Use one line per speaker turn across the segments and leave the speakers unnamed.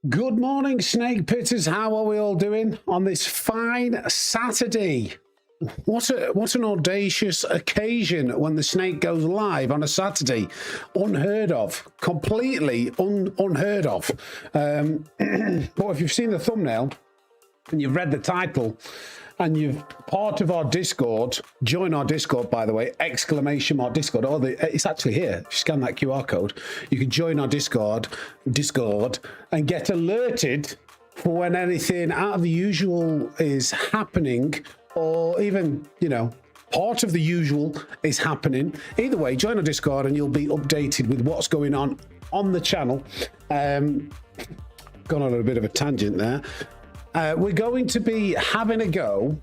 Good morning, Snake Pitters. How are we all doing on this fine Saturday? What an audacious occasion when the Snake goes live on a Saturday. Unheard of. Completely unheard of. But if you've seen the thumbnail and you've read the title and you've part of our Discord, join our Discord, by the way, exclamation mark Discord. Oh, it's actually here. If you scan that QR code, you can join our Discord, and get alerted for when anything out of the usual is happening, or even, you know, part of the usual is happening. Either way, join our Discord and you'll be updated with what's going on the channel. Gone on a little bit of a tangent there. We're going to be having a go.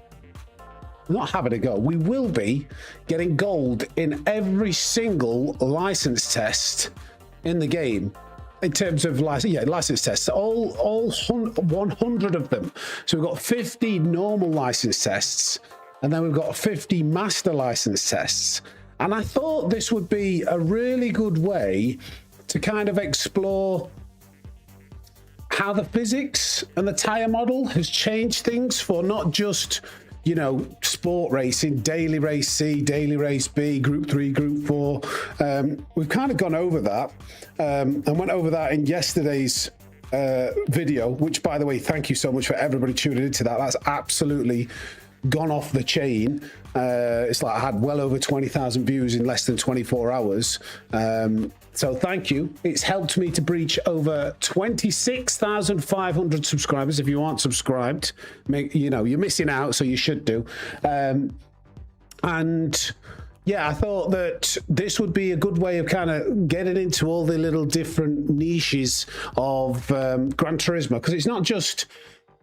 Not having a go. We will be getting gold in every single license test in the game. In terms of license tests, all 100 of them. So we've got 50 normal license tests, and then we've got 50 master license tests. And I thought this would be a really good way to kind of explore how the physics and the tire model has changed things for not just, you know, sport racing, daily race C, daily race B, group 3, group 4. We've kind of gone over that and went over that in yesterday's video, which, by the way, thank you so much for everybody tuning into that. That's absolutely gone off the chain. It's like I had well over 20,000 views in less than 24 hours. So thank you. It's helped me to breach over 26,500 subscribers. If you aren't subscribed, you know, you're missing out, so you should do. And yeah, I thought that this would be a good way of kind of getting into all the little different niches of Gran Turismo, because it's not just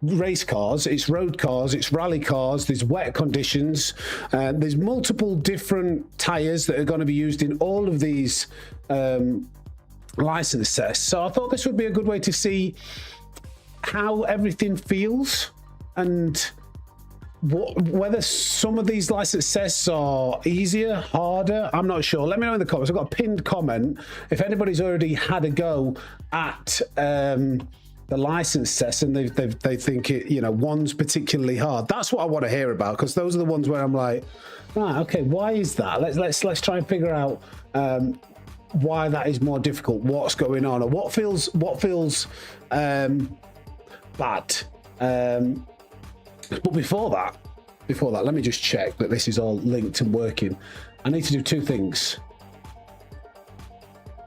race cars, it's road cars, it's rally cars, there's wet conditions, there's multiple different tires that are going to be used in all of these license tests. So I thought this would be a good way to see how everything feels and whether some of these license tests are easier, harder. I'm not sure. Let me know in the comments. I've got a pinned comment if anybody's already had a go at the license test and they think it, you know, one's particularly hard. That's what I want to hear about, because those are the ones where I'm like, right, okay, why is that? Let's try and figure out why that is more difficult, what's going on, or what feels bad. But before that, let me just check that this is all linked and working. I need to do two things.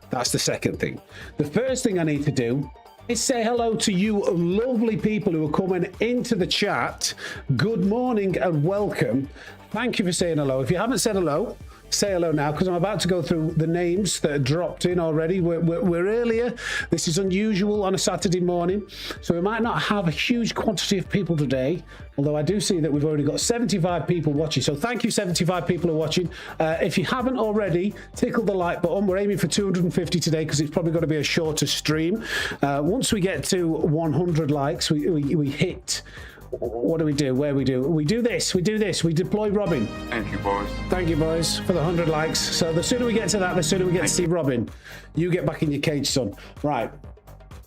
That's the second thing. The first thing I need to do is say hello to you lovely people who are coming into the chat. Good morning and welcome. Thank you for saying hello. If you haven't said hello, say hello now, because I'm about to go through the names that are dropped in already. We're earlier. This is unusual on a Saturday morning, so we might not have a huge quantity of people today, although I do see that we've already got 75 people watching. So thank you, 75 people who are watching. If you haven't already, tickle the like button. We're aiming for 250 today because it's probably going to be a shorter stream. Once we get to 100 likes, we hit... What do we do? We do this. We deploy Robin.
Thank you, boys.
Thank you, boys, for the 100 likes. So the sooner we get to that, the sooner we get to see Robin. You get back in your cage, son. Right.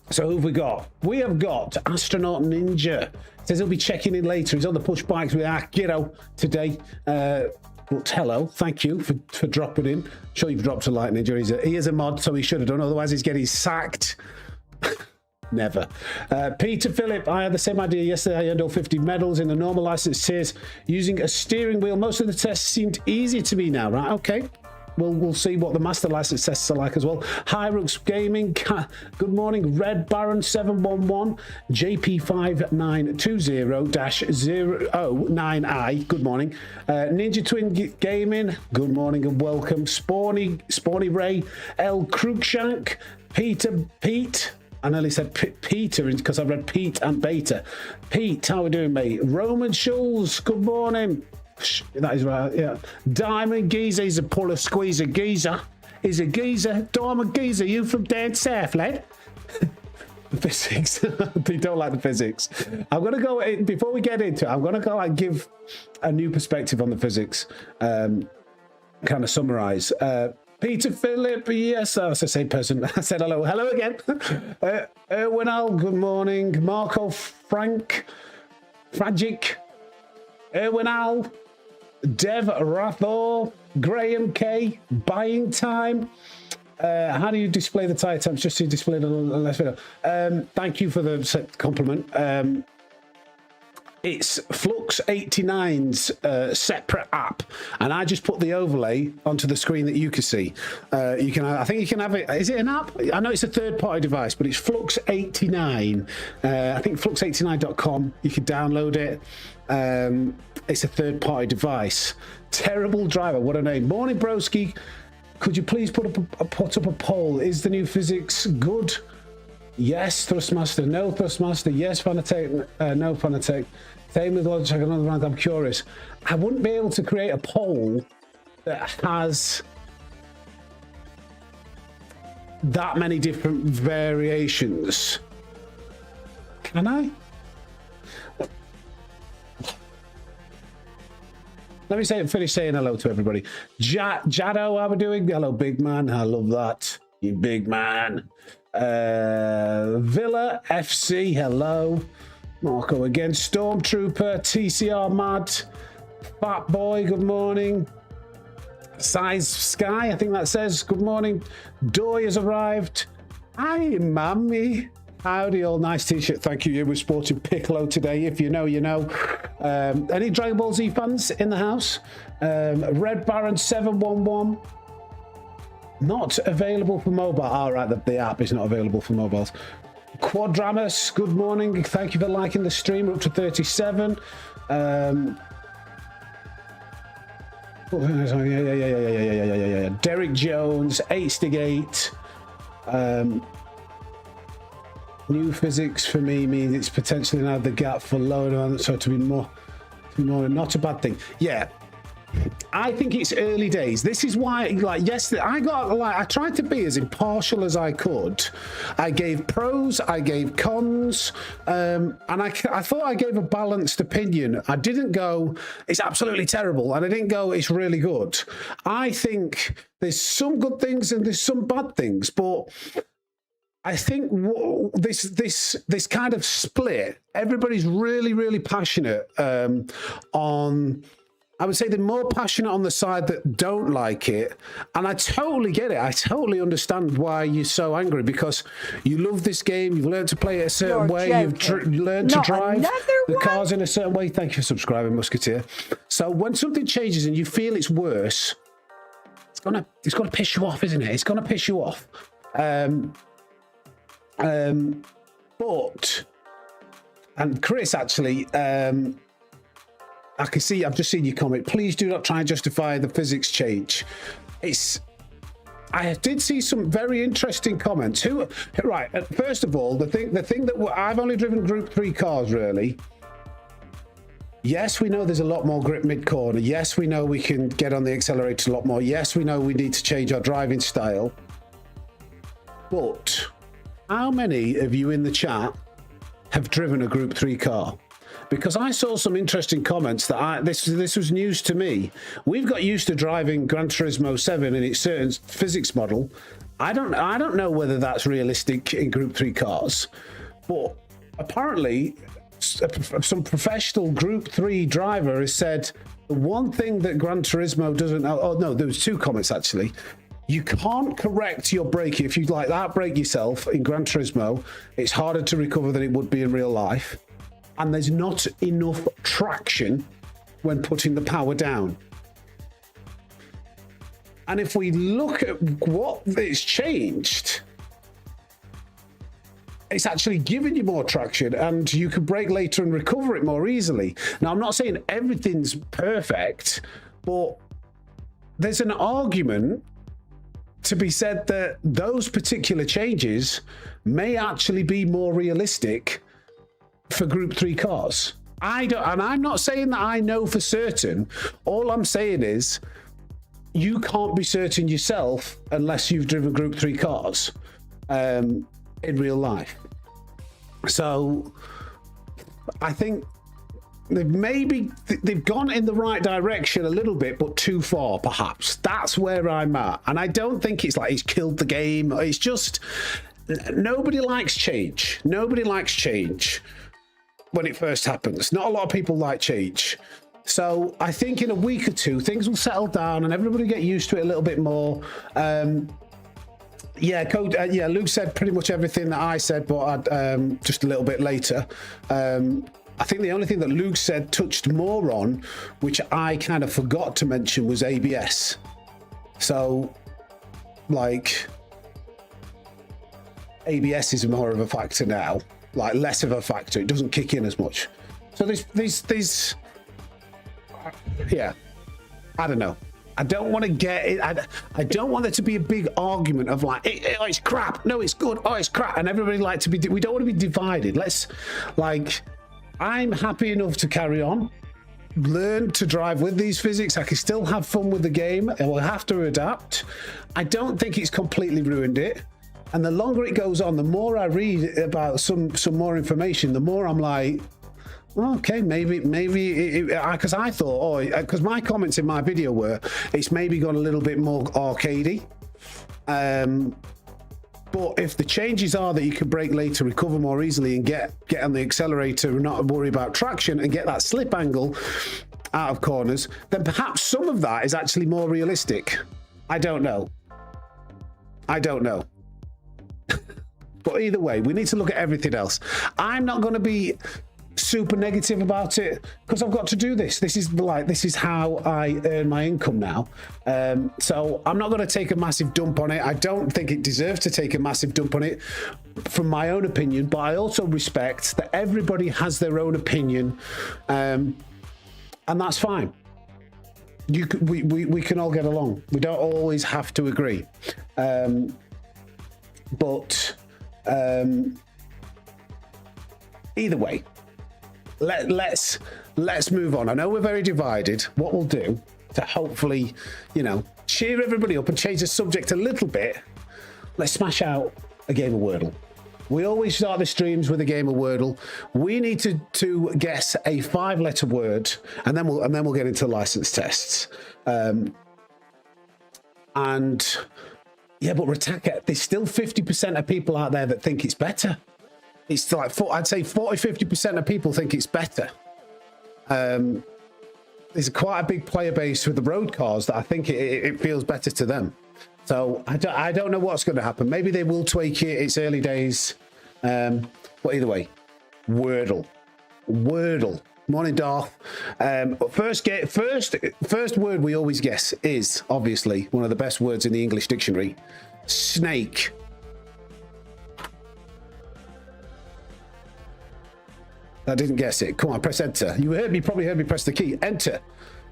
So who have we got? We have got Astronaut Ninja. Says he'll be checking in later. He's on the push bikes with Akiro today. But hello, thank you for dropping in. I'm sure you've dropped a like, Ninja. He is a mod, so he should have done. Otherwise, he's getting sacked. Never. Peter Phillip, I had the same idea yesterday. I earned all 50 medals in the normal license tiers using a steering wheel. Most of the tests seemed easy to me now, right? Okay. We'll see what the master license tests are like as well. Hyrux Gaming, good morning. Red Baron 711, JP5920-009I, good morning. Ninja Twin Gaming, good morning and welcome. Spawny Ray, L Cruikshank, Pete. I nearly said Peter because I read Pete and Beta. Pete, how are we doing, mate? Roman Schulz, good morning. That is right, yeah. Diamond Geezer, he's a puller squeezer geezer. He's a geezer. Diamond Geezer, you from down south, lad? The physics. They don't like the physics. I'm going to go, before we get into it, I'm going to go and give a new perspective on the physics. Kind of summarize. Peter Phillip, yes, that's the same person. I said hello. Hello again. Erwin Al, good morning. Marco Frank, Fragic, Erwin Al, Dev Rathor, Graham K, Buying Time. How do you display the tire temps? Just to display the less video. Thank you for the compliment. It's Flux 89's separate app, and I just put the overlay onto the screen that you can see. You can, I think you can have it. Is it an app? I know it's a third-party device, but it's Flux 89. I think flux89.com. You can download it. It's a third-party device. Terrible driver. What a name. Morning, broski. Could you please put up a poll? Is the new physics good? Yes, Thrustmaster. No, Thrustmaster. Yes, Fanatec. No, Fanatec. Same with Logic. Another round. I'm curious. I wouldn't be able to create a poll that has that many different variations. Can I? Let me finish saying hello to everybody. Jado, how are we doing? Hello, big man. I love that. You big man. Villa FC, hello. Marco again. Stormtrooper, TCR Mad. Fat Boy, good morning. Size Sky, I think that says good morning. Doy has arrived. Hi, Mammy. Howdy, all. Nice t-shirt. Thank you. You were sporting Piccolo today. If you know, you know. Any Dragon Ball Z fans in the house? Red Baron 711. Not available for mobile. All right, the app is not available for mobiles. Quadramus, good morning. Thank you for liking the stream. We're up to 37. Yeah. Derek Jones, 8Stig8. New physics for me means it's potentially now the gap for lower, so to be more, not a bad thing. Yeah. I think it's early days. This is why, like, yesterday, I tried to be as impartial as I could. I gave pros, I gave cons, and I thought I gave a balanced opinion. I didn't go, it's absolutely terrible, and I didn't go, it's really good. I think there's some good things and there's some bad things, but I think this kind of split, everybody's really passionate on. I would say they're more passionate on the side that don't like it. And I totally get it. I totally understand why you're so angry, because you love this game. You've learned to play it a certain way. You've learned to drive the cars in a certain way. Thank you for subscribing, Musketeer. So when something changes and you feel it's worse, it's gonna piss you off, isn't it? It's gonna piss you off. But, and Chris actually, I can see, I've just seen your comment. Please do not try and justify the physics change. I did see some very interesting comments. Right, first of all, the thing that I've only driven Group 3 cars, really. Yes, we know there's a lot more grip mid-corner. Yes, we know we can get on the accelerator a lot more. Yes, we know we need to change our driving style. But how many of you in the chat have driven a Group 3 car? Because I saw some interesting comments that this was news to me. We've got used to driving Gran Turismo 7 in its certain physics model. I don't know whether that's realistic in Group 3 cars, but apparently some professional Group 3 driver has said the one thing that Gran Turismo doesn't know. Oh no, there was two comments actually. You can't correct your braking. If you like that brake yourself in Gran Turismo, it's harder to recover than it would be in real life. And there's not enough traction when putting the power down. And if we look at what it's changed, it's actually giving you more traction and you can brake later and recover it more easily. Now, I'm not saying everything's perfect, but there's an argument to be said that those particular changes may actually be more realistic for Group 3 cars. And I'm not saying that I know for certain. All I'm saying is you can't be certain yourself unless you've driven Group 3 cars in real life. So I think they've gone in the right direction a little bit, but too far, perhaps. That's where I'm at. And I don't think it's like it's killed the game. It's just nobody likes change. Nobody likes change when it first happens. Not a lot of people like change. So I think in a week or two, things will settle down and everybody get used to it a little bit more. Yeah, Luke said pretty much everything that I said, but just a little bit later. I think the only thing that Luke said touched more on, which I kind of forgot to mention, was ABS. So, like, ABS is more of a factor now, like less of a factor. It doesn't kick in as much. So these yeah, I don't know. I don't want to get it. I don't want there to be a big argument of like, oh, it's crap. No, it's good. Oh, it's crap. And everybody like to be, we don't want to be divided. Let's like, I'm happy enough to carry on, learn to drive with these physics. I can still have fun with the game. I will have to adapt. I don't think it's completely ruined it. And the longer it goes on, the more I read about some more information, the more I'm like, okay, maybe, because I thought, because my comments in my video were, it's maybe gone a little bit more arcadey. But if the changes are that you can brake later, recover more easily, and get on the accelerator and not worry about traction and get that slip angle out of corners, then perhaps some of that is actually more realistic. I don't know. But either way, we need to look at everything else. I'm not going to be super negative about it because I've got to do this. This is how I earn my income now. So I'm not going to take a massive dump on it. I don't think it deserves to take a massive dump on it from my own opinion, but I also respect that everybody has their own opinion, and that's fine. We can all get along. We don't always have to agree, but either way, let's move on. I know we're very divided. What we'll do to hopefully, cheer everybody up and change the subject a little bit, let's smash out a game of Wordle. We always start the streams with a game of Wordle. We need to guess a 5-letter word, and then we'll get into license tests. And yeah, but Rataka, there's still 50% of people out there that think it's better. It's like, I'd say 40-50% of people think it's better. There's quite a big player base with the road cars that I think it feels better to them. So I don't know what's going to happen. Maybe they will tweak it. It's early days. But either way, Wordle. Morning, Darth. First word we always guess is obviously one of the best words in the English dictionary. Snake. I didn't guess it. Come on, press enter. You probably heard me press the key. Enter.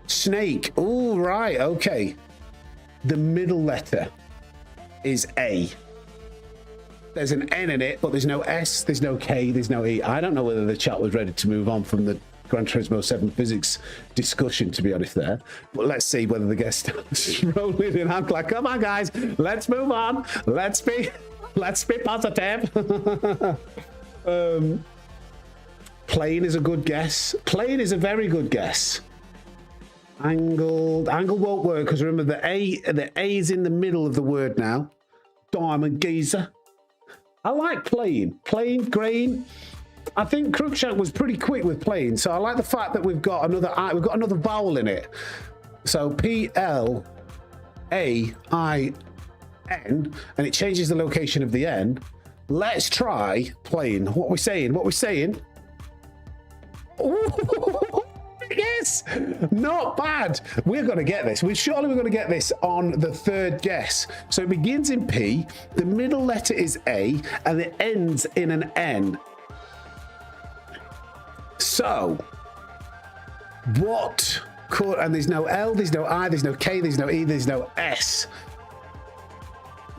Snake. Oh, right. Okay. The middle letter is A. There's an N in it, but there's no S, there's no K, there's no E. I don't know whether the chat was ready to move on from the Gran Turismo 7 physics discussion, to be honest there. But let's see whether the guest starts rolling in. I'm like, come on, guys. Let's move on. Let's be positive. Plane is a good guess. Plane is a very good guess. Angle won't work because remember the A is in the middle of the word now. Diamond geezer. I like plane. Plane, grain. I think Cruikshank was pretty quick with plane, so I like the fact that we've got another vowel in it. So P-L-A-I-N, and it changes the location of the N. Let's try plane. What we're saying? Ooh, yes, not bad. We're going to get this. Surely we're going to get this on the third guess. So it begins in P, the middle letter is A, and it ends in an N. So, what could, and there's no L, there's no I, there's no K, there's no E, there's no S.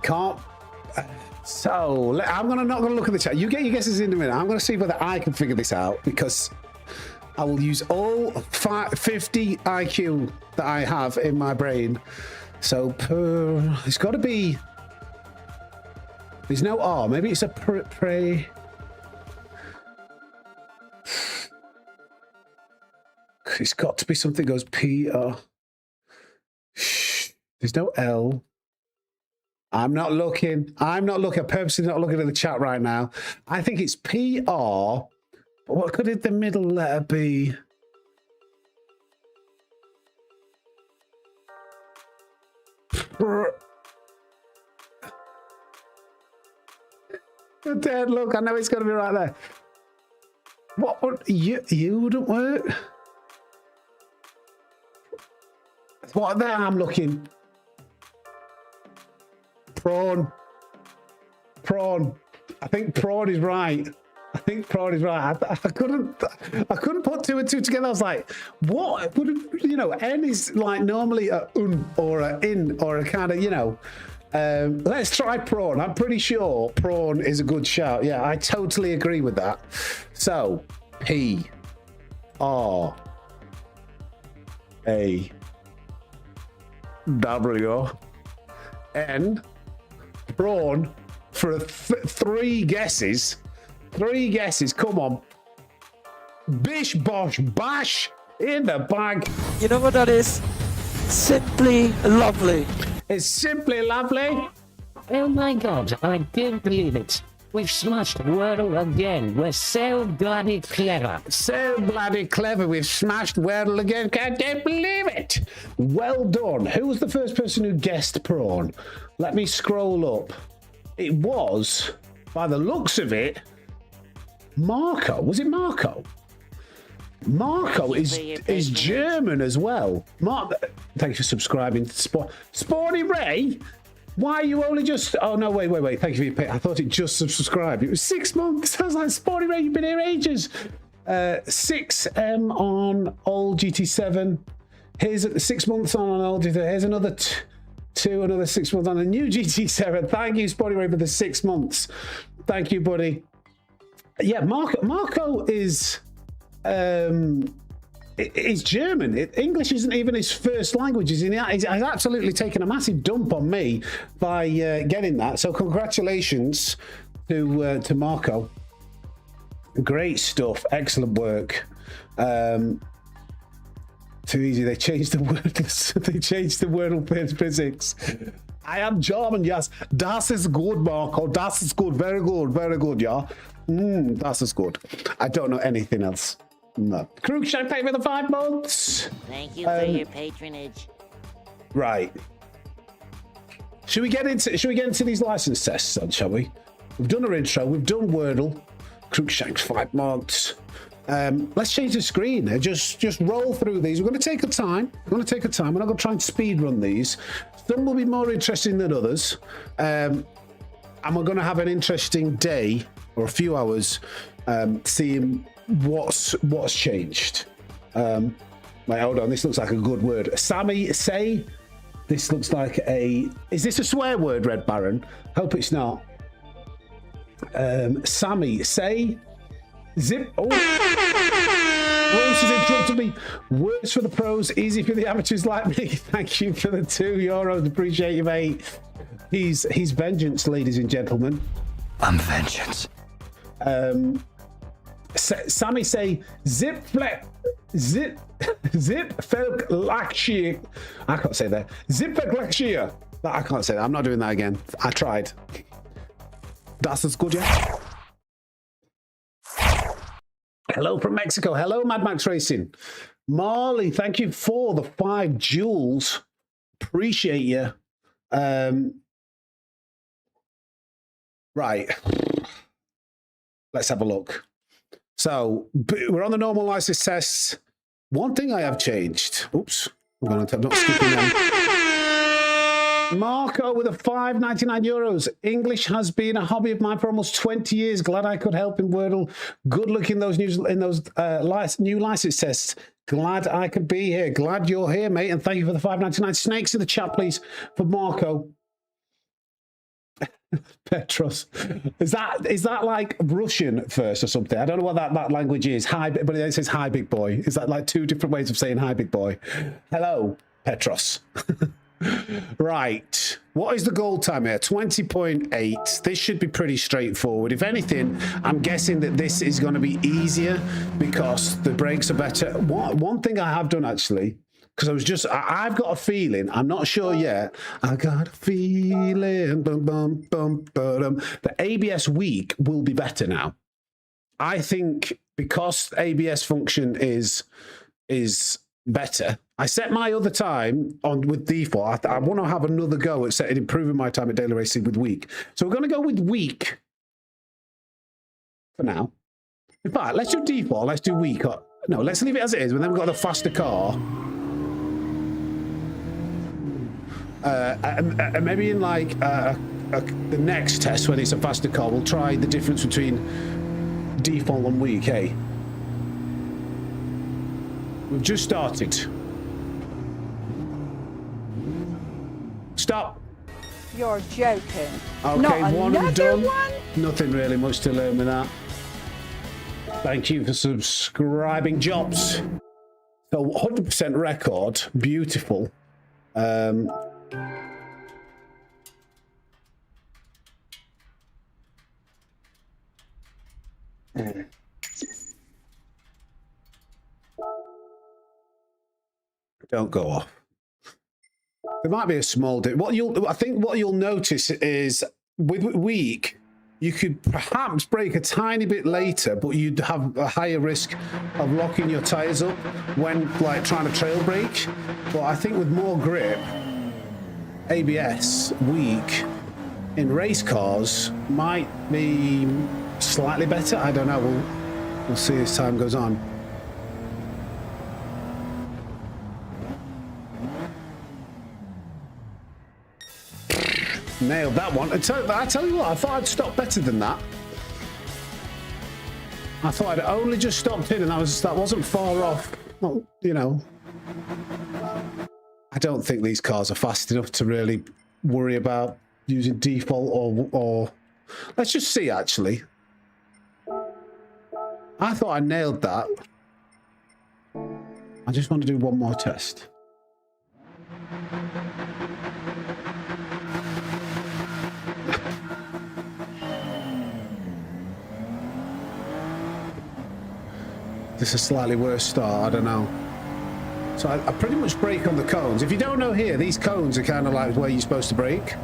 I'm not going to look at the chat. You get your guesses in a minute. I'm going to see whether I can figure this out because I will use all 50 IQ that I have in my brain. So it's got to be. There's no R. Maybe it's a pre. 'Cause It's got to be something that goes P-R. There's no L. I'm not looking. I'm purposely not looking at the chat right now. I think it's P-R. What could the middle letter be? Dad, look, I know it's going to be right there. What would you wouldn't work? What there? I'm looking. Prawn. I think prawn is right. I couldn't put two and two together. I was like, what would, you know, N is like normally a or a in or a kind of, you know. Let's try prawn. I'm pretty sure prawn is a good shout. Yeah, I totally agree with that. So P-R-A-W-N, prawn, for three guesses. Come on. Bish bosh bash in the bag.
You know what that is? Simply lovely.
It's simply lovely.
Oh my god, I can't believe it. We've smashed Wordle again. We're so bloody clever.
So bloody clever. We've smashed Wordle again. Can't believe it. Well done. Who was the first person who guessed prawn? Let me scroll up. It was, by the looks of it, Marco. Was it Marco? Marco is German as well. Thanks for subscribing to Sporty Ray. Why are you only just... Oh, no, wait. Thank you for your pay. I thought it just subscribed. It was 6 months. I was like, Sporty Ray, you've been here ages. 6M on old GT7. Here's 6 months on old GT7. Here's another another 6 months on a new GT7. Thank you, Sporty Ray, for the 6 months. Thank you, buddy. Yeah, Marco is... It's German. English isn't even his first language. He's absolutely taken a massive dump on me by getting that. So congratulations to Marco. Great stuff. Excellent work. Too easy. They changed the word. They changed the Wordle physics. I am German. Yes, das ist gut, Marco. Das ist gut. Very good. Very good. Yeah. Das ist good. I don't know anything else. No. Cruikshank pay for the 5 months.
Thank you for your patronage.
Right. Should we get into these license tests then, shall we? We've done our intro, we've done Wordle, Cruikshank's 5 months. Let's change the screen. Just roll through these. We're going to take our time. We're not going to try and speed run these. Some will be more interesting than others. And we're going to have an interesting day or a few hours seeing what's changed. Wait, hold on, this looks like a good word. Sammy, say. This looks like is this a swear word, Red Baron? Hope it's not. Sammy, say. Zip. Oh, Rose has interrupted me. Words for the pros, easy for the amateurs like me. Thank you for the €2. Appreciate you, mate. He's vengeance, ladies and gentlemen.
I'm vengeance.
Sammy, say zip felk lakshia. I can't say that. Zip felk lakshia. I can't say that. I'm not doing that again. I tried. That's as good, yeah. Hello from Mexico. Hello, Mad Max Racing. Marley, thank you for the 5 jewels. Appreciate you. Right. Let's have a look. So we're on the normal license tests. One thing I have changed. Oops. I'm not skipping them. Marco with a €5.99. English has been a hobby of mine for almost 20 years. Glad I could help in Wordle. Good luck in those new license tests. Glad I could be here. Glad you're here, mate. And thank you for the $5.99. Snakes in the chat, please, for Marco. Petros. Is that like Russian first or something? I don't know what that language is. Hi, but it says hi, big boy. Is that like 2 different ways of saying hi, big boy? Hello, Petros. Right. What is the goal time here? 20.8. This should be pretty straightforward. If anything, I'm guessing that this is going to be easier because the brakes are better. One thing I have done actually, because I've got a feeling, I'm not sure yet. I got a feeling, the ABS weak will be better now. I think because ABS function is better. I set my other time on with default. I want to have another go at improving my time at daily racing with weak. So we're going to go with weak for now. In fact, let's do default. Let's do weak. No, let's leave it as it is. And then we've got a faster car. And maybe in like the next test when it's a faster car, we'll try the difference between default and weak. Hey, we've just started. Stop.
You're joking.
Okay,
Not
one and
another
done.
one?
Nothing really much to learn with that. Thank you for subscribing, Jobs. So 100% record, beautiful. Don't go off. There might be a small dip. I think what you'll notice is with weak, you could perhaps brake a tiny bit later, but you'd have a higher risk of locking your tires up when like trying to trail brake. But I think with more grip, ABS weak in race cars might be slightly better. I don't know. We'll see as time goes on. Nailed that one. I tell you what, I thought I'd stop better than that. I thought I'd only just stopped in, and that wasn't far off. Well, you know, I don't think these cars are fast enough to really worry about using default or let's just see. Actually, I thought I nailed that. I just want to do one more test. This is a slightly worse start, I don't know. So I pretty much brake on the cones. If you don't know here, these cones are kind of like where you're supposed to brake.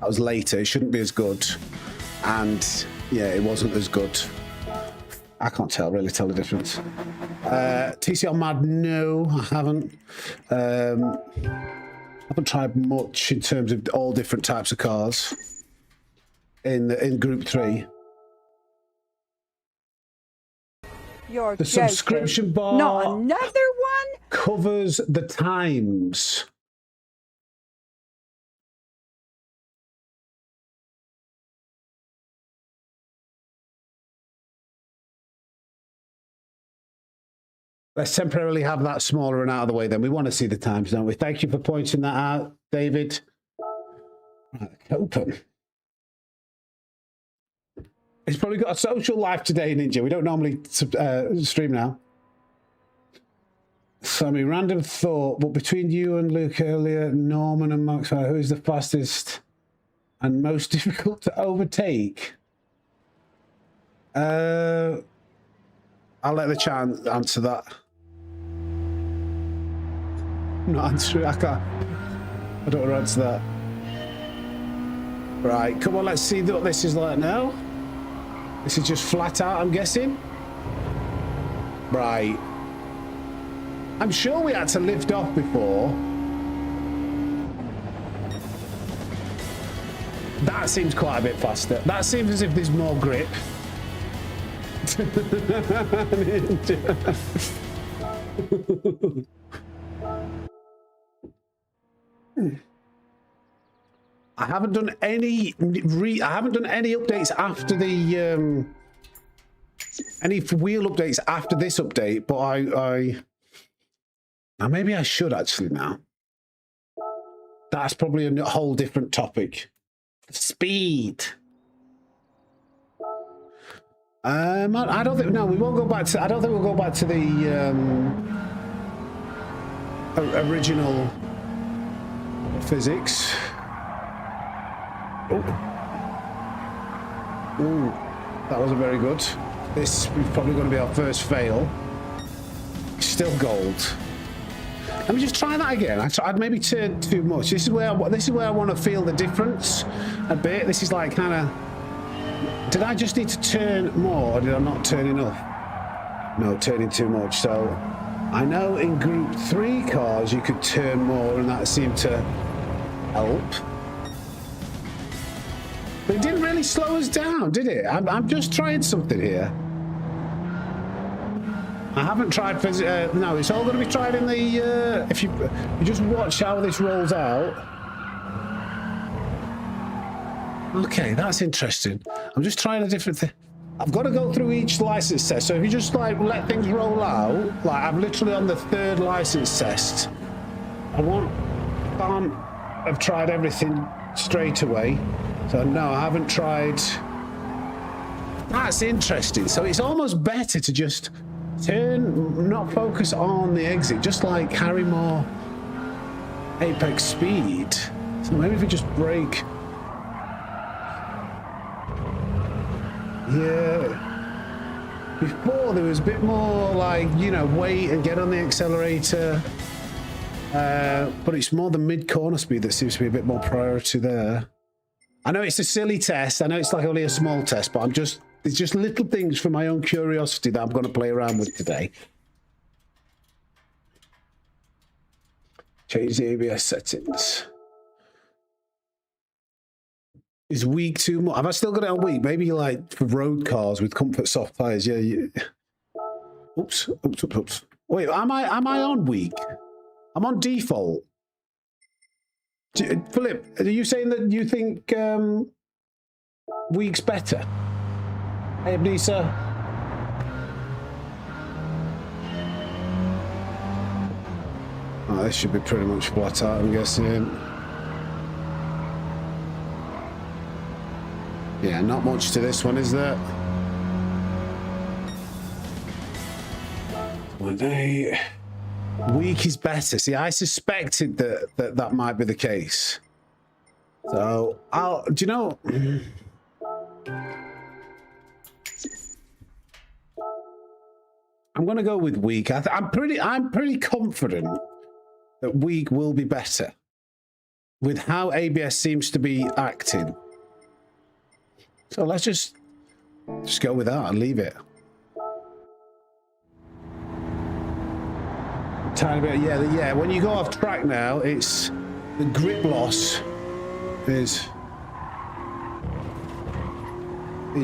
That was later, it shouldn't be as good. And yeah, it wasn't as good. I can't really tell the difference. TCR Mad, no, I haven't. I haven't tried much in terms of all different types of cars in Group 3.
You're
The
joking.
subscription bar
Not another one?
covers the times. Let's temporarily have that smaller and out of the way then. We want to see the times, don't we? Thank you for pointing that out, David. Right, open. He's probably got a social life today, Ninja. We don't normally stream now. Sammy, random thought, but between you and Luke earlier, Norman and Max, who is the fastest and most difficult to overtake? I'll let the chat answer that. I'm not answering. I can't. I don't want to answer that. Right, come on, let's see what this is like now. This is just flat out, I'm guessing. Right. I'm sure we had to lift off before. That seems quite a bit faster. That seems as if there's more grip. I haven't done any updates after the any wheel updates after this update, but now maybe I should actually now. That's probably a whole different topic. Speed. I don't think. No, we won't go back to. I don't think we'll go back to the. original physics. Oh. Ooh, that wasn't very good. This is probably going to be our first fail. Still gold. Let me just try that again. I'd maybe turned too much. This is where I want to feel the difference a bit. This is like kind of. Did I just need to turn more, or did I not turn enough? No, turning too much. So I know in Group 3 cars you could turn more, and that seemed to help. But it didn't really slow us down, did it? I'm just trying something here. I haven't tried no, it's all going to be tried in the if you just watch how this rolls out. Okay, that's interesting. I'm just trying a different thing. I've got to go through each license test. So if you just like let things roll out, like I'm literally on the 3rd license test. Can't have tried everything straight away. So no, I haven't tried. That's interesting. So it's almost better to just turn, not focus on the exit, just like carry more apex speed. So maybe if we just brake. Yeah. Before there was a bit more like, you know, wait and get on the accelerator. But it's more the mid-corner speed that seems to be a bit more priority there. I know it's a silly test. I know it's like only a small test, but it's just little things for my own curiosity that I'm going to play around with today. Change the ABS settings. Is weak too much? Have I still got it on weak? Maybe like for road cars with comfort soft tires. Yeah. Oops. Wait, am I on weak? I'm on default. Philip, are you saying that you think weak's better? Hey, Abnisa. Oh, this should be pretty much flat out, I'm guessing. Yeah, not much to this one, is there? Weak is better. See, I suspected that might be the case. So, do you know... I'm going to go with weak. I'm pretty confident that weak will be better with how ABS seems to be acting. So let's just go with that and leave it. Tiny bit, yeah. When you go off track now, it's the grip loss is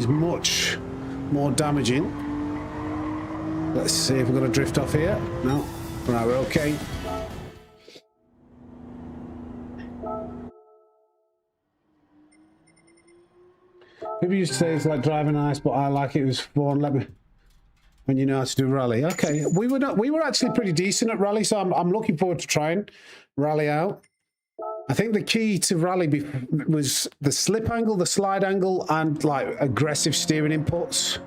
much more damaging. Let's see if we're going to drift off here. No, right, we're okay. People used to say it's like driving ice, but I like it. It was fun. Let me. When you know how to do rally. Okay, we were actually pretty decent at rally, so I'm looking forward to trying rally out. I think the key to rally was the slip angle, the slide angle, and like aggressive steering inputs.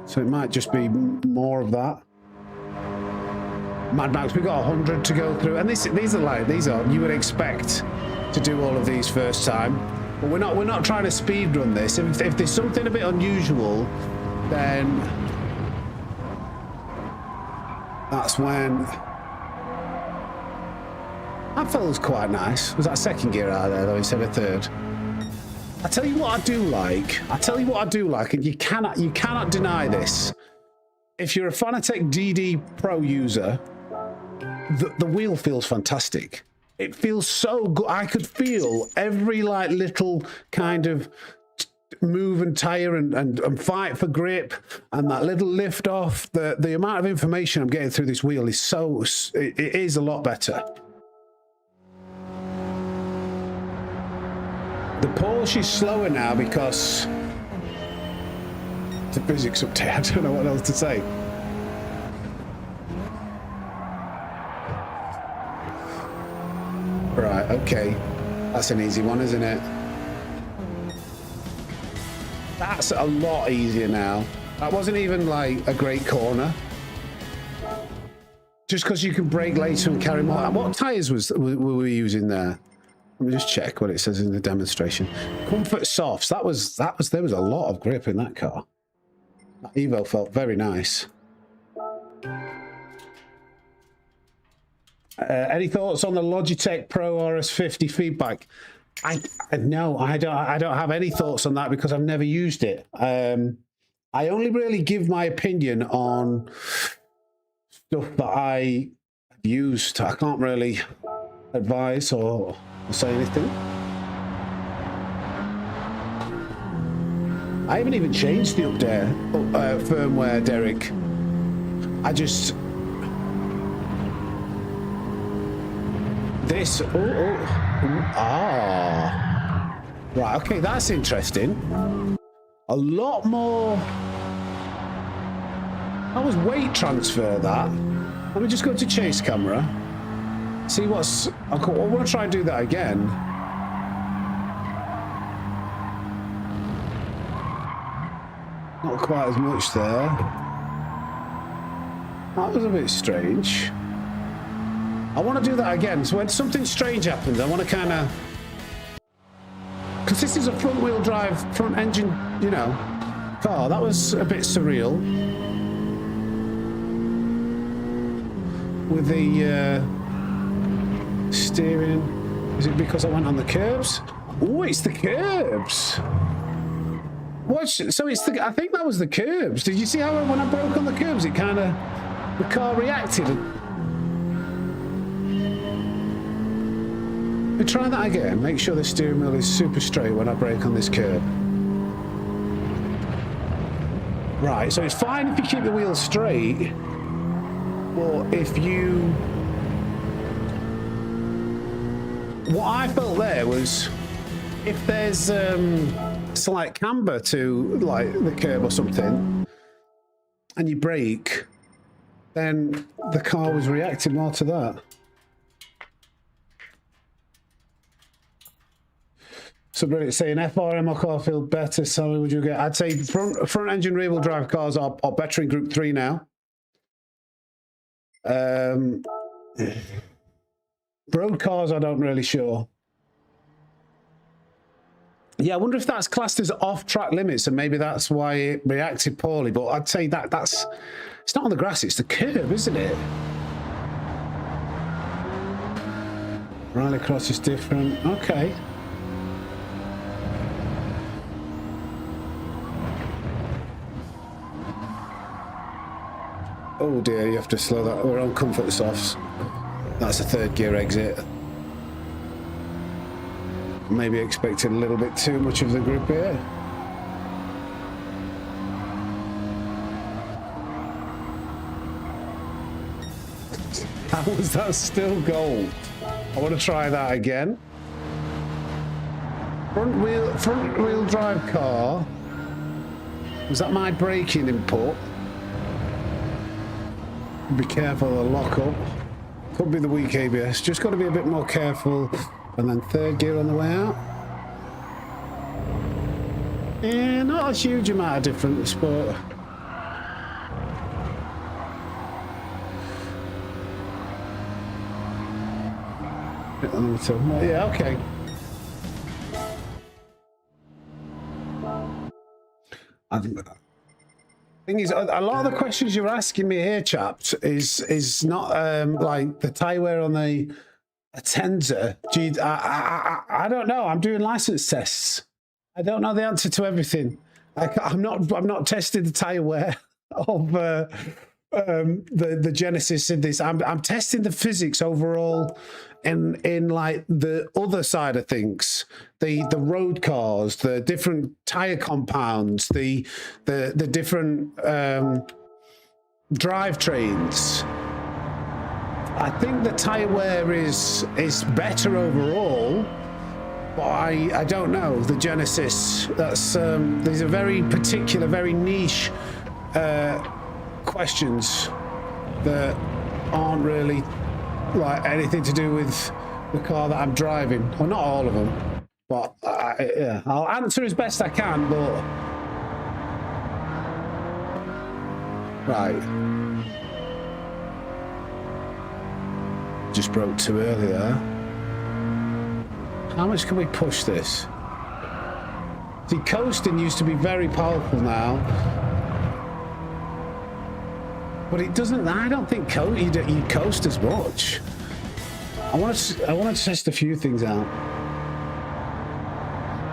So it might just be more of that. Mad Max, we got 100 to go through, and these are you would expect to do all of these first time, but we're not trying to speed run this. If there's something a bit unusual, then that's when. That feels quite nice. Was that second gear out there though instead of third? I tell you what I do like, and you cannot deny this. If you're a Fanatec DD Pro user, the wheel feels fantastic. It feels so good. I could feel every like little kind of move and tire and fight for grip and that little lift off. The amount of information I'm getting through this wheel is it is a lot better. The Porsche is slower now because the physics update. I don't know what else to say. Right, okay. That's an easy one, isn't it? That's a lot easier now. That wasn't even like a great corner. Just because you can brake later and carry more. What tyres were we using there? Let me just check what it says in the demonstration. Comfort softs. There was a lot of grip in that car. That Evo felt very nice. Any thoughts on the Logitech Pro RS50 feedback? No, I don't have any thoughts on that because I've never used it. I only really give my opinion on stuff that I have used. I can't really advise or say anything. I haven't even changed the firmware, Derek. I just right, okay, that's interesting. A lot more. That was weight transfer, that. Let me just go to chase camera. See what's... I want to try and do that again. Not quite as much there. That was a bit strange. I want to do that again. So when something strange happens, I want to kind of... Because this is a front-wheel drive, front-engine, you know, car. That was a bit surreal. With the steering. Is it because I went on the curbs? Oh, it's the curbs. What? So it's the... I think that was the curbs. Did you see how when I broke on the curbs, it kind of... The car reacted. Let me try that again. Make sure the steering wheel is super straight when I brake on this curb. Right, so it's fine if you keep the wheel straight, but if you... What I felt there was, if there's slight camber to like the curb or something, and you brake, then the car was reacting more to that. So Brilliant saying FRM or car feel better, so would you get? I'd say front engine rear wheel drive cars are better in Group 3 now. Road cars, I don't really sure. Yeah, I wonder if that's classed as off-track limits, and maybe that's why it reacted poorly. But I'd say that's it's not on the grass; it's the curb, isn't it? Rallycross is different. Okay. Oh dear, you have to slow that. We're on comfort softs. That's a third gear exit. Maybe expected a little bit too much of the grip here. How was that still gold? I want to try that again. Front wheel drive car. Was that my braking input? Be careful of the lock up. Could be the weak ABS. Just got to be a bit more careful. And then third gear on the way out. Yeah, not a huge amount of difference, but yeah, okay. Thing is, a lot of the questions you're asking me here, chaps, is not like the tyre wear on the Atenza. Gee, I don't know. I'm doing license tests. I don't know the answer to everything. I'm not testing the tyre wear of the Genesis in this. I'm testing the physics overall in like the other side of things, the road cars, the different tire compounds, the different drivetrains. I think the tire wear is better overall, but I don't know the Genesis. That's these are very particular, very niche questions that aren't really like anything to do with the car that I'm driving. Well, not all of them, but yeah, I'll answer as best I can. But right. Just broke too early there. How much can we push this? See, coasting used to be very powerful now. But it doesn't, I don't think you coast as much. I want to test a few things out.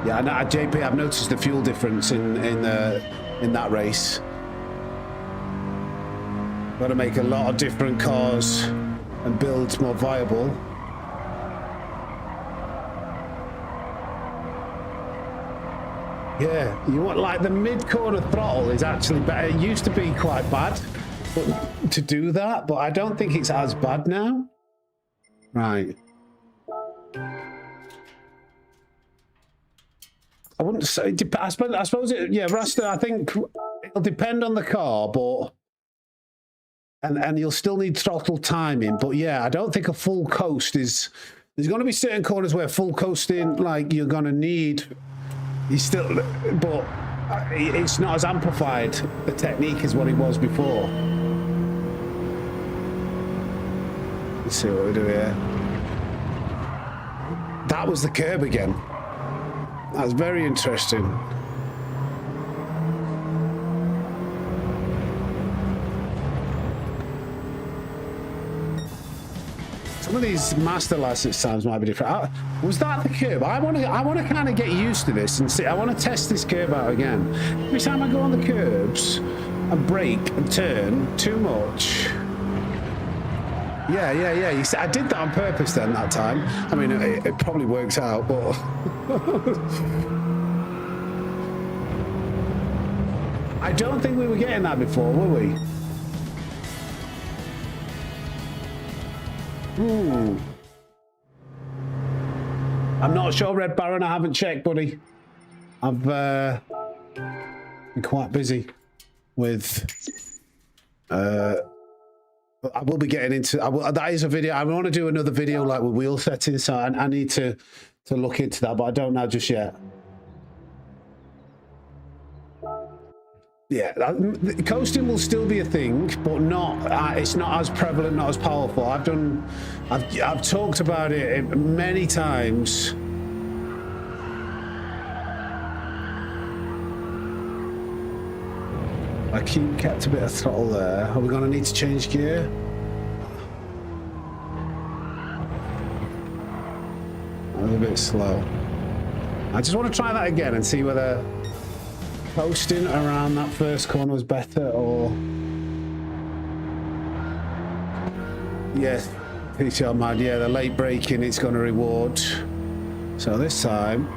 Yeah, I know, JP, I've noticed the fuel difference in that race. Got to make a lot of different cars and builds more viable. Yeah, you want, like, the mid-corner throttle is actually better. It used to be quite bad to do that, but I don't think it's as bad now. Right. I wouldn't say. I suppose it. Yeah, Rasta. I think it'll depend on the car, but and you'll still need throttle timing. But yeah, I don't think a full coast is. There's going to be certain corners where full coasting, like, you're going to need. You still, but it's not as amplified. The technique is what it was before. Let's see what we do here. That was the curb again. That's very interesting. Some of these master license times might be different. Was that the curb? I want to kind of get used to this and see. I want to test this curb out again. Every time I go on the curbs and brake and turn too much. Yeah. You see, I did that on purpose then that time. I mean, it probably works out, but I don't think we were getting that before, were we? I'm not sure, Red Baron. I haven't checked, buddy. I've been quite busy with. I will be getting into. That is a video. I want to do another video like with wheel settings, so I need to look into that, but I don't know just yet. Yeah, coasting will still be a thing, but not. It's not as prevalent, not as powerful. I've talked about it many times. I kept a bit of throttle there. Are we going to need to change gear? I was a bit slow. I just want to try that again and see whether coasting around that first corner was better or... Yes, PCR mind. Yeah, the late braking, it's going to reward. So this time...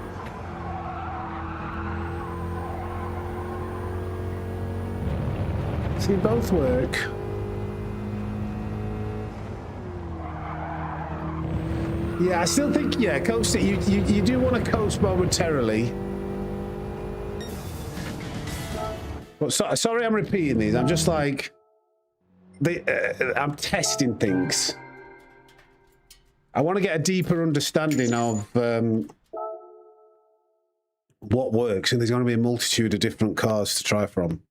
See, both work. Yeah, I still think, yeah, coasting, you do want to coast momentarily. But sorry I'm repeating these. I'm just like, I'm testing things. I want to get a deeper understanding of what works, and there's going to be a multitude of different cars to try from.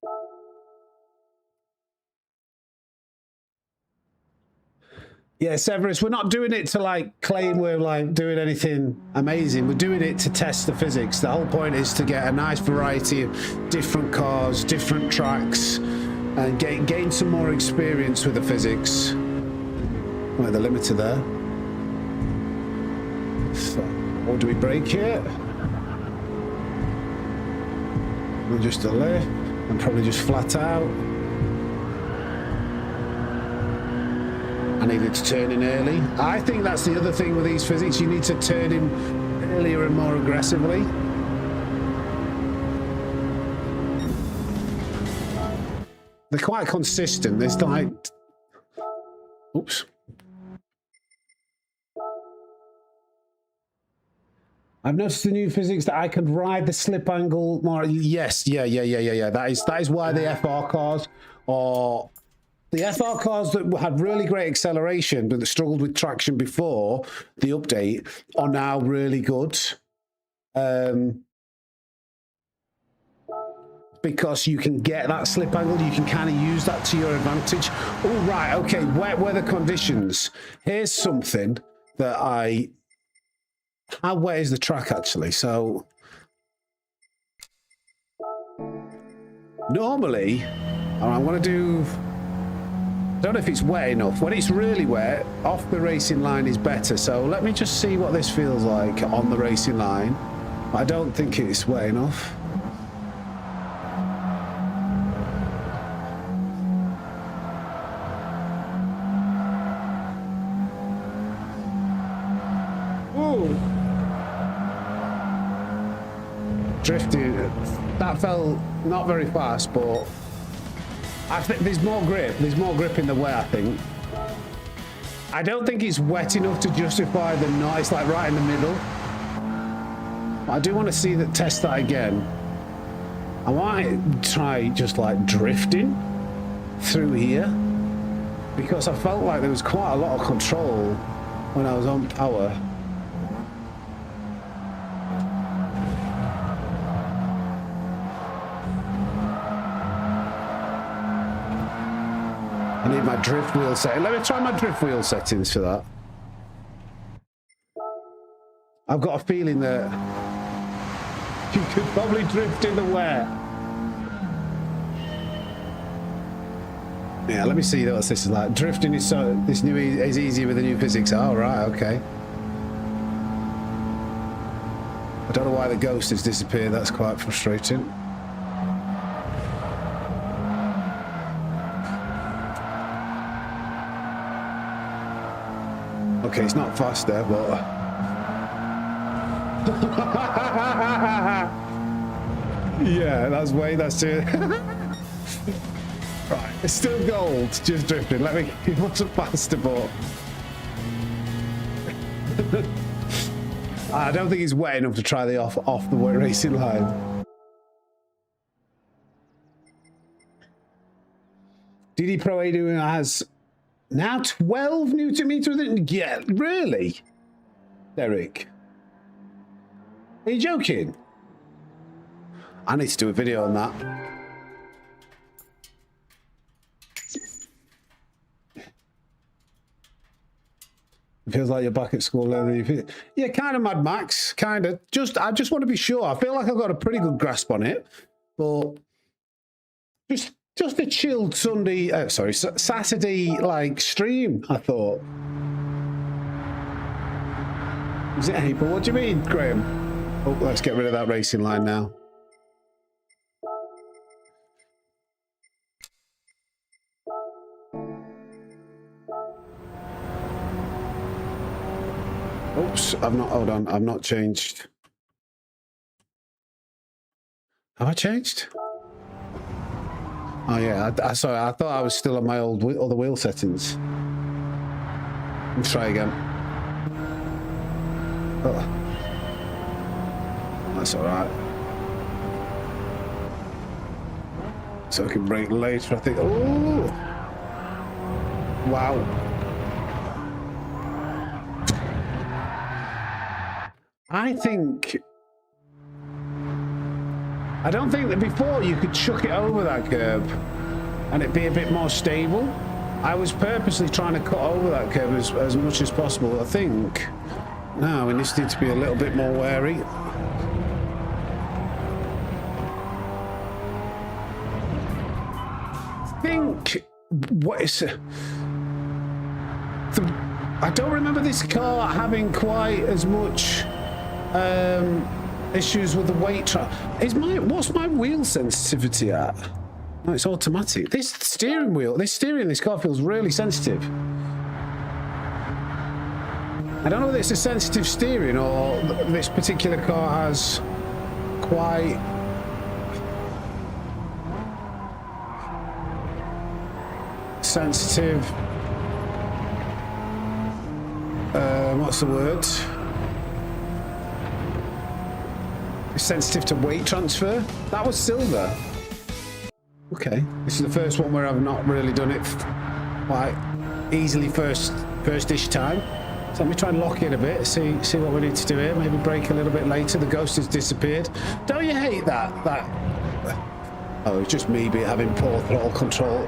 Yeah, Severus, we're not doing it to like claim we're like doing anything amazing. We're doing it to test the physics. The whole point is to get a nice variety of different cars, different tracks, and gain some more experience with the physics. Right, the limiter there. So, or do we brake here? We'll just delay and probably just flat out. I needed to turn in early. I think that's the other thing with these physics. You need to turn in earlier and more aggressively. They're quite consistent. There's like... Oops. I've noticed the new physics that I can ride the slip angle more. Yes, yeah. That is why the FR cars are... The FR cars that had really great acceleration but that struggled with traction before the update are now really good. because you can get that slip angle. You can kind of use that to your advantage. Oh, right. Okay. Wet weather conditions. Here's something that how wet is the track actually? So normally, I'm going to do, I don't know if it's wet enough. When it's really wet, off the racing line is better. So let me just see what this feels like on the racing line. I don't think it's wet enough. Ooh. Drifting. That felt not very fast, but I think there's more grip. There's more grip in the wet, I think. I don't think it's wet enough to justify the not. It's like right in the middle. I do want to see that, test that again. I might try just like drifting through here, because I felt like there was quite a lot of control when I was on power. I need my drift wheel setting. Let me try my drift wheel settings for that. I've got a feeling that you could probably drift in the wet. Yeah, let me see what this is like. Drifting is is easier with the new physics. Oh, right, okay. I don't know why the ghost has disappeared. That's quite frustrating. Okay, it's not faster, but yeah, that's it. Right, it's still gold, just drifting. Let me. It wasn't faster, but I don't think it's wet enough to try the off the racing line. DD Pro A has now 12 Newton meters. Yeah, really, Derek? Are you joking? I need to do a video on that. It feels like you're back at school. Yeah, kind of Mad Max, kind of. I just want to be sure. I feel like I've got a pretty good grasp on it, but just a chilled Sunday, Saturday like stream. I thought. Is it April? What do you mean, Graham? Oh, let's get rid of that racing line now. Oops, hold on, I've not changed. Have I changed? Oh yeah, sorry, I thought I was still on my other wheel settings. Let's try again. Oh. That's all right. So I can brake later, I think. Oh! Wow. I don't think that before you could chuck it over that curb and it'd be a bit more stable. I was purposely trying to cut over that curb as much as possible. I think now we just need to be a little bit more wary. I don't remember this car having quite as much issues with the weight. What's my wheel sensitivity at? No, it's automatic. This steering in this car feels really sensitive. I don't know whether it's a sensitive steering or this particular car has quite sensitive. What's the word? Sensitive to weight transfer. That was silver. Okay, this is the first one where I've not really done it quite easily first-ish time. So let me try and lock in a bit, see what we need to do here. Maybe brake a little bit later. The ghost has disappeared. Don't you hate that Oh, it's just me having poor throttle control.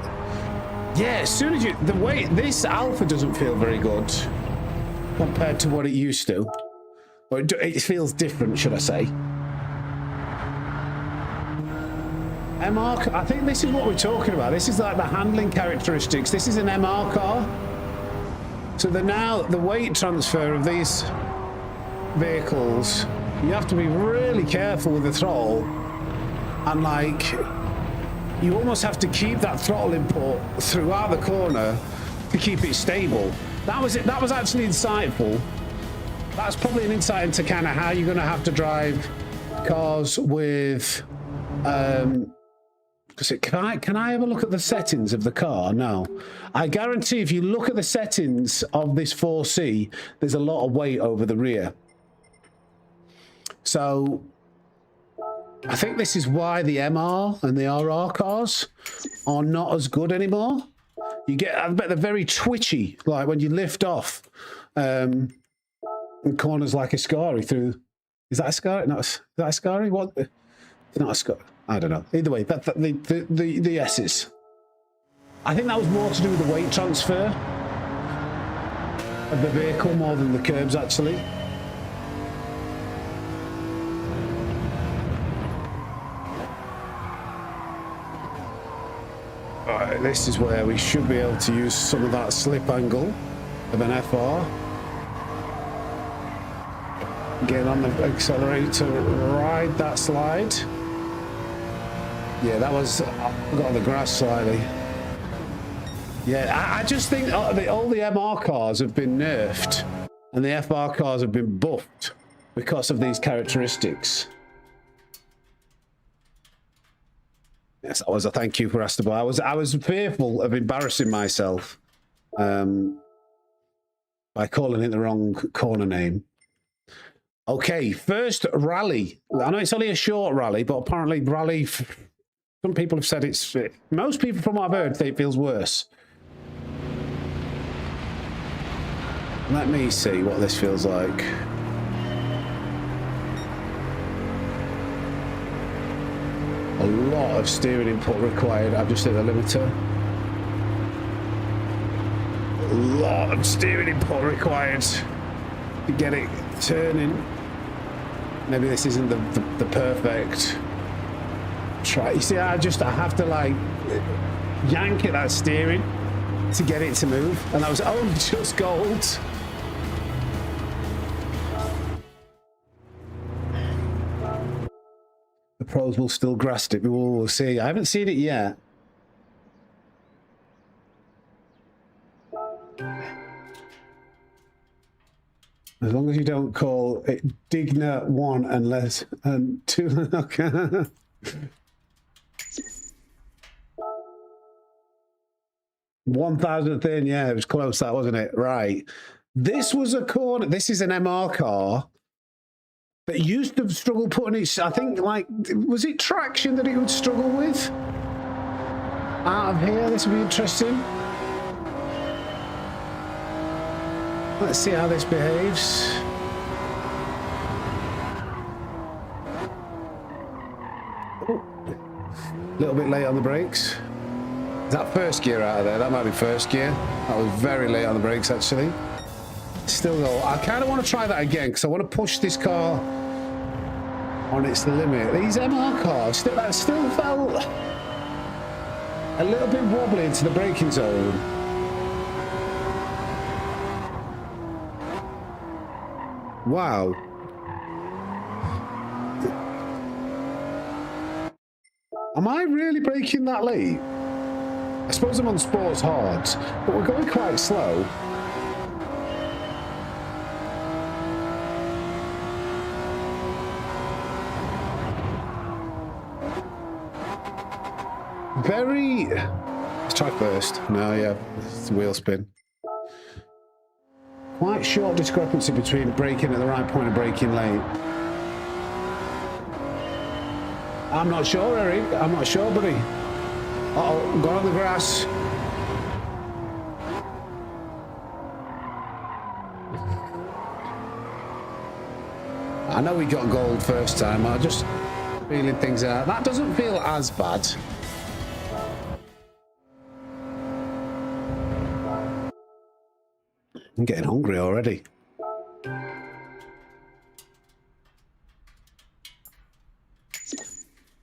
Yeah, as soon as the way this Alpha doesn't feel very good compared to what it used to. Or it feels different, should I say. MR, I think this is what we're talking about. This is like the handling characteristics. This is an MR car. So the weight transfer of these vehicles, you have to be really careful with the throttle. And like, you almost have to keep that throttle input throughout the corner to keep it stable. That was it. That was actually insightful. That's probably an insight into kind of how you're going to have to drive cars with. Can I have a look at the settings of the car? No. I guarantee if you look at the settings of this 4C, there's a lot of weight over the rear. So I think this is why the MR and the RR cars are not as good anymore. I bet they're very twitchy, like when you lift off in corners like a Ascari through. Is that a Ascari? No, is that a Ascari? What? It's not a Ascari. I don't know. Either way, the S's. I think that was more to do with the weight transfer of the vehicle more than the curbs, actually. Alright, this is where we should be able to use some of that slip angle of an FR. Get on the accelerator, ride that slide. Yeah, that was, I got on the grass slightly. Yeah, I just think all the MR cars have been nerfed and the FR cars have been buffed because of these characteristics. Yes, that was a thank you for Astaboy. I was fearful of embarrassing myself by calling it the wrong corner name. Okay, first rally. I know it's only a short rally, but apparently rally... Some people have said it's... Most people, from what I've heard, say it feels worse. Let me see what this feels like. A lot of steering input required. I've just hit the limiter. A lot of steering input required to get it turning. Maybe this isn't the perfect... try. You see, I have to like yank at that steering to get it to move, and that was only just gold. The pros will still grasp it. We'll see. I haven't seen it yet. As long as you don't call it Digna 1 unless and 2. Okay. 1,000th in, yeah, it was close, that wasn't it? Right. This was a corner. This is an MR car that used to struggle putting it. I think, like, was it traction that it would struggle with? Out of here, this would be interesting. Let's see how this behaves. A little bit late on the brakes. Is that first gear out of there? That might be first gear. That was very late on the brakes, actually. Still though, I kind of want to try that again because I want to push this car on its limit. These MR cars still felt a little bit wobbly into the braking zone. Wow. Am I really braking that late? I suppose I'm on sports hard, but we're going quite slow. Very... Let's try first. No, yeah, it's a wheel spin. Quite short discrepancy between braking at the right point and braking late. I'm not sure, Eric. I'm not sure, buddy. Uh-oh, got on the grass. I know we got gold first time. I'll just feeling things out. That doesn't feel as bad. I'm getting hungry already.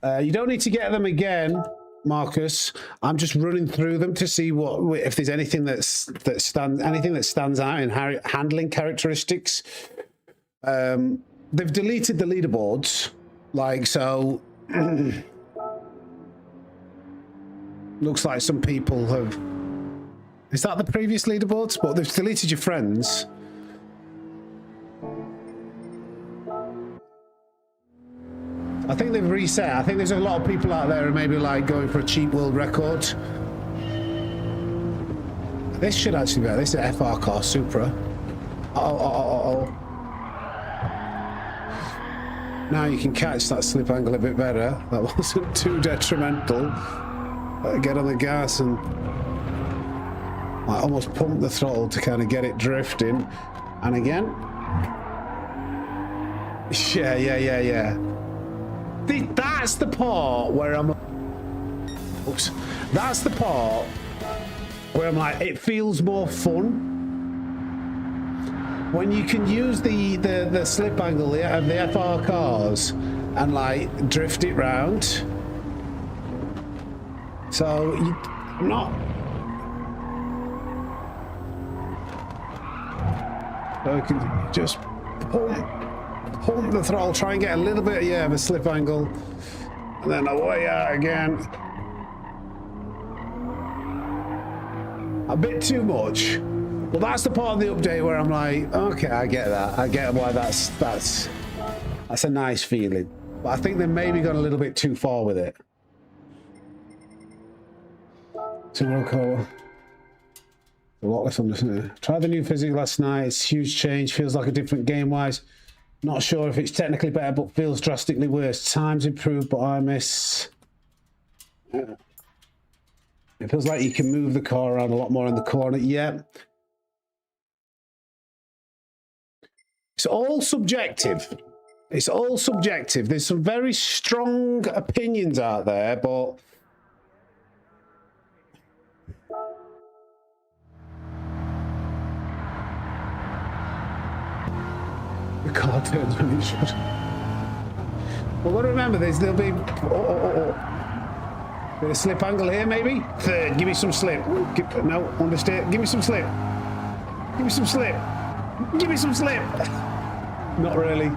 You don't need to get them again, Marcus. I'm just running through them to see what if there's anything that stands out in handling characteristics. They've deleted the leaderboards, like so. Looks like some people have. Is that the previous leaderboards? But they've deleted your friends. I think they've reset. I think there's a lot of people out there who maybe like going for a cheap world record. This should actually be. This is an FR car, Supra. Oh. Now you can catch that slip angle a bit better. That wasn't too detrimental. Get on the gas and I almost pump the throttle to kind of get it drifting. And again. Yeah. That's the part where I'm. Oops. That's the part where I'm like, it feels more fun when you can use the slip angle of the FR cars and like drift it round. So I'm not. So you can just pump the throttle, try and get a little bit of a slip angle, and then away out again. A bit too much. Well, that's the part of the update where I'm like, okay, I get that. I get why that's a nice feeling. But I think they maybe gone a little bit too far with it. A lot less understanding. Tried the new physics last night. It's a huge change. Feels like a different game-wise. Not sure if it's technically better, but feels drastically worse. Time's improved, but I miss. It feels like you can move the car around a lot more in the corner. Yeah. It's all subjective. It's all subjective. There's some very strong opinions out there, but. The car turns when it should. Well, got to remember this. There'll be bit of slip angle here, maybe. Third, give me some slip. No, understeer. Give me some slip. Give me some slip. Give me some slip. Not really.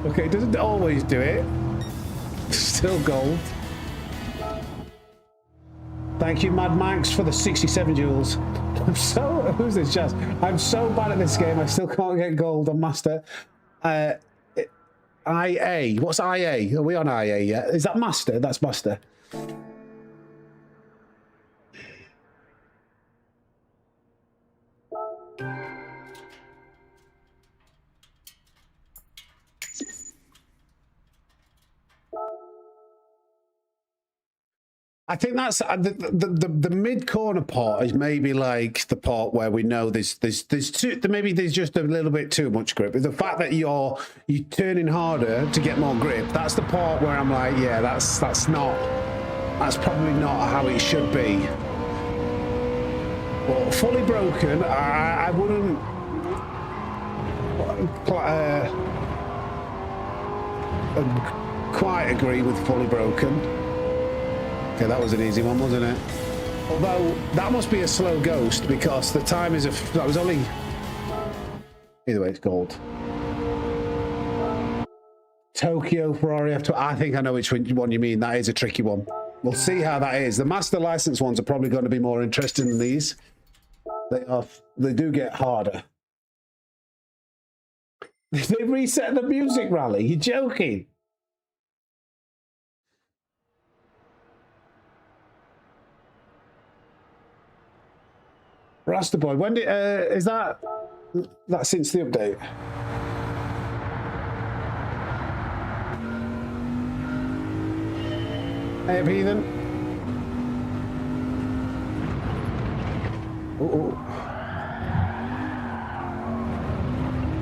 Okay, it doesn't always do it. Still gold. Thank you, Mad Max, for the 67 joules. Who's this, Jazz? I'm so bad at this game, I still can't get gold on Master. IA. What's IA? Are we on IA yet? Is that Master? That's Master. I think that's the mid corner part is maybe like the part where we know there's maybe there's just a little bit too much grip. The fact that you're turning harder to get more grip, that's the part where I'm like, yeah, that's probably not how it should be. But fully broken, I wouldn't quite agree with fully broken. Okay, that was an easy one, wasn't it? Although, that must be a slow ghost, because the time is that was only... Either way, it's gold. Tokyo Ferrari F2. I think I know which one you mean. That is a tricky one. We'll see how that is. The master license ones are probably going to be more interesting than these. They do get harder. They reset the music rally. You're joking. Rasta Boy, when did is that since the update? Hey, Heathen. Oh,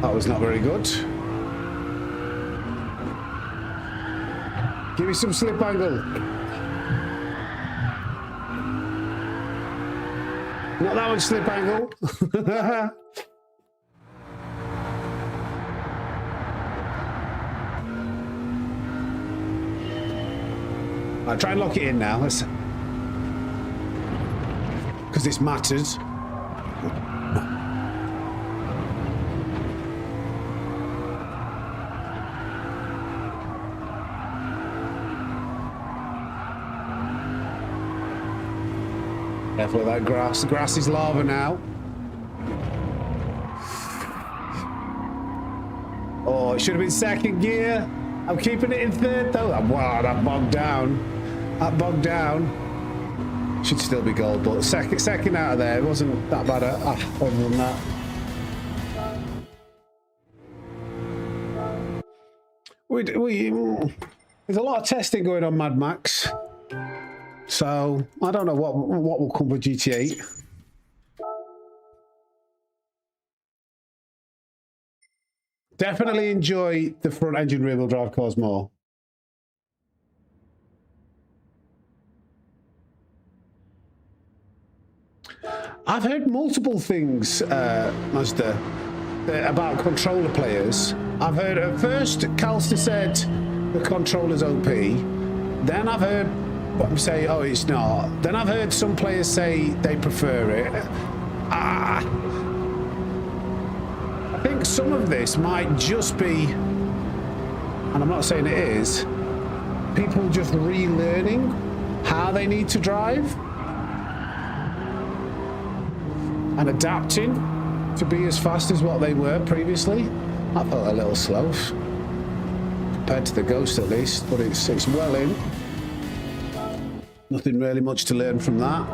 that was not very good. Give me some slip angle. Not that one slip angle. I'll try and lock it in now. Let's, because this matters. Careful with that grass. The grass is lava now. Oh, it should have been second gear. I'm keeping it in third though. Wow, that bogged down. That bogged down. Should still be gold, but second out of there. It wasn't that bad other than that. There's a lot of testing going on Mad Max. So I don't know what will come with GT8. Definitely enjoy the front engine rear wheel drive cars more. I've heard multiple things, Mazda, about controller players. I've heard at first Calster said the controller's OP. Then I've heard them say, oh, it's not. Then I've heard some players say they prefer it. I think some of this might just be, and I'm not saying it is, people just relearning how they need to drive and adapting to be as fast as what they were previously. I felt a little slow compared to the Ghost at least, but it's well in. Nothing really much to learn from that.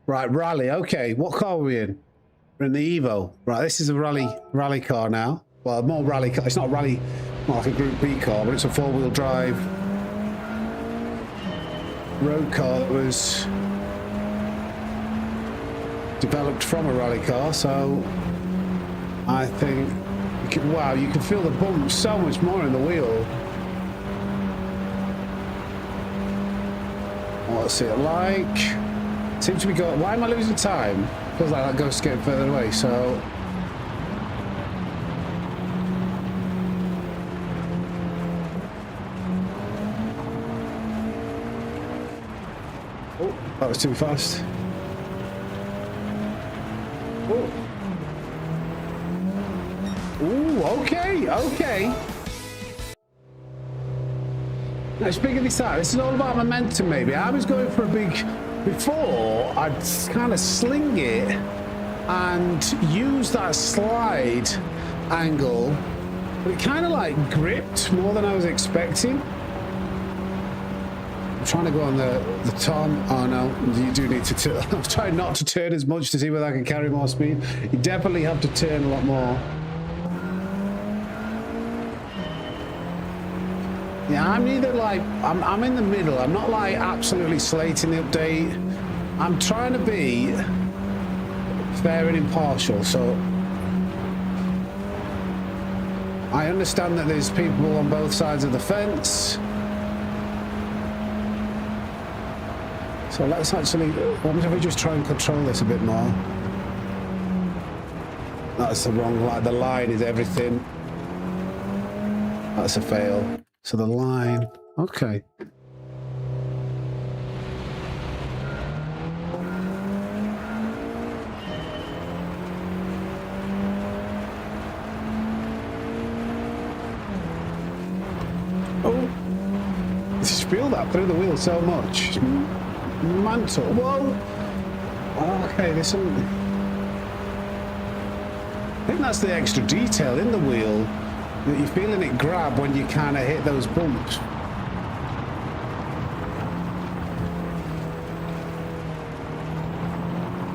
Right, rally. Okay, what car are we in? We're in the Evo. Right, this is a rally car now. Well, more rally car. It's not a rally, more like a Group B car, but it's a four-wheel drive road car that was developed from a rally car. So I think, wow, you can feel the bump so much more in the wheel. What's it like? Seems to be going. Why am I losing time? Feels like that ghost's getting further away. So. Oh, that was too fast. Oh. Ooh, okay, okay. Now, speaking of this out, this is all about momentum, maybe. I was going for a big. Before, I'd kind of sling it and use that slide angle, but it kind of like gripped more than I was expecting. I'm trying to go on the Tom. Oh no, you do need to turn. I'm trying not to turn as much to see whether I can carry more speed. You definitely have to turn a lot more. Yeah, I'm neither like, I'm in the middle. I'm not like absolutely slating the update. I'm trying to be fair and impartial. So I understand that there's people on both sides of the fence. So let's actually, what if we just try and control this a bit more? That's the wrong line. The line is everything. That's a fail. So the line, okay. Oh, just feel that through the wheel so much. Mantle, whoa. Okay, there's some. I think that's the extra detail in the wheel. That you're feeling it grab when you kind of hit those bumps.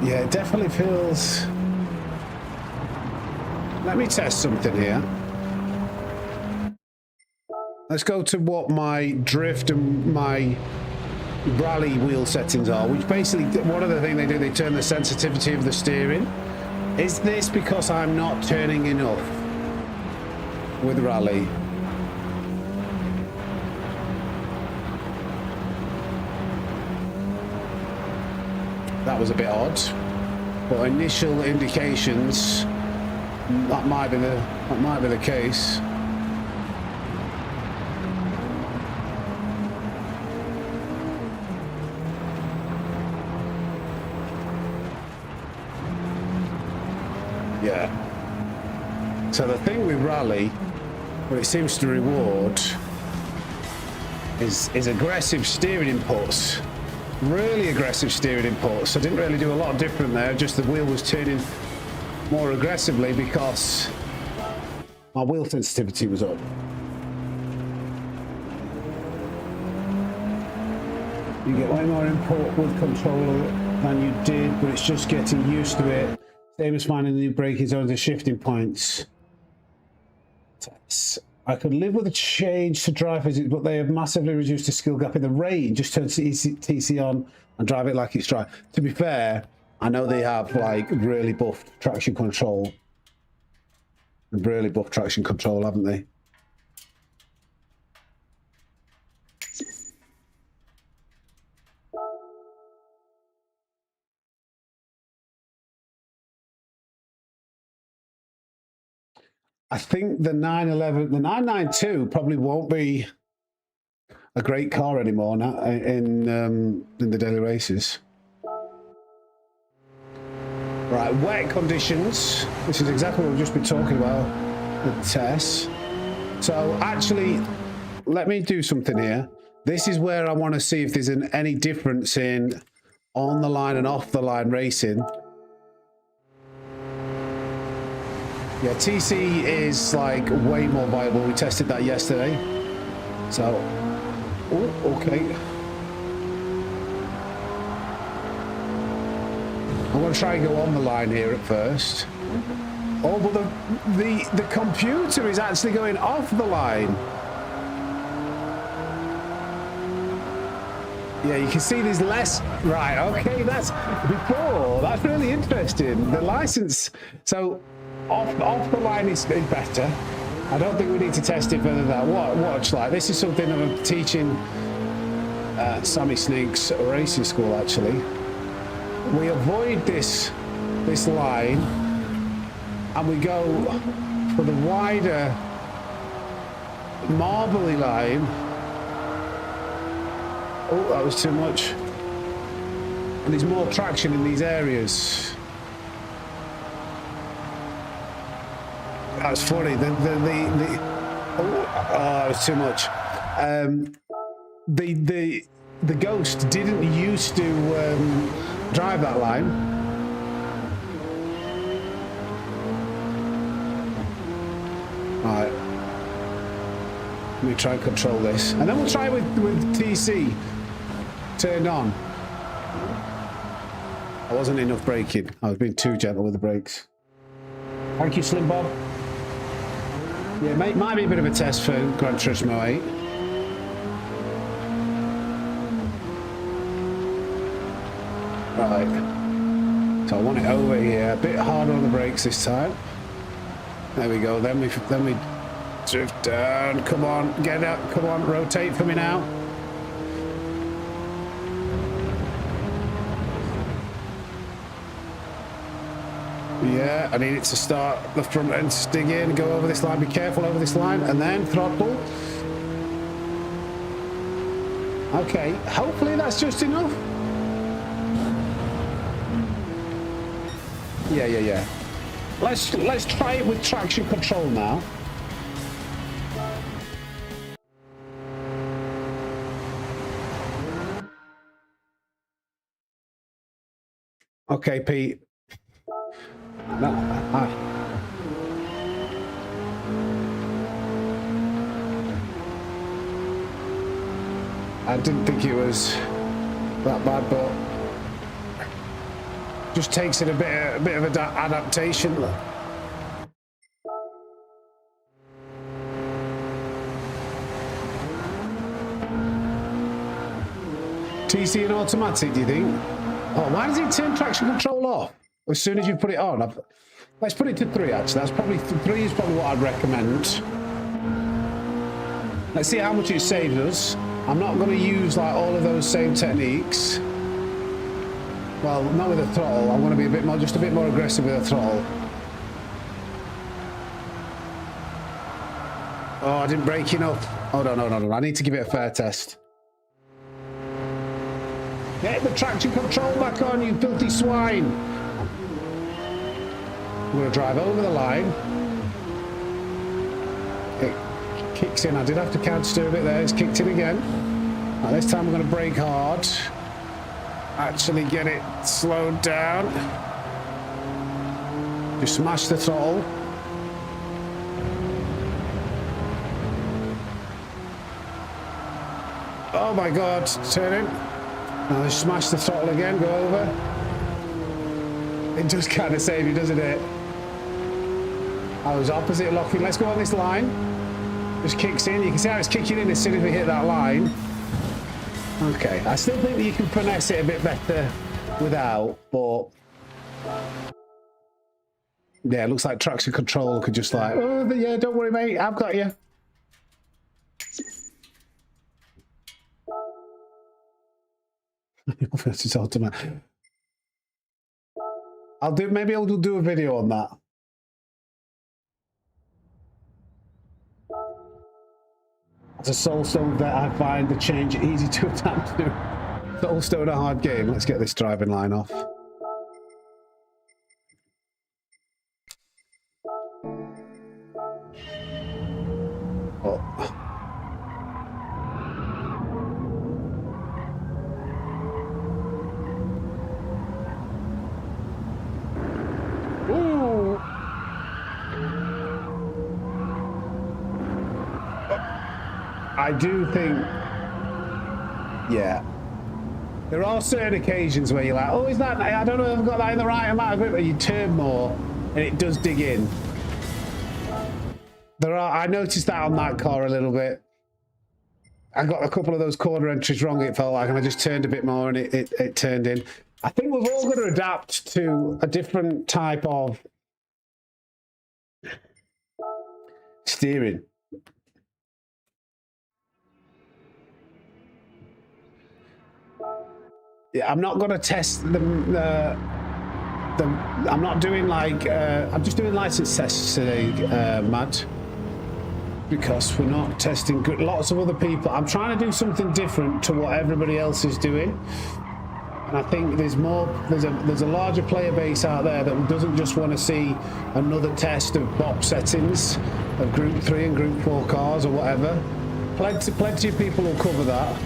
Yeah, it definitely feels Let me test something here. Let's go to what my drift and my rally wheel settings are, which basically, one of the things they do, they turn the sensitivity of the steering. Is this because I'm not turning enough with rally? That was a bit odd, but initial indications, that might be the case. Yeah. So the thing with rally, what it seems to reward is aggressive steering inputs. Really aggressive steering inputs. I didn't really do a lot different there, just the wheel was turning more aggressively because my wheel sensitivity was up. You get way more input with controller than you did, but it's just getting used to it. Same as finding the new braking zones and shifting points. I could live with a change to drive physics, but they have massively reduced the skill gap in the range. Just turn TC on and drive it like it's dry. To be fair, I know they have like really buffed traction control. Really buffed traction control, haven't they? I think the 911, the 992 probably won't be a great car anymore now in the daily races. Right, wet conditions. This is exactly what we've just been talking about, the tests. So actually, let me do something here. This is where I want to see if there's any difference in on the line and off the line racing. Yeah, TC is like way more viable. We tested that yesterday. So, oh, okay. I'm going to try and go on the line here at first. Oh, but the computer is actually going off the line. Yeah, you can see there's less. Right, okay, that's before. That's really interesting. The license. So, off the line is better. I don't think we need to test it further than that. Watch, like, this is something that I'm teaching at SammySnake's racing school, actually. We avoid this line and we go for the wider marbly line. Oh, that was too much. And there's more traction in these areas. That's funny. Oh, that was too much. The Ghost didn't used to drive that line. Right. Let me try and control this, and then we'll try with TC turned on. I wasn't enough braking. I was being too gentle with the brakes. Thank you, Slim Bob. Yeah, might be a bit of a test for Gran Turismo 8. Right. So I want it over here, a bit harder on the brakes this time. There we go. Then we drift down. Come on, get up. Come on, rotate for me now. Yeah, I need it to start the front end, dig in, go over this line, be careful over this line, and then throttle. Okay, hopefully that's just enough. Yeah. Let's try it with traction control now. Okay, Pete. No, I didn't think it was that bad, but just takes it a bit of adaptation. TC and automatic, do you think? Oh, why does it turn traction control off as soon as you put it on? Let's put it to 3, actually. That's probably 3 is probably what I'd recommend. Let's see how much it saves us. I'm not going to use like all of those same techniques. Well, not with the throttle. I'm going to be a bit more, just a bit more aggressive with the throttle. Oh, I didn't brake enough. Oh, no. I need to give it a fair test. Get the traction control back on, you filthy swine. I'm going to drive over the line. It kicks in. I did have to counter steer a bit there. It's kicked in again. Now, this time I'm going to brake hard. Actually get it slowed down. Just smash the throttle. Oh my God, turn in. Now just smash the throttle again, go over. It does kind of save you, doesn't it? I was opposite locking. Let's go on this line. Just kicks in. You can see how it's kicking in as soon as we hit that line. Okay, I still think that you can finesse it a bit better without, but yeah, it looks like traction control could just like, oh yeah, don't worry mate, I've got you. Versus automatic. Maybe I'll do a video on that. As a Soulstone vet, I find the change easy to adapt to. Soulstone a hard game. Let's get this driving line off. Oh. Ooh. I do think, yeah, there are certain occasions where you're like, oh, is that, I don't know if I've got that in the right amount of grip, but you turn more and it does dig in. I noticed that on that car a little bit. I got a couple of those corner entries wrong, it felt like, and I just turned a bit more and it turned in. I think we've all got to adapt to a different type of steering. Yeah, I'm not going to test I'm not doing like, I'm just doing license tests today, Matt, because we're not testing lots of other people. I'm trying to do something different to what everybody else is doing. And I think there's a larger player base out there that doesn't just want to see another test of box settings of Group 3 and Group 4 cars or whatever. Plenty of people will cover that.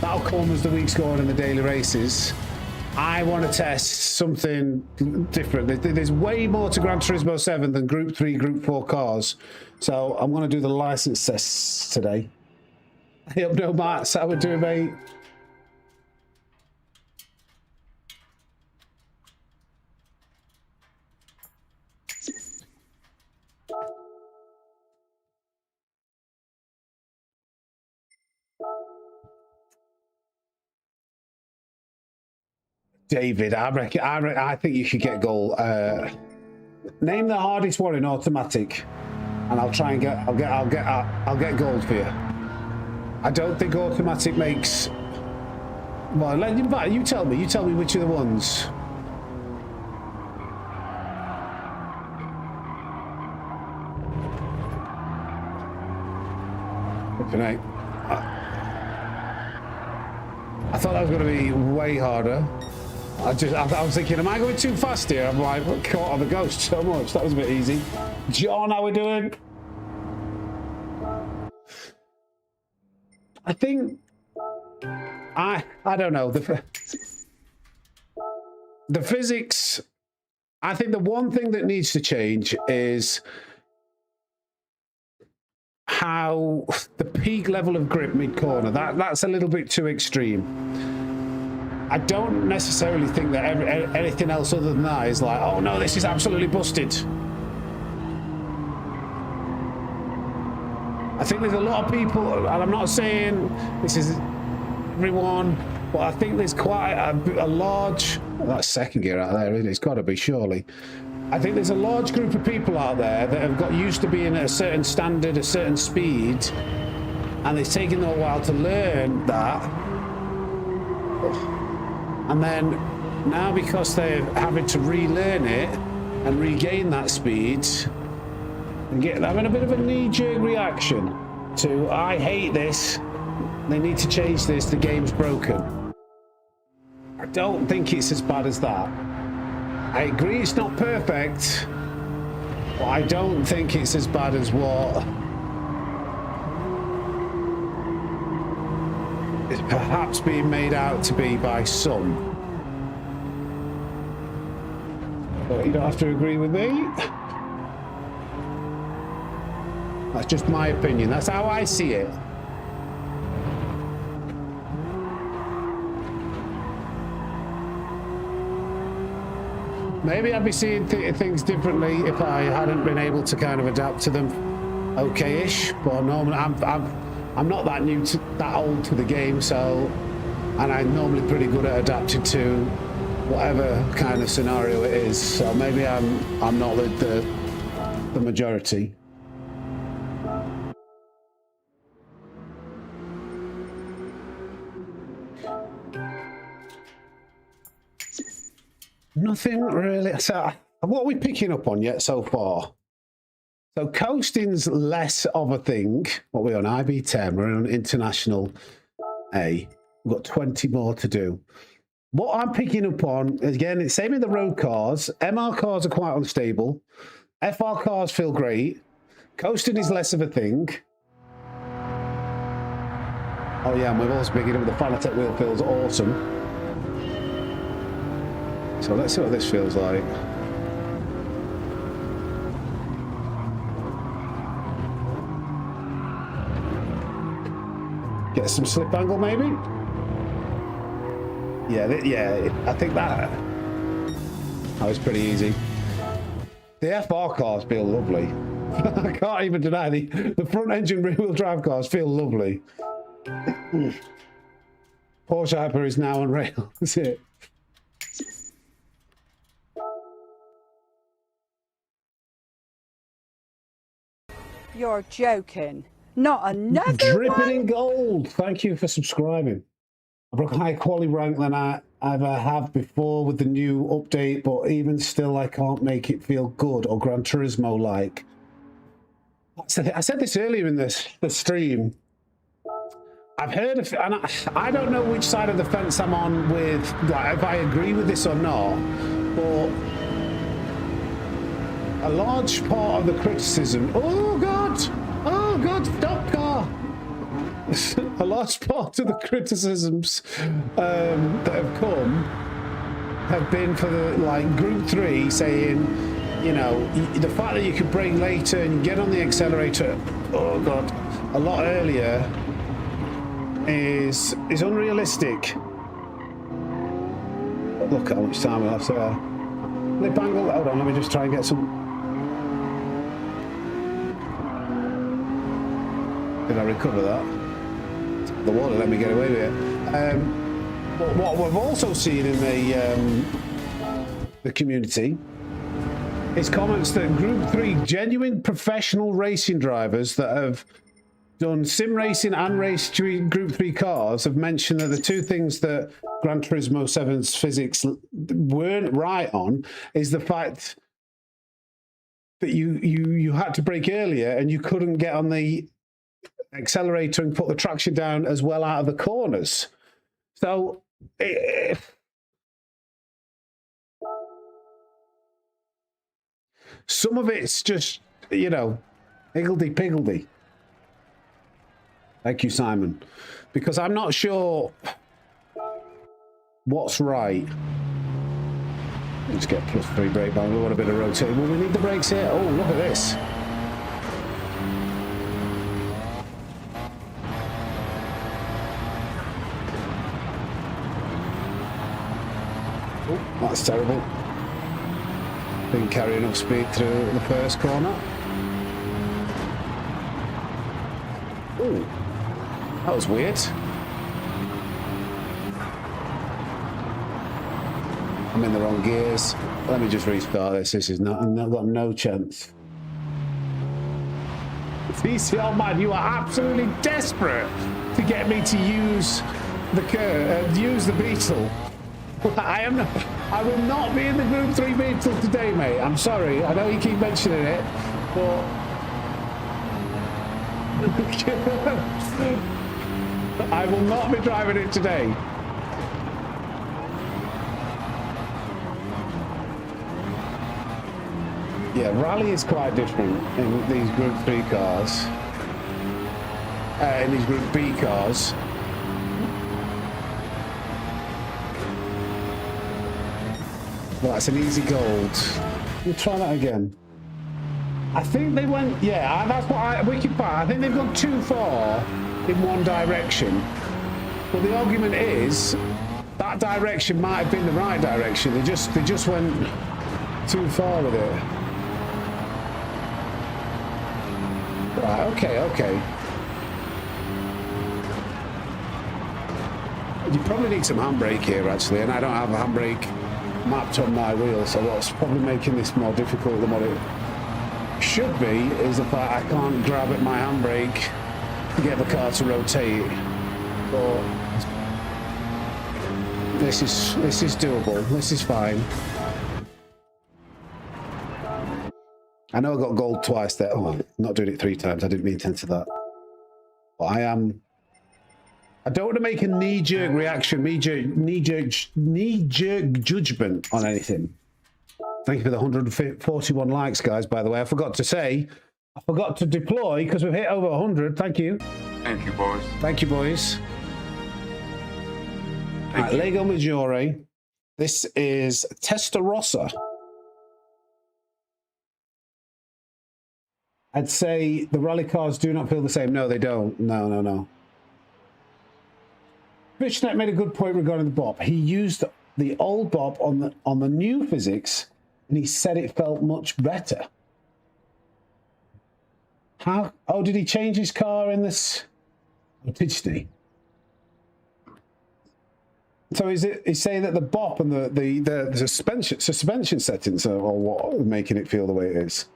That'll come as the weeks go on in the daily races. I want to test something different. There's way more to Gran Turismo 7 than Group 3, Group 4 cars. So I'm going to do the license tests today. Hey up, no Matt, how we doing, mate? David, I think you should get gold. Name the hardest one in automatic, and I'll try and I'll get gold for you. I don't think automatic makes. Well, you tell me. You tell me which are the ones. Okay, I thought that was going to be way harder. I was thinking, am I going too fast here? I'm like, caught on the ghost so much. That was a bit easy. John, how we doing? I think I don't know the physics. I think the one thing that needs to change is how the peak level of grip mid-corner. That's a little bit too extreme. I don't necessarily think that anything else other than that is like, oh no, this is absolutely busted. I think there's a lot of people, and I'm not saying this is everyone, but I think there's quite a large, well, that's second gear out there, isn't it? It's got to be, surely. I think there's a large group of people out there that have got used to being at a certain standard, a certain speed, and it's taken them a while to learn that. And then now, because they're having to relearn it and regain that speed, and having a bit of a knee-jerk reaction to, I hate this, they need to change this, the game's broken. I don't think it's as bad as that. I agree it's not perfect, but I don't think it's as bad as what is perhaps being made out to be by some. But you don't have to agree with me. That's just my opinion. That's how I see it. Maybe I'd be seeing things differently if I hadn't been able to kind of adapt to them okay-ish. But normally, I'm not that old to the game, so, and I'm normally pretty good at adapting to whatever kind of scenario it is. So maybe I'm not the majority. Nothing really. So, what are we picking up on yet so far? So, coasting's less of a thing. What are we on? IB10. We're on International A. We've got 20 more to do. What I'm picking up on, again, it's same in the road cars. MR cars are quite unstable. FR cars feel great. Coasting is less of a thing. Oh, yeah, and we've also picking up the Fanatec wheel feels awesome. So let's see what this feels like. Get some slip angle, maybe? Yeah, I think that was pretty easy. The FR cars feel lovely. I can't even deny the front engine rear wheel drive cars feel lovely. Porsche Hyper is now on rail. That's it.
You're joking. Not another
Dripping
one?
in gold. Thank you for subscribing. I broke a higher quality rank than I ever have before with the new update, but even still, I can't make it feel good or Gran Turismo like. I said this earlier in the stream. I've heard of, and I don't know which side of the fence I'm on with, like, if I agree with this or not, but a large part of the criticism, oh God, stop car. A large part of the criticisms that have come have been for the, like, Group 3 saying, you know, the fact that you could brake later and get on the accelerator, oh God, a lot earlier is unrealistic. Look how much time we have to lip angle. Hold on, let me just try and get some. Did I recover that? The water let me get away with it. But what we've also seen in the community is comments that Group 3 genuine professional racing drivers that have done sim racing and race Group 3 cars have mentioned that the two things that Gran Turismo 7's physics weren't right on is the fact that you had to brake earlier and you couldn't get on the accelerator and put the traction down as well out of the corners. So some of it's just, you know, higgledy-piggledy. Thank you, Simon. Because I'm not sure what's right. Let's get +3 brake band. We want a bit of rotating. Well, we need the brakes here. Oh, look at this. Oh, that's terrible. Didn't carry enough speed through the first corner. Oh, that was weird. I'm in the wrong gears. Let me just restart this. This is not, I've got no chance. PC, oh man, you are absolutely desperate to get me to use the Beetle. I will not be in the Group 3 Beetle today, mate. I'm sorry. I know you keep mentioning it, but I will not be driving it today. Yeah, rally is quite different in these Group 3 cars. In these Group B cars. Well, that's an easy gold. We'll try that again. I think they went, yeah, that's what I think they've gone too far in one direction. But the argument is that direction might have been the right direction. They just went too far with it. Right, okay. You probably need some handbrake here, actually, and I don't have a handbrake mapped on my wheel, so what's probably making this more difficult than what it should be is the fact I can't grab at my handbrake to get the car to rotate. But this is doable. This is fine. I know I got gold twice there. Oh, I'm not doing it 3 times. I didn't mean to enter that. But I don't want to make a knee-jerk reaction, knee-jerk judgment on anything. Thank you for the 141 likes, guys, by the way. I forgot to say, I forgot to deploy because we've hit over 100. Thank you.
Thank you, boys.
Thank you, boys. Right, Lego Maggiore. This is Testarossa. I'd say the rally cars do not feel the same. No, they don't. No. Fishnet made a good point regarding the bop. He used the old bop on the new physics, and he said it felt much better. How? Oh, did he change his car in this? Or did he? So is saying that the bop and the suspension settings are what are making it feel the way it is?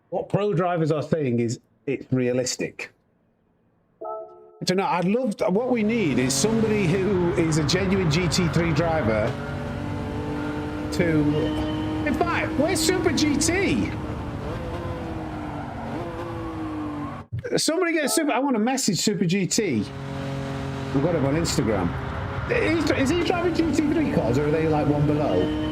What pro drivers are saying is it's realistic. I don't know. I'd love to, what we need is somebody who is a genuine GT3 driver to. In fact, where's Super GT? Somebody get Super. I want to message Super GT. I've got him on Instagram. Is he driving GT3 cars, or are they like one below?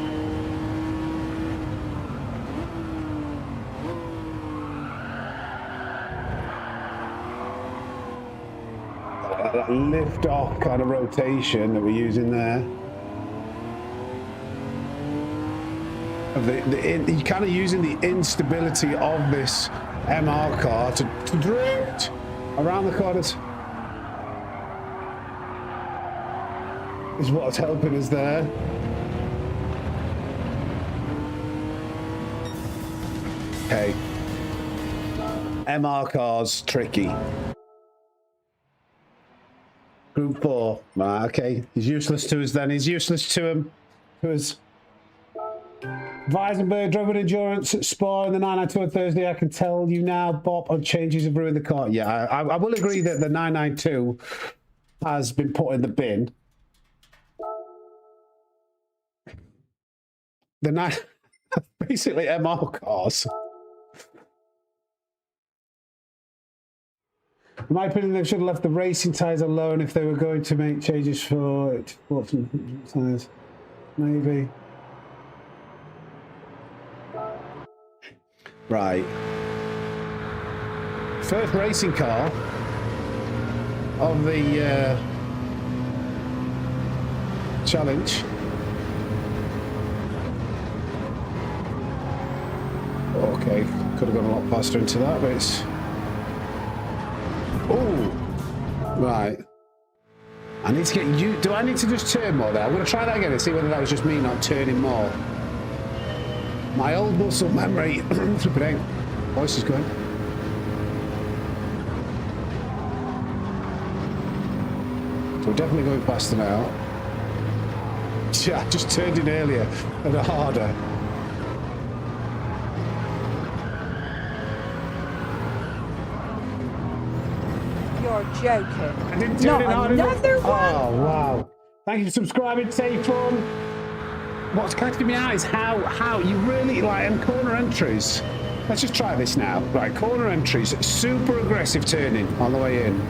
That lift off kind of rotation that we're using there. You're kind of using the instability of this MR car to drift around the corners. Is what's helping us there. Okay. MR cars tricky. Group 4. Okay. He's useless to us then. He's useless to him. To us. Weisenberg drove an endurance at Spa in the 992 on Thursday. I can tell you now, Bob, on changes have ruined the car. Yeah, I will agree that the 992 has been put in the bin. The basically MR cars. In my opinion, they should have left the racing tyres alone if they were going to make changes for sports tyres. Maybe. Right. First racing car of the challenge. Okay, could have gone a lot faster into that, but it's... Oh, right. I need to get you. Do I need to just turn more there? I'm going to try that again and see whether that was just me not turning more. My old muscle memory. Flipping out. Voice is going. So we're definitely going faster now. Yeah, I just turned in earlier and harder.
You're joking.
I didn't turn it hard enough.
Another one?
Oh, wow. Thank you for subscribing, Say Fun. What's catching me out is how you really like, and corner entries. Let's just try this now. Right, corner entries, super aggressive turning on the way in.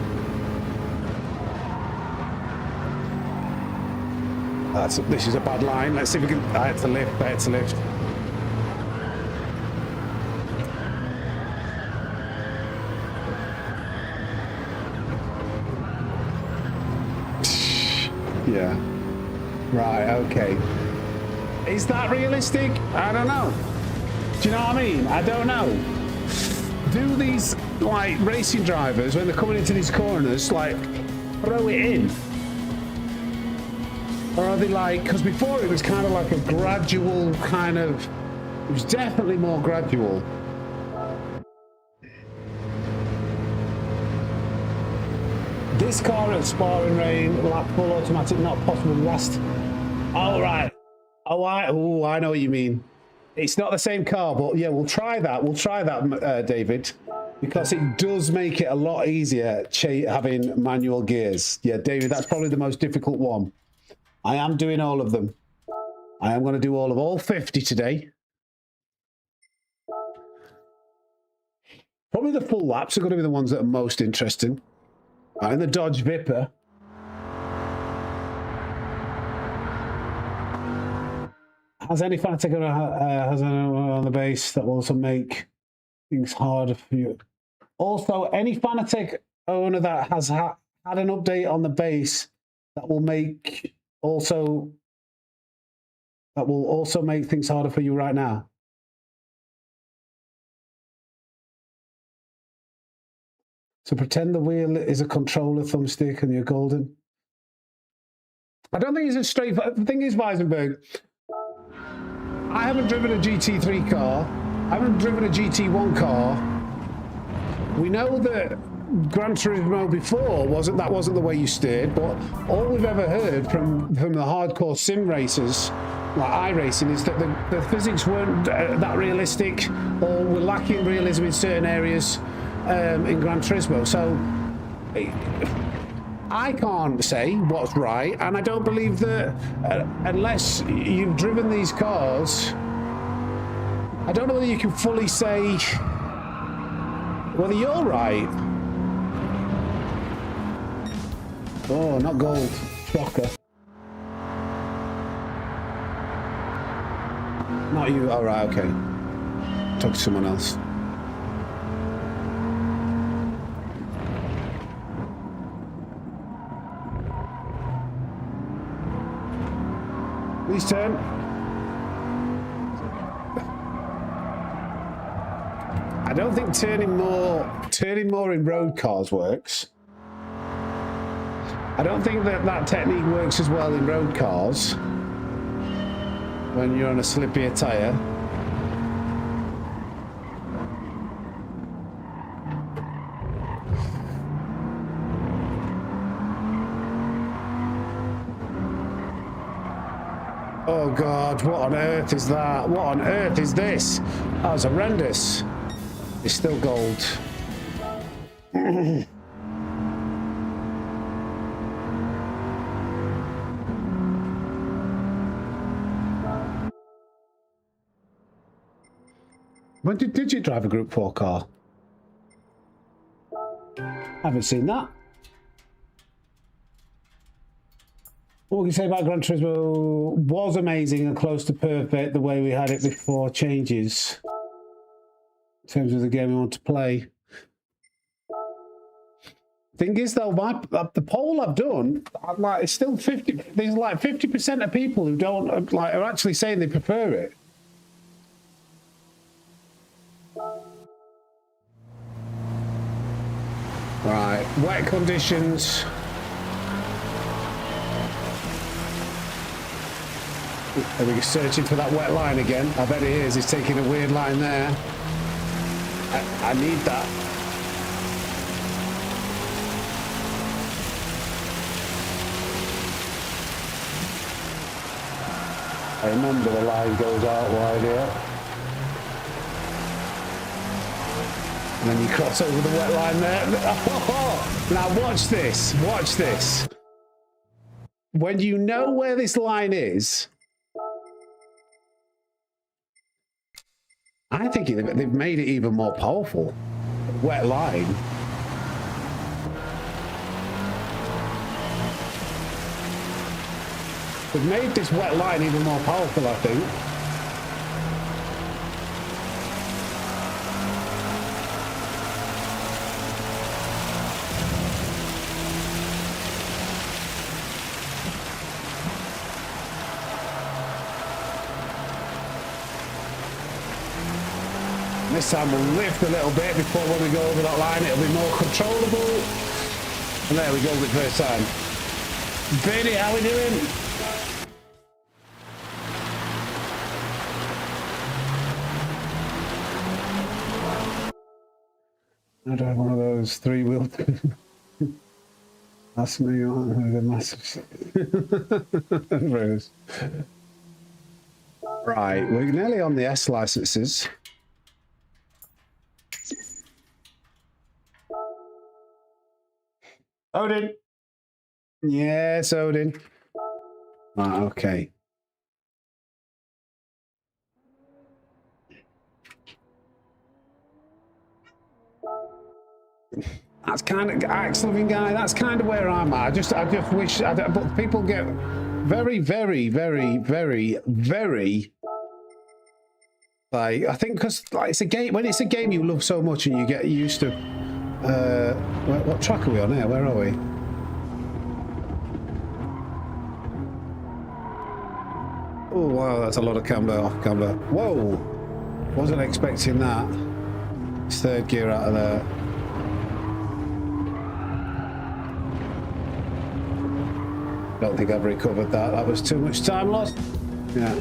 This is a bad line. Let's see if we can. I had to lift. Yeah. Right, okay. Is that realistic? I don't know. Do you know what I mean? I don't know. Do these, like, racing drivers, when they're coming into these corners, like, throw it in? Or are they like, because before it was kind of like a gradual kind of, it was definitely more gradual. This car at Sparring Rain, lap full automatic, not possible last. Oh, right. Oh, I know what you mean. It's not the same car, but yeah, we'll try that. We'll try that, David, because it does make it a lot easier having manual gears. Yeah, David, that's probably the most difficult one. I am doing all of them. I am going to do all 50 today. Probably the full laps are going to be the ones that are most interesting. And the Dodge Viper. Has any fanatic has anyone on the base that will also make things harder for you? Also, any fanatic owner that has had an update on the base that will also make things harder for you right now. So pretend the wheel is a controller thumbstick and you're golden. I don't think it's a straight. The thing is, Weisenberg, I haven't driven a GT3 car. I haven't driven a GT1 car. We know that Gran Turismo before wasn't the way you steered, but all we've ever heard from the hardcore sim racers, like iRacing, is that the physics weren't that realistic, or were lacking realism in certain areas in Gran Turismo. So I can't say what's right, and I don't believe that unless you've driven these cars, I don't know whether you can fully say whether you're right. Oh, not gold. Shocker. Not you. All right, okay. Talk to someone else. Please turn. I don't think turning more in road cars works. I don't think that technique works as well in road cars when you're on a slippier tyre. Oh God, what on earth is that? What on earth is this? That was horrendous. It's still gold. When did you drive a Group 4 car? Haven't seen that. What can you say about Gran Turismo? Was amazing and close to perfect the way we had it before changes. In terms of the game we want to play. Thing is though, the poll I've done, like, it's still 50. There's like 50% of people who don't like are actually saying they prefer it. Right, wet conditions. Are we searching for that wet line again? I bet he is. He's taking a weird line there. I need that. I remember the line goes out wide here. And then you cross over the wet line there. Now watch this. Watch this. When you know where this line is, I think they've made it even more powerful. Wet line. They've made this wet line even more powerful, I think. This time we'll lift a little bit before when we go over that line it'll be more controllable. And there we go the first time. Benny, how we doing? I don't have one of those three-wheel. That's me on the massive. Right, we're nearly on the S licenses. Odin. Yes, Odin. Ah, okay. That's kind of excellent, guy. That's kind of where I'm at. I just wish. But people get very, very, very, very, very. Like I think because like it's a game. When it's a game you love so much and you get used to. What track are we on here? Where are we? Oh wow, that's a lot of camber off camber. Whoa, wasn't expecting that. It's third gear out of there. Don't think I've recovered that. That was too much time lost. Yeah.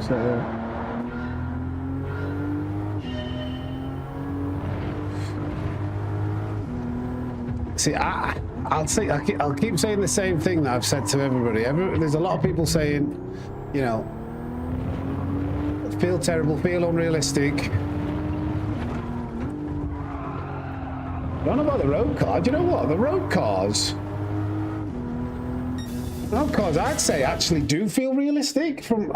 So, see, I'll keep saying the same thing that I've said to everybody. There's a lot of people saying, you know, feel terrible, feel unrealistic. I don't know about the road car. Do you know what? The road cars, I'd say actually do feel realistic. From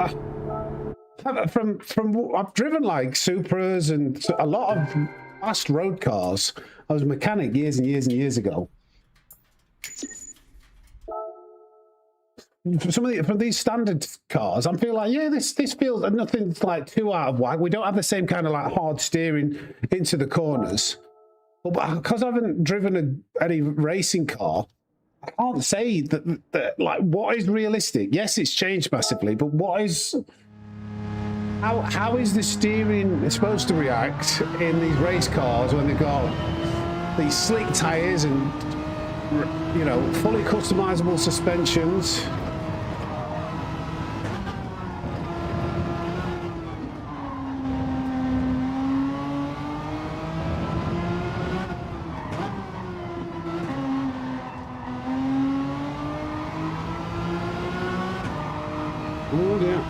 I've driven like Supras and a lot of fast road cars. I was a mechanic years and years and years ago. From these standard cars, I feel like, yeah, this feels nothing's like too out of whack. We don't have the same kind of like hard steering into the corners. But because I haven't driven any racing car, I can't say that like what is realistic. Yes, it's changed massively, but what is how is the steering supposed to react in these race cars when they've got these slick tires and, you know, fully customizable suspensions? Oh dear.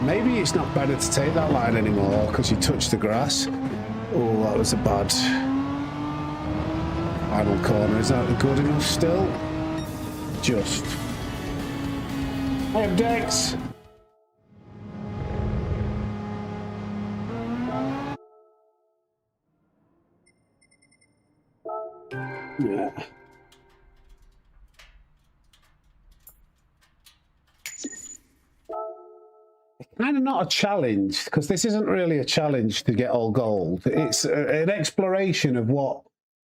Maybe it's not better to take that line anymore because you touched the grass. Oh, that was a bad final corner. Is that good enough still? Just. Hey, Dex. Yeah. Kind of not a challenge, because this isn't really a challenge to get all gold. It's an exploration of what,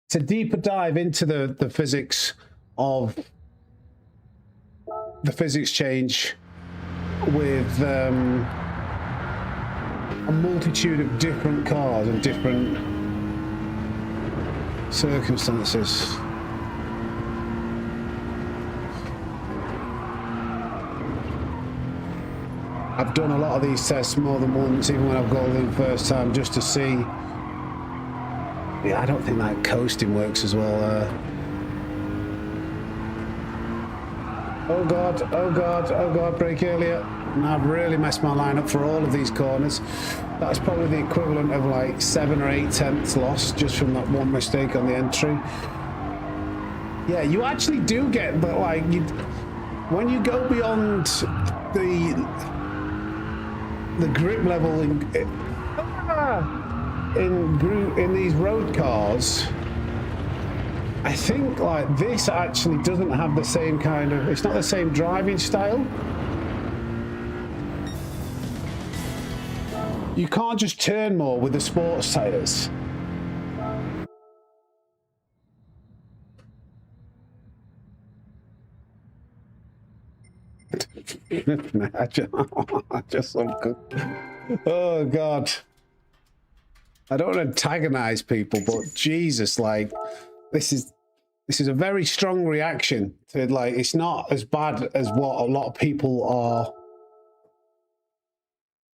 it's a deeper dive into the physics of the physics change with a multitude of different cars and different circumstances. I've done a lot of these tests more than once, even when I've got them first time, just to see. Yeah, I don't think that coasting works as well. Oh god, oh god, oh god, brake earlier. And I've really messed my line up for all of these corners. That's probably the equivalent of like 7 or 8 tenths lost just from that one mistake on the entry. Yeah, you actually do get, but like, when you go beyond the grip level in these road cars, I think like this actually doesn't have the same kind of, it's not the same driving style. You can't just turn more with the sports tires. just so good. Oh god, I don't want to antagonize people, but Jesus, like this is a very strong reaction to, like, it's not as bad as what a lot of people are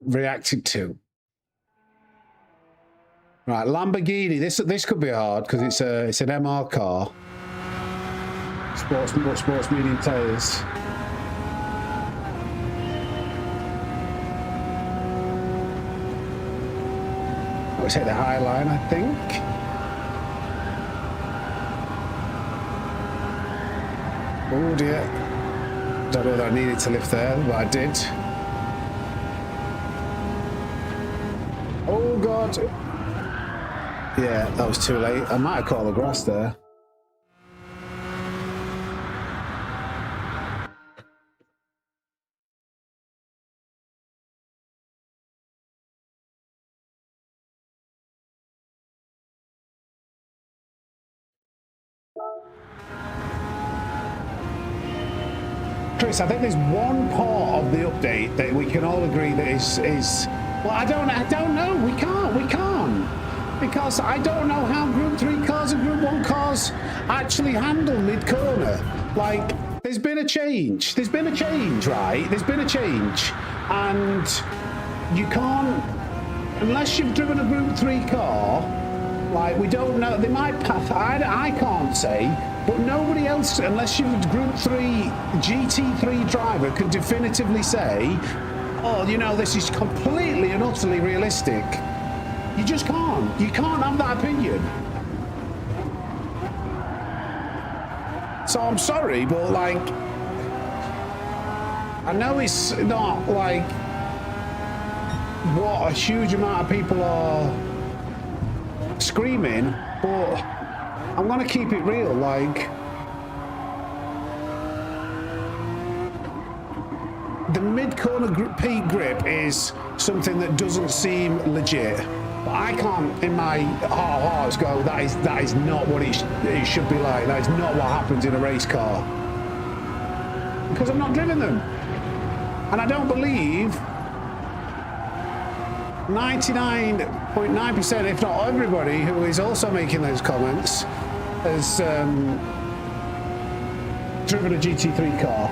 reacting to. Right, Lamborghini. This could be hard because it's an MR car. Sports medium tires. Let's hit the high line, I think. Oh dear. Don't know that I needed to lift there, but I did. Oh god. Yeah, that was too late. I might have caught the grass there. Chris, I think there's one part of the update that we can all agree that is well, I don't know. We can't. Because I don't know how Group 3 cars and Group 1 cars actually handle mid-corner. Like, there's been a change. There's been a change, right? There's been a change. And you can't, unless you've driven a Group 3 car, like, we don't know. They might pass, I can't say, but nobody else, unless you're a Group 3 GT3 driver, can definitively say, oh, you know, this is completely and utterly realistic. You just can't. You can't have that opinion. So I'm sorry, but like, I know it's not like what a huge amount of people are screaming, but I'm gonna keep it real. Like, the mid-corner peak grip is something that doesn't seem legit. But I can't, in my heart of hearts, go, that is not what it should be like. That is not what happens in a race car. Because I've not driven them. And I don't believe 99.9%, if not everybody, who is also making those comments, has driven a GT3 car.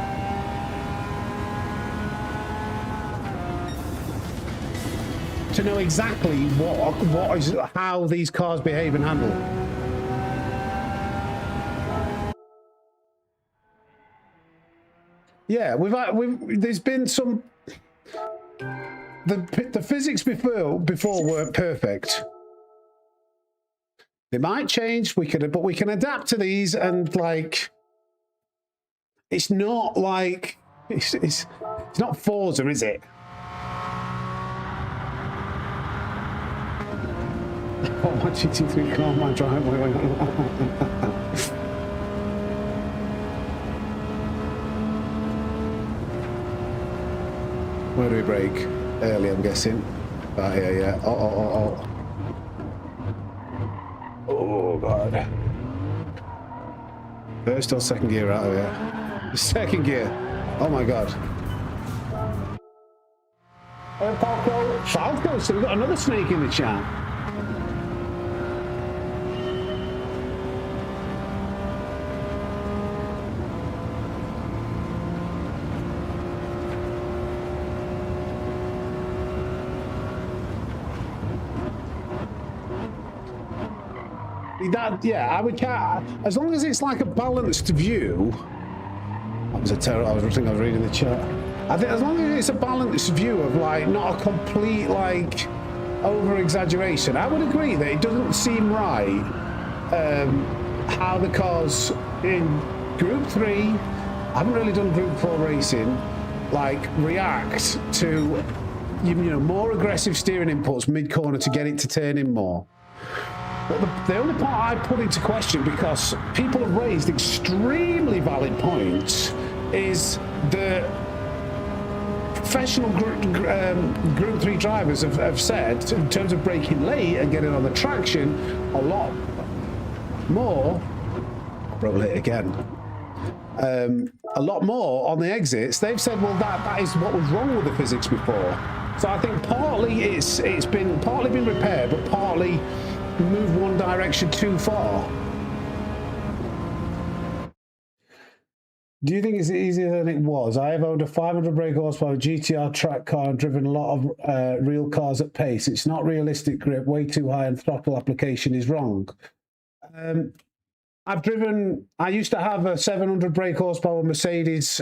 To know exactly what is how these cars behave and handle. Yeah, there's been some. The physics before weren't perfect. They might change. But we can adapt to these, and like, it's not like it's not Forza, is it? Oh, my GT3 car, my driveway. Where do we brake? Early, I'm guessing. Right, yeah. Oh. Oh, God. First or second gear out of here? Second gear. Oh, my God. Falco, so we've got another snake in the chat. That, yeah, I would count, as long as it's like a balanced view. That was a terrible, I think I was reading the chat. I think as long as it's a balanced view of like, not a complete like over exaggeration, I would agree that it doesn't seem right how the cars in Group 3, I haven't really done Group 4 racing, like react to, you know, more aggressive steering inputs mid-corner to get it to turn in more. But the only part I put into question, because people have raised extremely valid points, is the professional Group 3 drivers have said, in terms of braking late and getting on the traction, a lot more, broke late again, a lot more on the exits. They've said, well, that is what was wrong with the physics before. So I think partly it's been repaired, but partly moved one direction too far. Do you think it's easier than it was? I have owned a 500 brake horsepower GTR track car and driven a lot of real cars at pace. It's not realistic grip, way too high, and throttle application is wrong. I've driven, I used to have a 700 brake horsepower Mercedes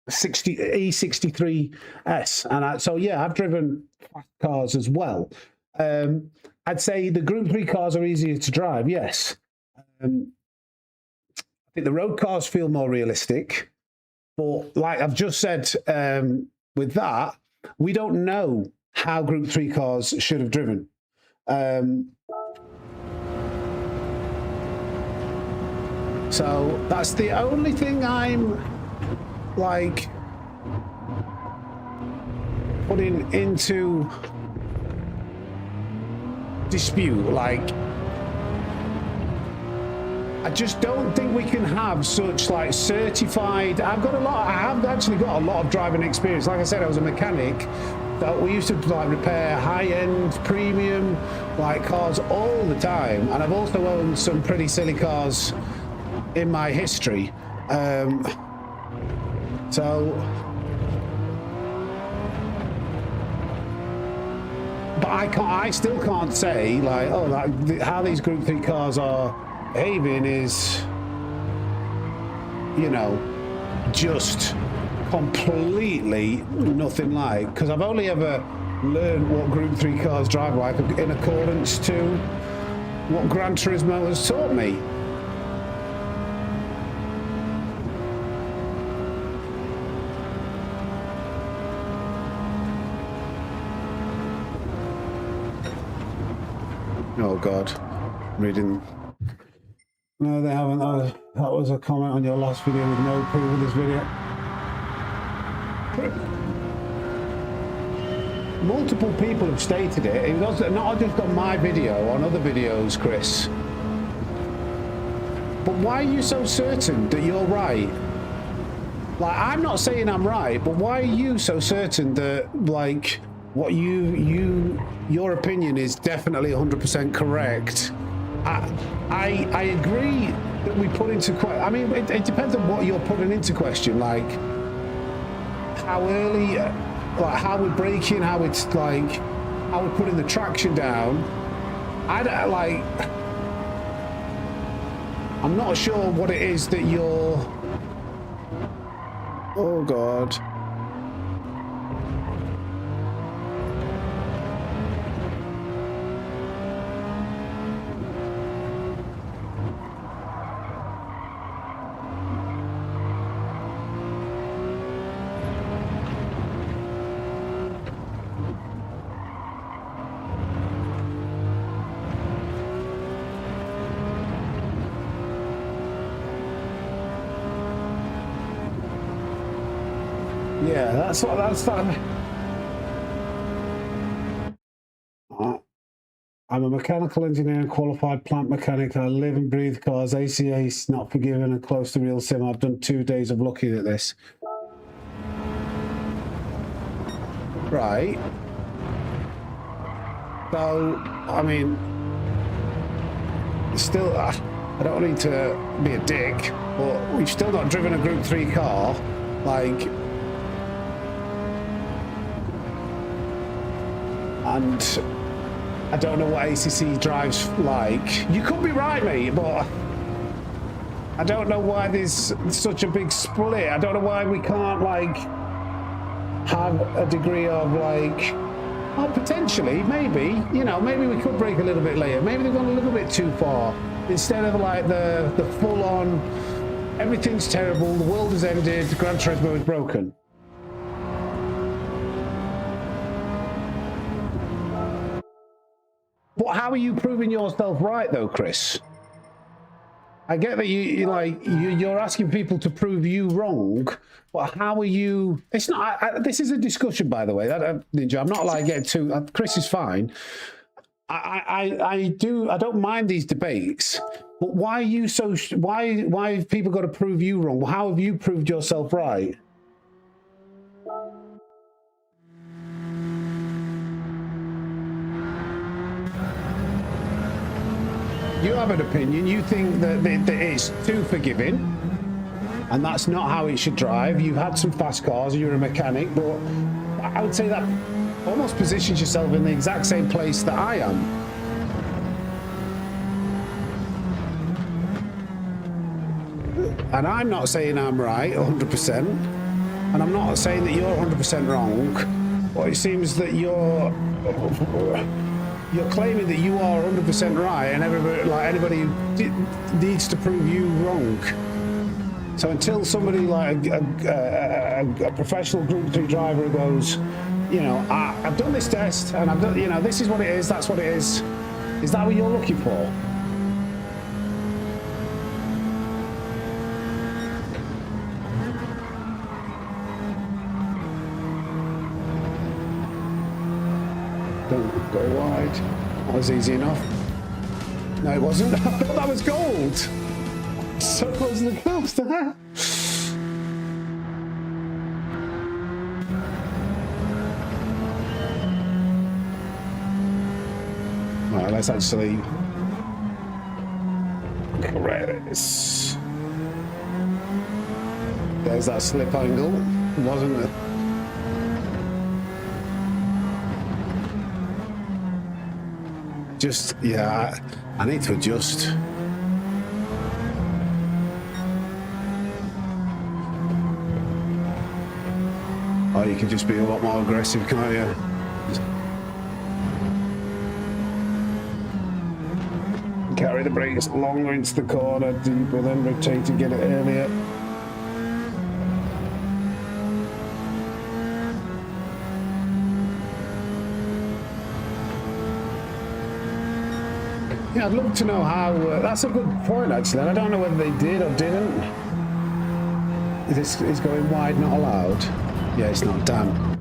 E63S, and so yeah, I've driven fast cars as well. I'd say the Group 3 cars are easier to drive, yes. I think the road cars feel more realistic, but like I've just said, with that, we don't know how Group 3 cars should have driven. So that's the only thing I'm like putting into dispute. Like, I just don't think we can have such like certified. I have actually got a lot of driving experience. Like I said, I was a mechanic. So we used to like repair high-end premium like cars all the time, and I've also owned some pretty silly cars in my history. So, but I still can't say like, oh, how these Group 3 cars are behaving is, you know, just completely nothing like, because I've only ever learned what Group 3 cars drive like in accordance to what Gran Turismo has taught me. Oh God, I'm reading. No, they haven't. That was a comment on your last video with no proof of this video. Multiple people have stated it. It was not just on my video, on other videos, Chris. But why are you so certain that you're right? Like, I'm not saying I'm right, but why are you so certain that, like, what your opinion is definitely 100% correct? I agree that we put into question. I mean, it depends on what you're putting into question. Like, how early, like how we're braking, how it's like, how we're putting the traction down. I'm not sure what it is that you're. Oh God. Yeah, that's that. I'm a mechanical engineer and qualified plant mechanic. I live and breathe cars. ACA is not forgiven and close to real sim. I've done 2 days of looking at this. Right. So, I mean, still, I don't need to be a dick, but we've still not driven a Group 3 car. Like, and I don't know what ACC drives like. You could be right, mate, but I don't know why there's such a big split. I don't know why we can't, like, have a degree of, like, oh, potentially, maybe, you know, maybe we could break a little bit later. Maybe they've gone a little bit too far. Instead of, like, the full-on, everything's terrible, the world has ended, Gran Turismo is broken. But how are you proving yourself right, though, Chris? I get that you're asking people to prove you wrong, but how are you? It's not. This is a discussion, by the way. Ninja, I'm not like getting too. Chris is fine. I don't mind these debates, but why are you so? Why have people got to prove you wrong? How have you proved yourself right? You have an opinion. You think that it's too forgiving, and that's not how it should drive. You've had some fast cars, you're a mechanic, but I would say that almost positions yourself in the exact same place that I am. And I'm not saying I'm right 100%, and I'm not saying that you're 100% wrong, but it seems that you're claiming that you are 100% right, and anybody needs to prove you wrong. So until somebody like a professional Group 3 driver goes, you know, I've done this test and I've done, you know, this is what it is, that's what it is. Is that what you're looking for? Don't go wide. That was easy enough. No, it wasn't. I thought that was gold. So close to the coast. Right, let's actually correct this. There's that slip angle, wasn't it? Just, yeah, I need to adjust. Oh, you can just be a lot more aggressive, can't you? Carry the brakes longer into the corner, deeper, then rotate to get it earlier. Yeah, I'd love to know how. That's a good point, actually. I don't know whether they did or didn't. This is going wide, not allowed. Yeah, it's not. Damn.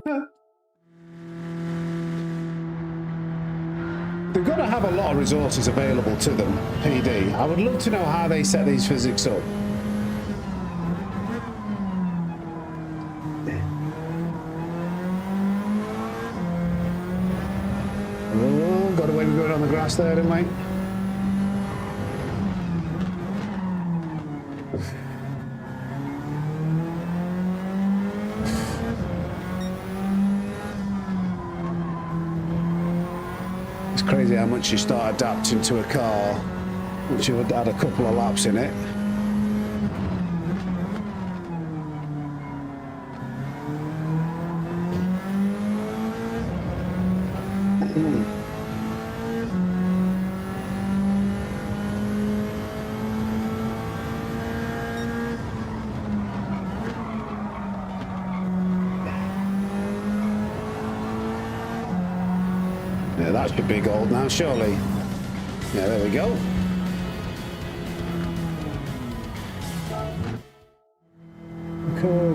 They've got to have a lot of resources available to them, PD. I would love to know how they set these physics up. Oh, got away with going on the grass there, didn't we? It's crazy how much you start adapting to a car once you've had a couple of laps in it. Yeah, that should be gold now, surely. Yeah, there we go. Cool.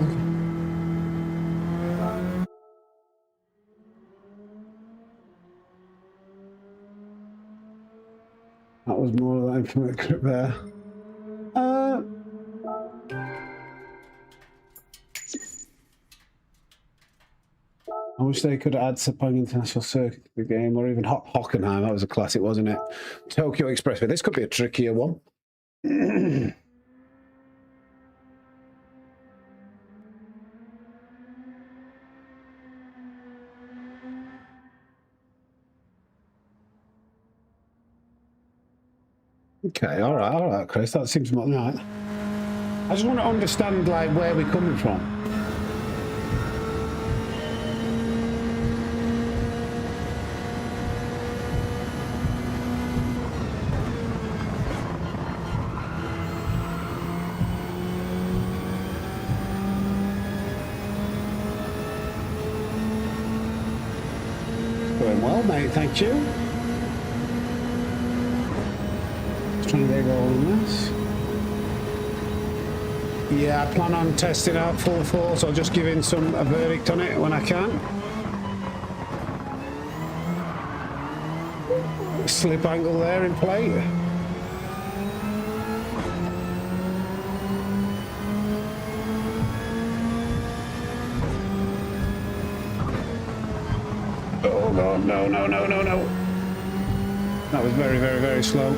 That was more of that infinite clip there. I wish they could add Sepang International Circuit to the game, or even Hockenheim. That was a classic, wasn't it? Tokyo Expressway. This could be a trickier one. Okay, all right, Chris. That seems more right. I just want to understand, like, where we're coming from. Going well, mate. Thank you. Just trying to dig all in this. Yeah, I plan on testing out full force. I'll just give in a verdict on it when I can. Slip angle there in play. Oh God, no. That was very, very, very slow.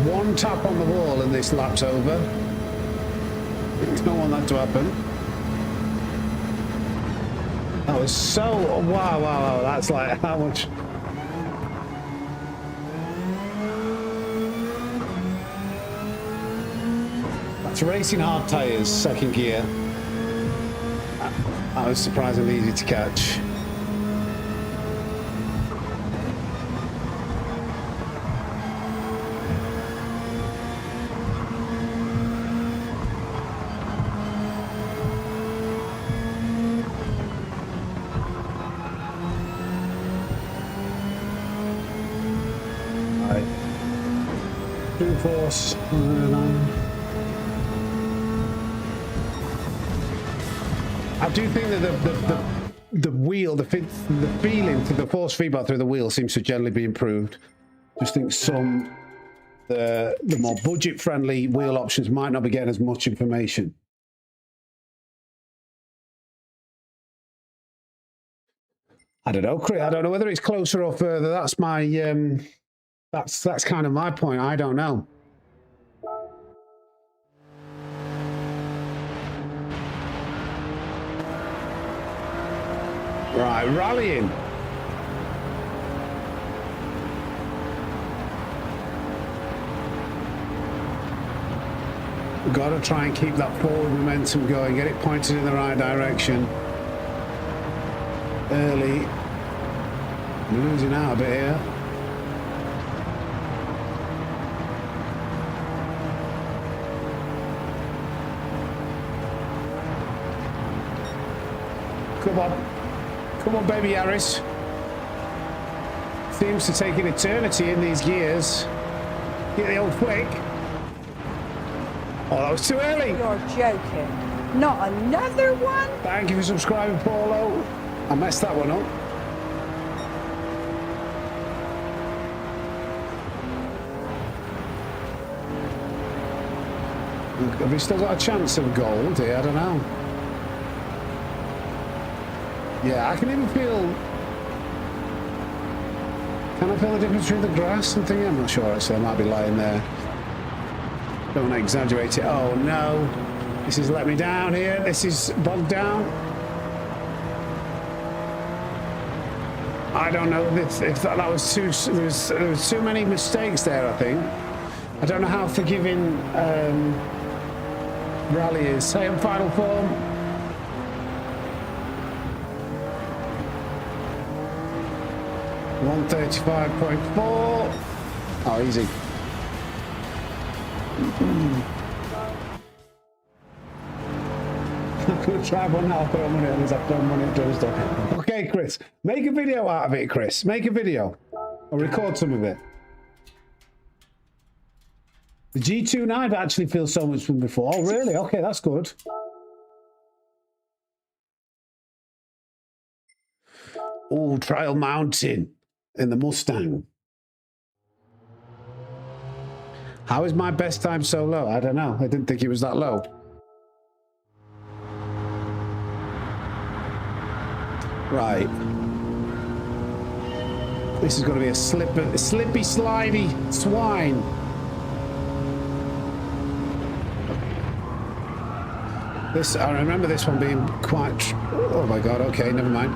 One tap on the wall and this lap's over. Don't want that to happen. That was so... Wow. That's like how much... That's racing hard tyres, second gear. That was surprisingly easy to catch. Force. I do think that the wheel, the feeling to the force feedback through the wheel seems to generally be improved. Just think the more budget friendly wheel options might not be getting as much information. I don't know, Chris. I don't know whether it's closer or further. That's my that's kind of my point. I don't know. Right, rallying. We've got to try and keep that forward momentum going, get it pointed in the right direction. Early. I'm losing out a bit here. Come on, baby Harris. Seems to take an eternity in these gears. Get the old flick. Oh, that was too early.
You're joking. Not another one?
Thank you for subscribing, Paulo. I messed that one up. Have we still got a chance of gold here? I don't know. Yeah, I can even feel... Can I feel the difference between the grass and thing? I'm not sure, actually. I might be lying there. Don't want to exaggerate it. Oh, no. This has let me down here. This is bogged down. I don't know if that was too... There was too many mistakes there, I think. I don't know how forgiving Rally is. Say in final form. 135.4. Oh, easy. I'm going to try one now. Throw money on this. I've thrown money at Drumstick. Okay, Chris. Make a video out of it, Chris. Make a video. Or record some of it. The G29 actually feels so much from before. Oh, really? Okay, that's good. Oh, Trial Mountain in the Mustang. How is my best time so low? I don't know. I didn't think it was that low. Right. This is going to be a slippy, slidey swine. This, I remember this one being quite... Oh my god, okay, never mind.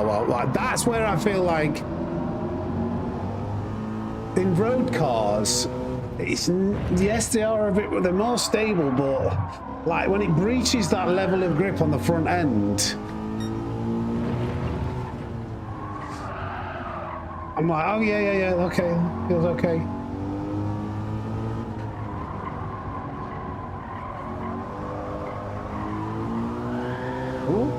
Wow. That's where I feel like in road cars, it's, yes, they are a bit, they're more stable, but like when it breaches that level of grip on the front end, I'm like, oh yeah, okay, feels okay. Ooh.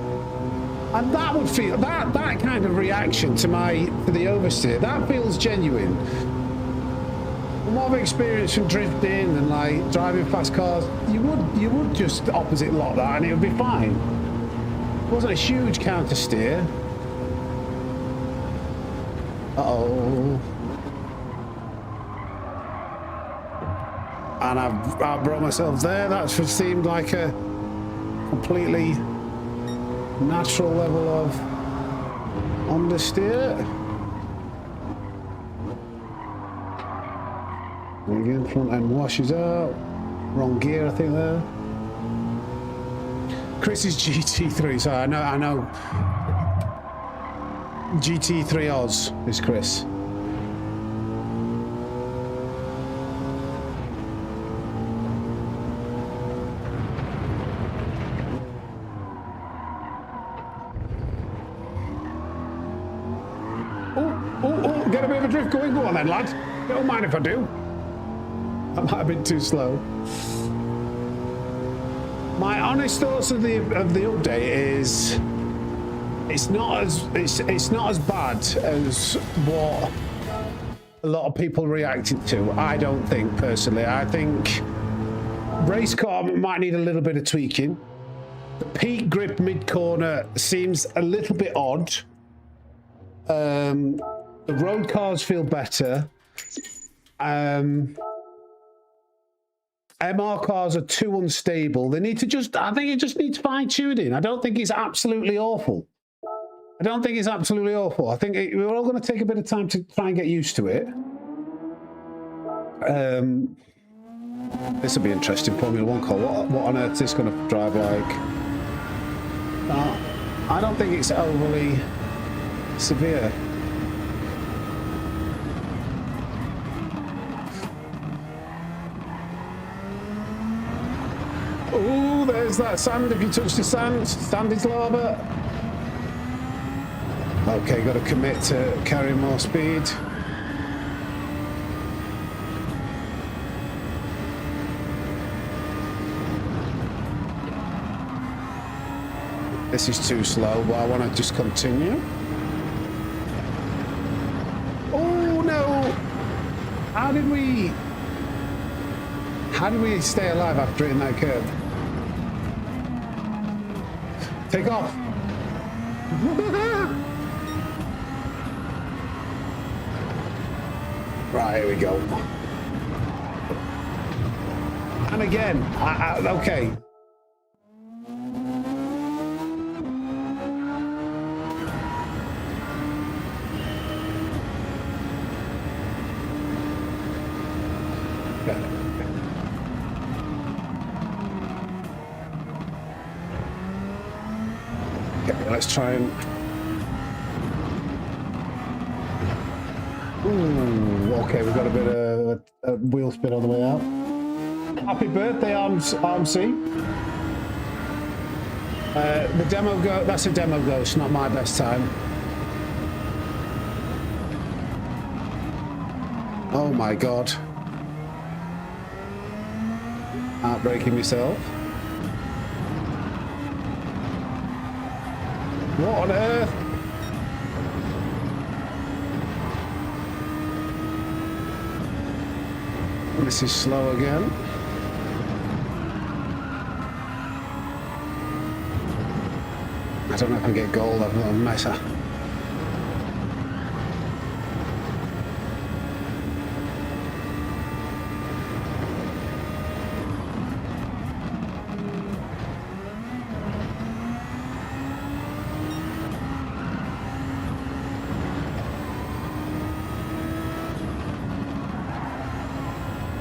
And that would feel, that kind of reaction to the oversteer, that feels genuine. From what I've experienced from drifting and like driving fast cars, you would just opposite lock that and it would be fine. It wasn't a huge counter steer. Uh-oh. And I've brought myself there. That seemed like a completely natural level of understeer. And again, front end washes out. Wrong gear, I think there. Chris's GT3, so I know. GT3 Oz is Chris. Oh, get a bit of a drift going. Go on then, lad. Don't mind if I do. That might have been too slow. My honest thoughts of the update is it's not as bad as what a lot of people reacted to. I don't think personally. I think race car might need a little bit of tweaking. The peak grip mid corner seems a little bit odd. The road cars feel better. MR cars are too unstable. They need to I think it just needs fine tuning. I don't think it's absolutely awful. I think we're all going to take a bit of time to try and get used to it. This will be interesting. Formula One car. What on earth is this going to drive like? I don't think it's overly severe. Oh, there's that sand. If you touch the sand, sand is lava. Okay, got to commit to carrying more speed. This is too slow, but I want to just continue. Oh no! How did we stay alive after hitting that curve? Take off. Right, here we go. And again, okay. Okay, let's try and... Ooh, okay, we've got a bit of a wheel spin on the way out. Happy birthday, RMC. The demo go, that's a demo ghost, not my best time. Oh my god. Outbraking myself. What on earth? This is slow again. I don't know if I can get gold. I've got a messer.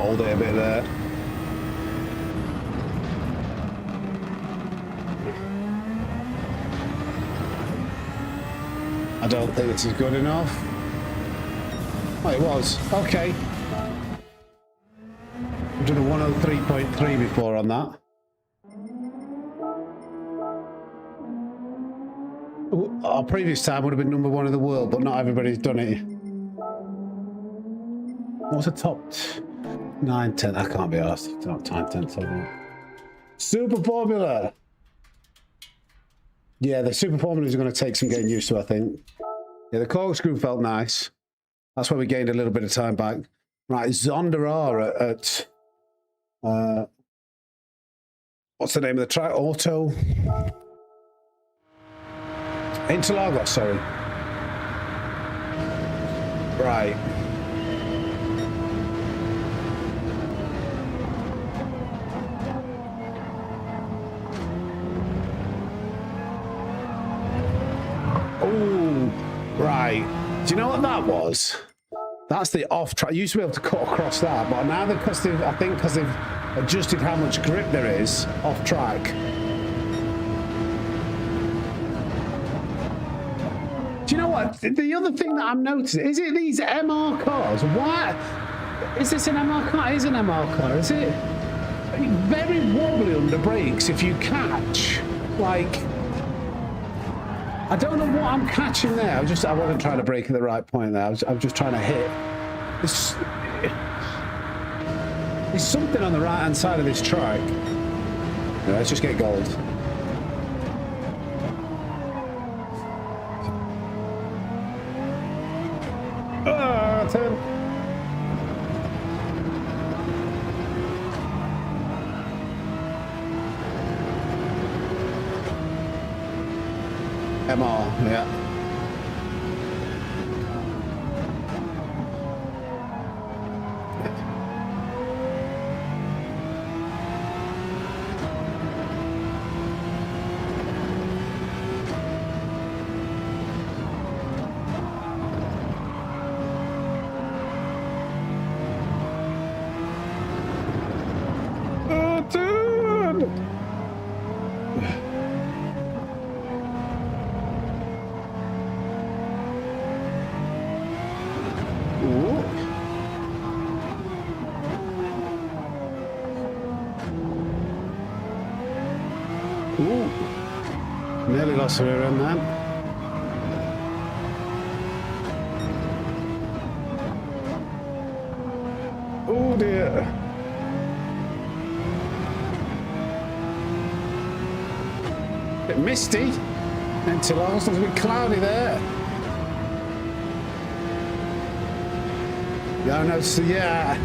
Hold it a bit there. I don't think this is good enough. Oh, it was. Okay. We've done a 103.3 before on that. Our previous time would have been #1 in the world, but not everybody's done it. What's the top 9, 10? I can't be asked. Top 9, 10, 7. Super Formula! Yeah, the Super Formulas are going to take some getting used to, I think. Yeah, the corkscrew felt nice. That's why we gained a little bit of time back. Right, Zonda R at what's the name of the track? Auto Interlagos, sorry. Right. Oh, right. Do you know what that was? That's the off track. You used to be able to cut across that, but now because I think because they've adjusted how much grip there is off track. Do you know what? The other thing that I'm noticing is it these MR cars? Why is this an MR car? It is an MR car. Is it very wobbly under brakes if you catch? Like, I don't know what I'm catching there. I wasn't trying to brake at the right point there. I'm just trying to hit. There's something on the right hand side of this track. Yeah, let's just get gold. Turn. MR, yeah. Nearly lost her around that. Oh dear. Bit misty. Until last, it's a bit cloudy there. Yeah, I noticed. Yeah.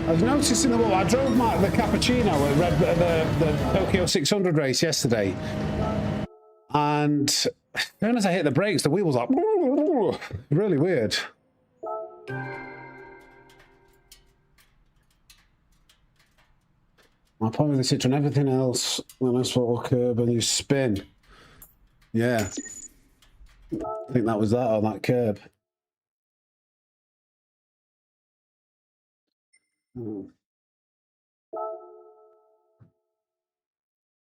I was noticing the wall. I drove the Cappuccino at the Tokyo 600 race yesterday, and as soon as I hit the brakes, the wheel was like really weird. My point with the Citroen, everything else, then I sort of curb and you spin. Yeah, I think that was that on that curb.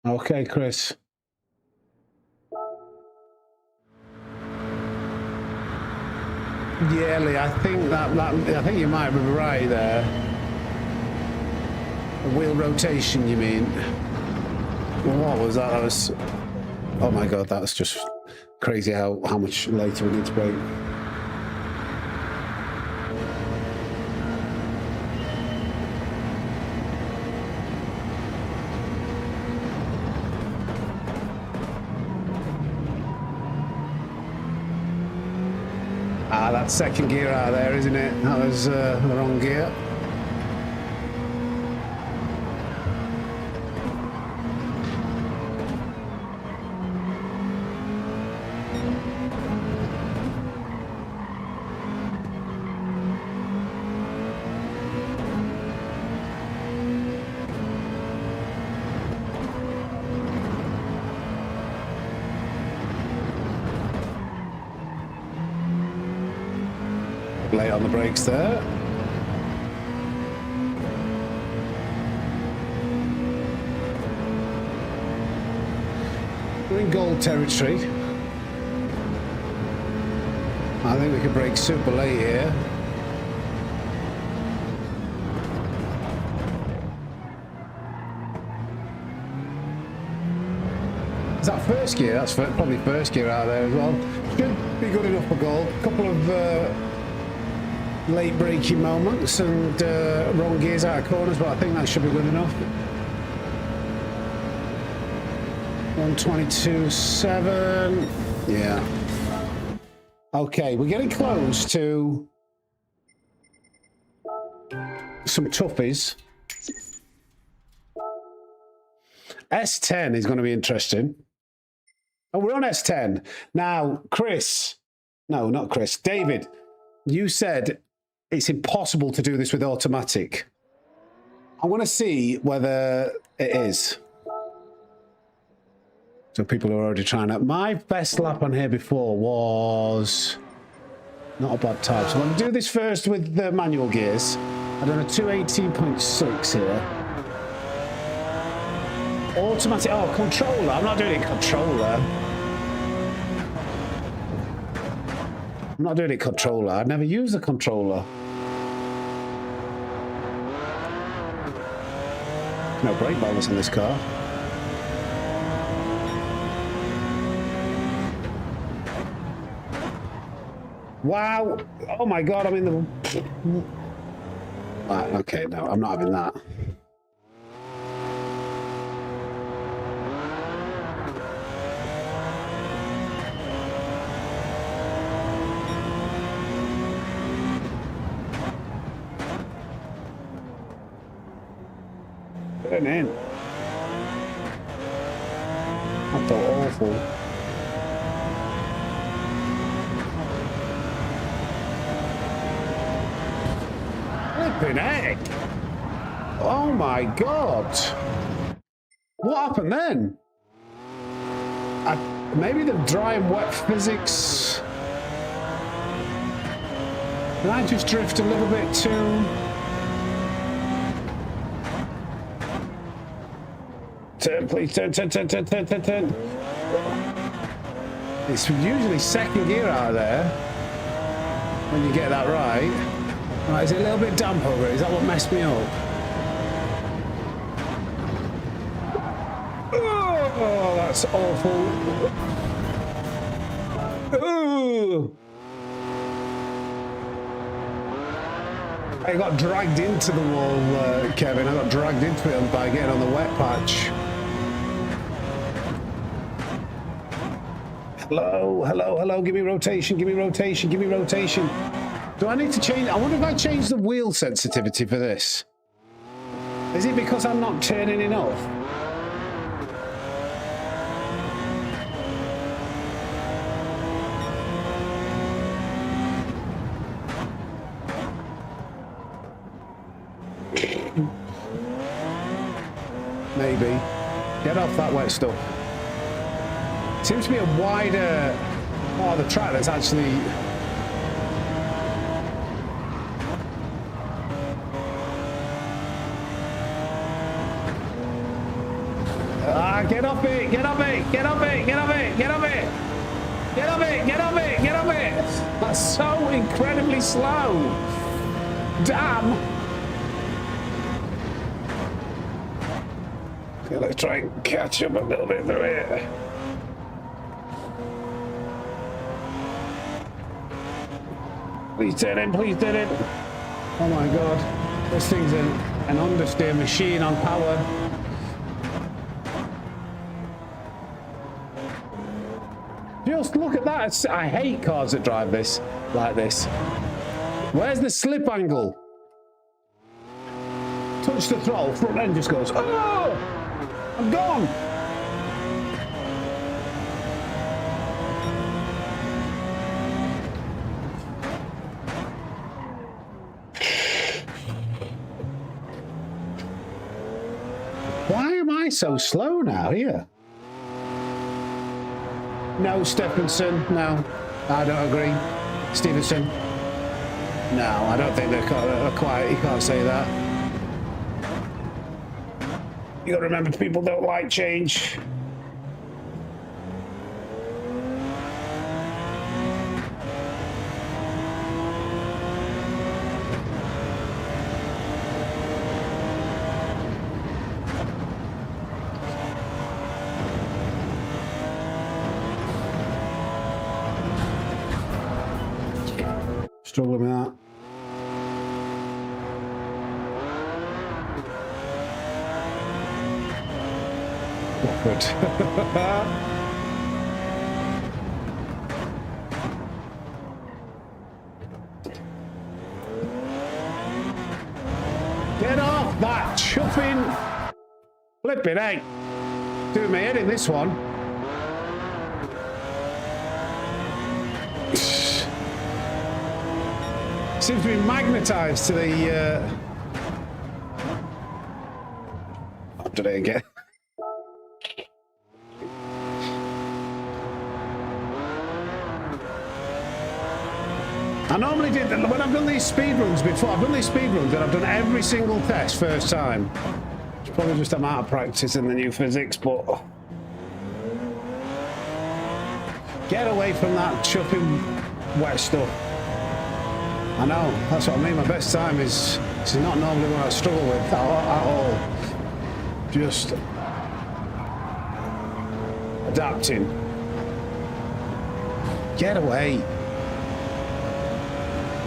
Okay, Chris. Yeah, Lee, I think I think you might be right there. Wheel rotation, you mean? Well, what was that? That was. Oh my God, that was just crazy how much later we need to brake. Ah, that's second gear out there, isn't it? That was the wrong gear. Late on the brakes there. We're in gold territory. I think we could break super late here. Is that first gear? That's probably first gear out there as well. Should be good enough for gold. A couple of late braking moments and wrong gears out of corners, but I think that should be good enough. 122.7. Yeah. Okay, we're getting close to some toughies. S10 is going to be interesting. Oh, we're on S10. Now, Chris. No, not Chris. David, you said it's impossible to do this with automatic. I want to see whether it is. So people are already trying it. My best lap on here before was not a bad time. So I'm going to do this first with the manual gears. I've done a 218.6 here. Automatic. Oh, controller. I'm not doing it controller. I'm not doing it controller. I'd never use a controller. No brake balance on this car. Wow. Oh my God, I'm in the... Right, okay, no, I'm not having that. Turn in. I felt awful. Flipping heck! Oh my God! What happened then? Maybe the dry and wet physics. Did I just drift a little bit too? Turn, please, turn. It's usually second gear out of there when you get that right. Right, is it a little bit damp over it? Is that what messed me up? Oh, that's awful. Ooh. I got dragged into the wall, Kevin. I got dragged into it by getting on the wet patch. Hello. Give me rotation. Do I need to change? I wonder if I change the wheel sensitivity for this. Is it because I'm not turning enough? Maybe. Get off that wet stuff. Seems to be a wider part of the track that's actually... Get off it! That's so incredibly slow. Damn. Okay, let's try and catch up a little bit through here. Please turn in. Oh my God. This thing's an understeer machine on power. Just look at that. I hate cars that drive this like this. Where's the slip angle? Touch the throttle, front end just goes, oh! I'm gone! Why am I so slow now here? No, Stephenson. No, I don't agree. Stevenson. No, I don't think they're quiet. You can't say that. You got to remember, people don't like change. struggling with that. Awkward. Get off that chuffing flipping egg. Doing my head in this one. Seems to be magnetized to the I've done it again. I normally did, when I've done these speed runs before, I've done these speed runs and I've done every single test first time. It's probably just I'm out of practice in the new physics, but... Get away from that chuffing wet stuff. I know, that's what I mean. My best time is, this is not normally what I struggle with at all. Just adapting. Get away.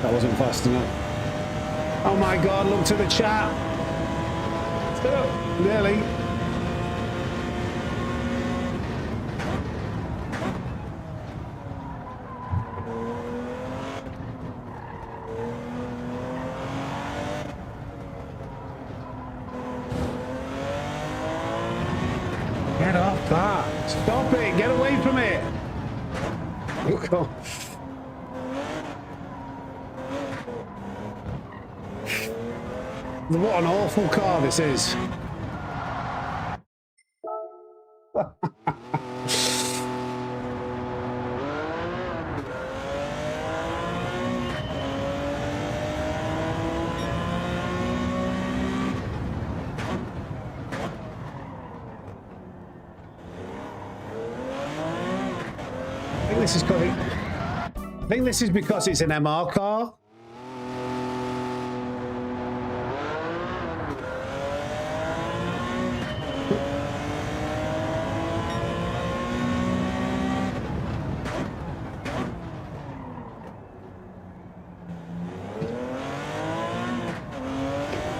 That wasn't fast enough. Oh my God, look to the chat. Nearly. Get off that. Stop it. Get away from it. Look off. What an awful car this is. I think this is because it's an MR car.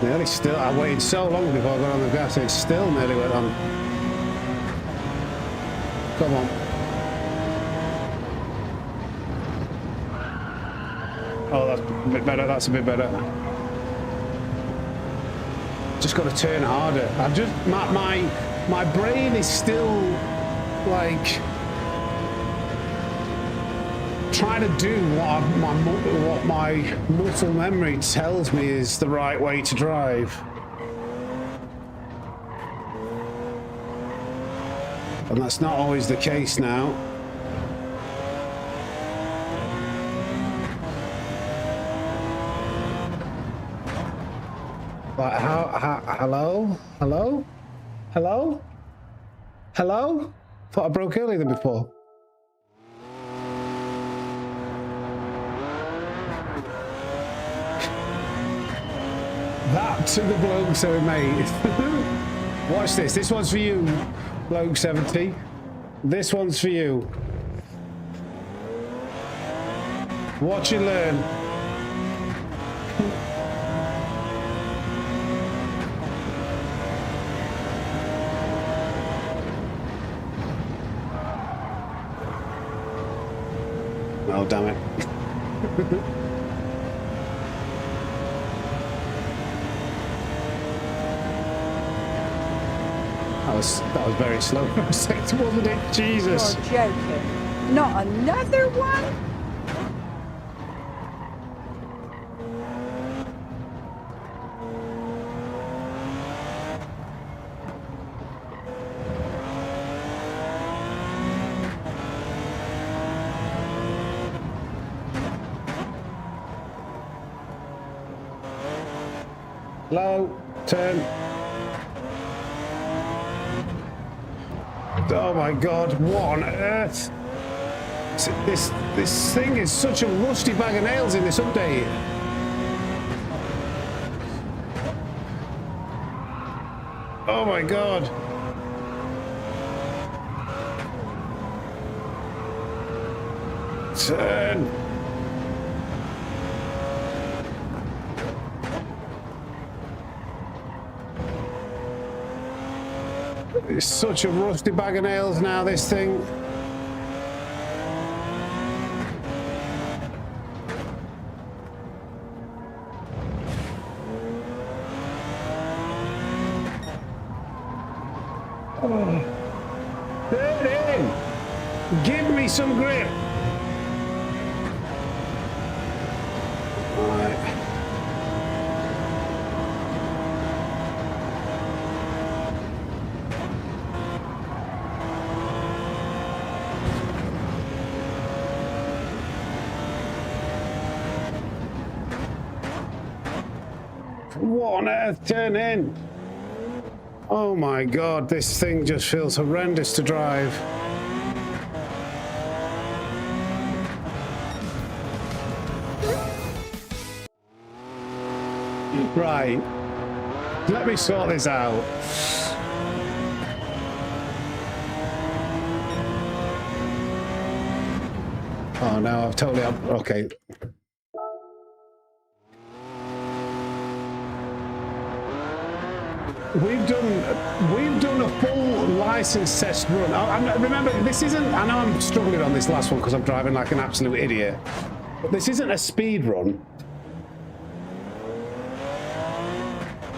Nearly still, I waited so long before I got on the gas, it still nearly went on. Come on. Oh, that's a bit better, that's a bit better. Just got to turn harder. I've just, my brain is still, like, trying to do what my muscle memory tells me is the right way to drive. And that's not always the case now. Like, hello? Hello? Hello? Hello? Thought I broke earlier than before. That to the bloke, so mate. Watch this. This one's for you, bloke 70. This one's for you. Watch and learn. Oh, damn it. That was very slow for a second, wasn't it? Jesus.
You're joking. Not another one?
Low, turn. Oh my God, what on earth? This thing is such a rusty bag of nails in this update. Oh my God. Turn. It's such a rusty bag of nails now, this thing. Oh. Turn in! Give me some grip! Right. What on earth? Turn in! Oh my god, this thing just feels horrendous to drive. Right. Let me sort this out. Oh no, I've totally... Okay. We've done a full license test run. Remember, this isn't... I know I'm struggling on this last one because I'm driving like an absolute idiot. But this isn't a speed run.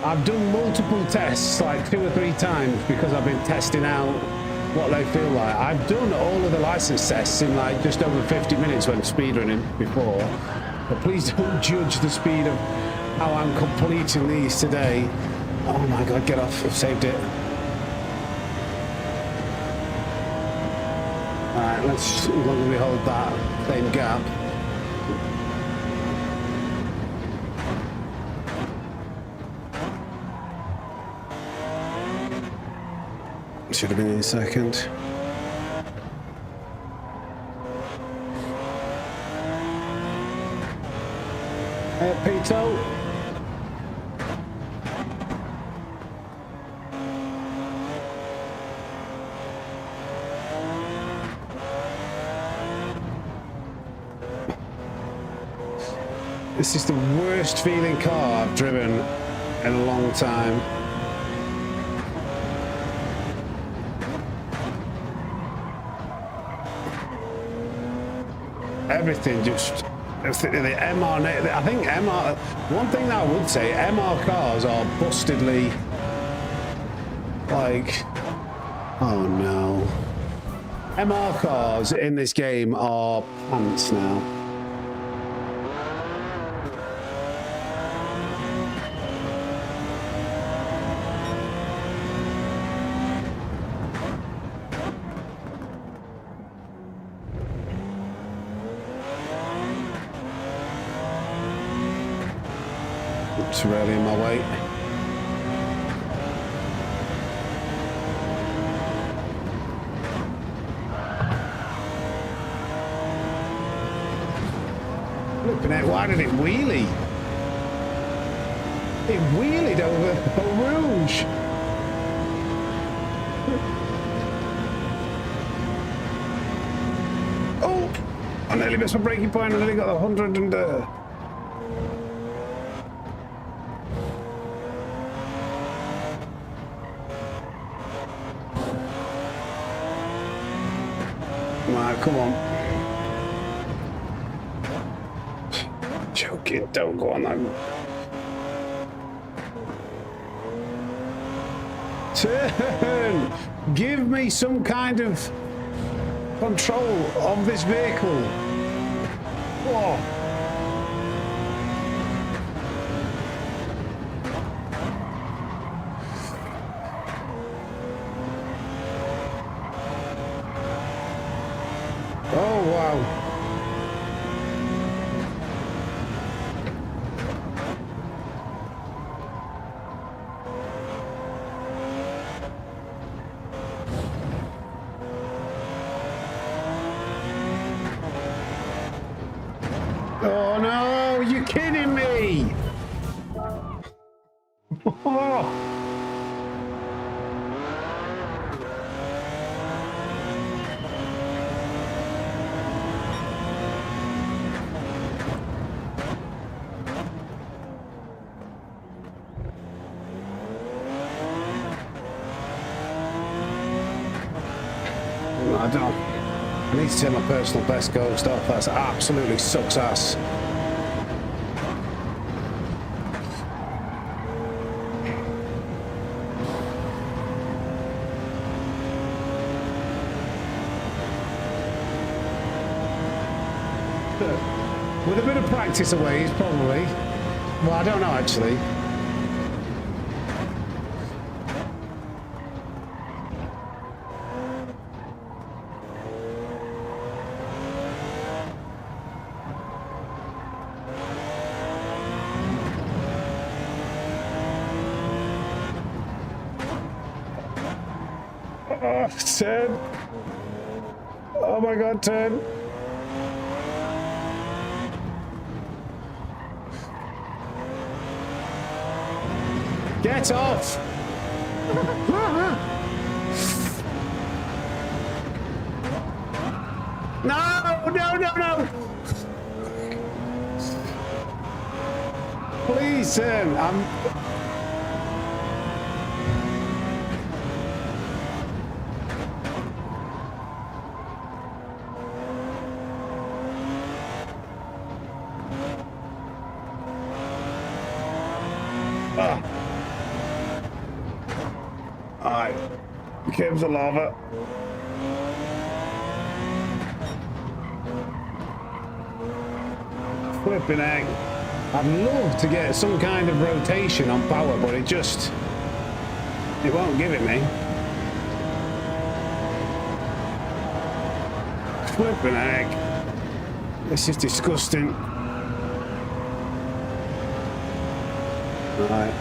I've done multiple tests, like 2 or 3 times, because I've been testing out what they feel like. I've done all of the license tests in like just over 50 minutes when speedrunning before. But please don't judge the speed of how I'm completing these today. Oh my god, get off. I've saved it. Alright, let's, as long as we hold that same gap. Should have been in a second. Hey, Pito. This is the worst feeling car I've driven in a long time. Everything just, the MR, I think MR, one thing that I would say, MR cars are bustedly, like, oh no. MR cars in this game are pants now. It's really in my way. Flipping it, why did it wheelie? It wheelied over Eau Rouge. Oh, I nearly missed my braking point. I nearly got the 100 and... Come on. Joking, don't go on that. Turn! Give me some kind of control of this vehicle. Whoa. Oh, wow. Oh, no, you're kidding me. Oh. don't. I need to take my personal best ghost off. That's absolutely sucks ass. With a bit of practice away, he's probably. Well, I don't know actually. Oh, turn. Oh my god, turn. Get off! No, no, no, no! Please turn. Alright, Kim's a lava. Flipping heck. I'd love to get some kind of rotation on power, but it won't give it me. Flipping heck. This is disgusting. Alright.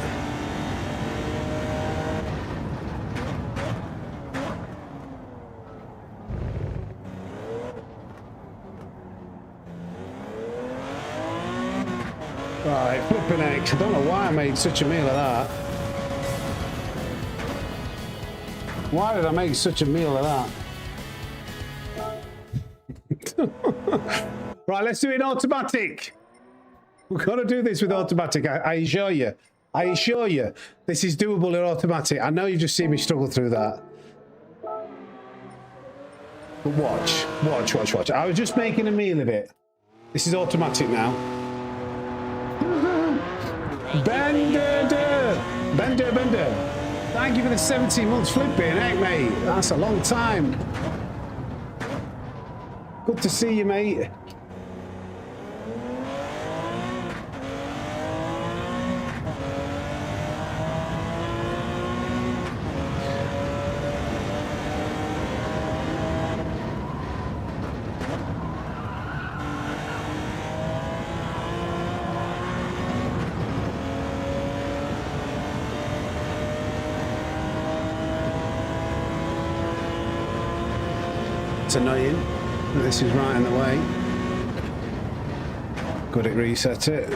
Right, flipping heck. I don't know why I made such a meal of that. Why did I make such a meal of that? Right, let's do it in automatic. We've got to do this with automatic. I assure you. I assure you, this is doable in automatic. I know you've just seen me struggle through that. But watch. I was just making a meal of it. This is automatic now. Bender. Thank you for the 17 months flipping, heck, mate. That's a long time. Good to see you, mate. It's annoying. This is right in the way. Good, it reset it.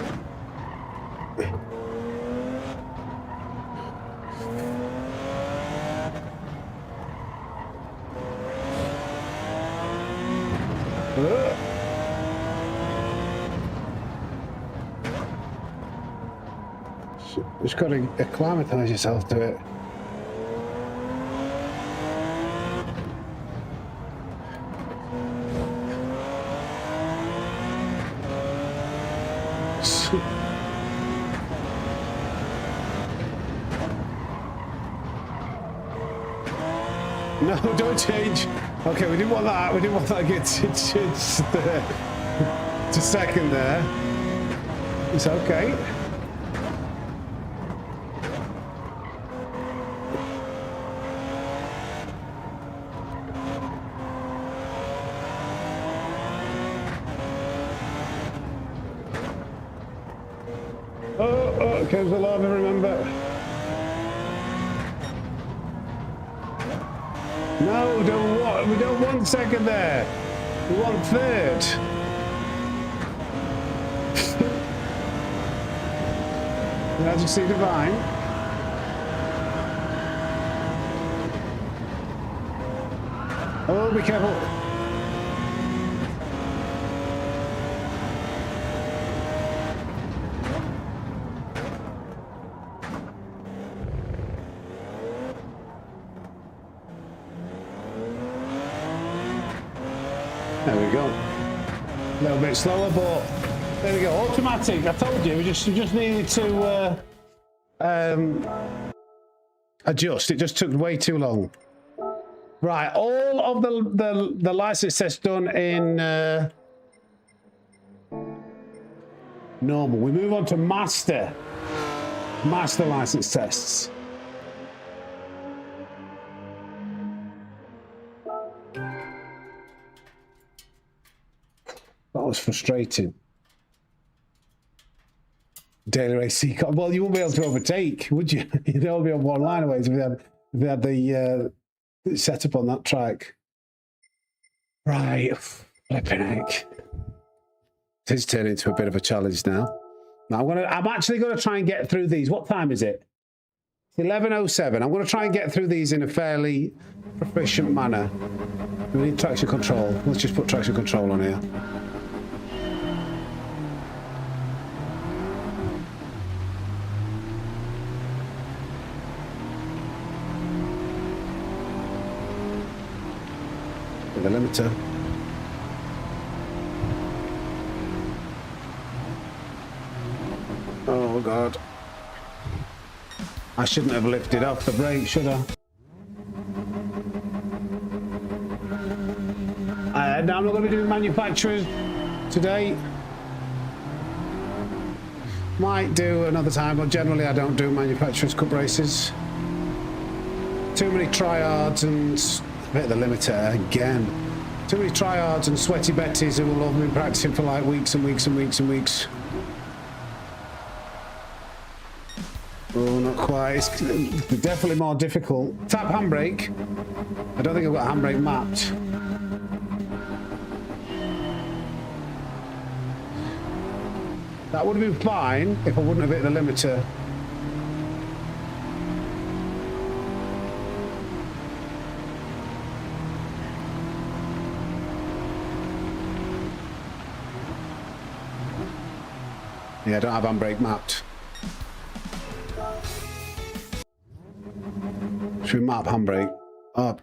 Just got to acclimatise yourself to it. No, don't change. Okay, we didn't want that. We didn't want that to get to second there. It's okay. Oh, comes the lava, remember. No, we don't want second there. We want third. Majesty Divine. Oh, be careful. There we go. A little bit slower, but there we go. Automatic. I told you, we just needed to adjust. It just took way too long. Right, all of the license tests done in normal. We move on to master license tests. That was frustrating. Daily race C-Car. Well, you wouldn't be able to overtake, would you? You'd only be on one line away if we had the setup on that track. Right. Flipping heck. It is turning into a bit of a challenge now. Now I'm actually going to try and get through these. What time is it? It's 11:07. I'm going to try and get through these in a fairly proficient manner. We need traction control. Let's just put traction control on here. The limiter. Oh God. I shouldn't have lifted off the brake, should I? Now I'm not going to be doing manufacturers today. Might do another time, but generally I don't do manufacturers cup races. Too many tryhards and a bit of the limiter again. Too many tryhards and sweaty Betties who will have been practicing for like weeks and weeks and weeks and weeks. Oh, not quite. It's definitely more difficult. Tap handbrake. I don't think I've got handbrake mapped. That would have been fine if I wouldn't have hit the limiter. Yeah, I don't have handbrake mapped. Should we map handbrake up?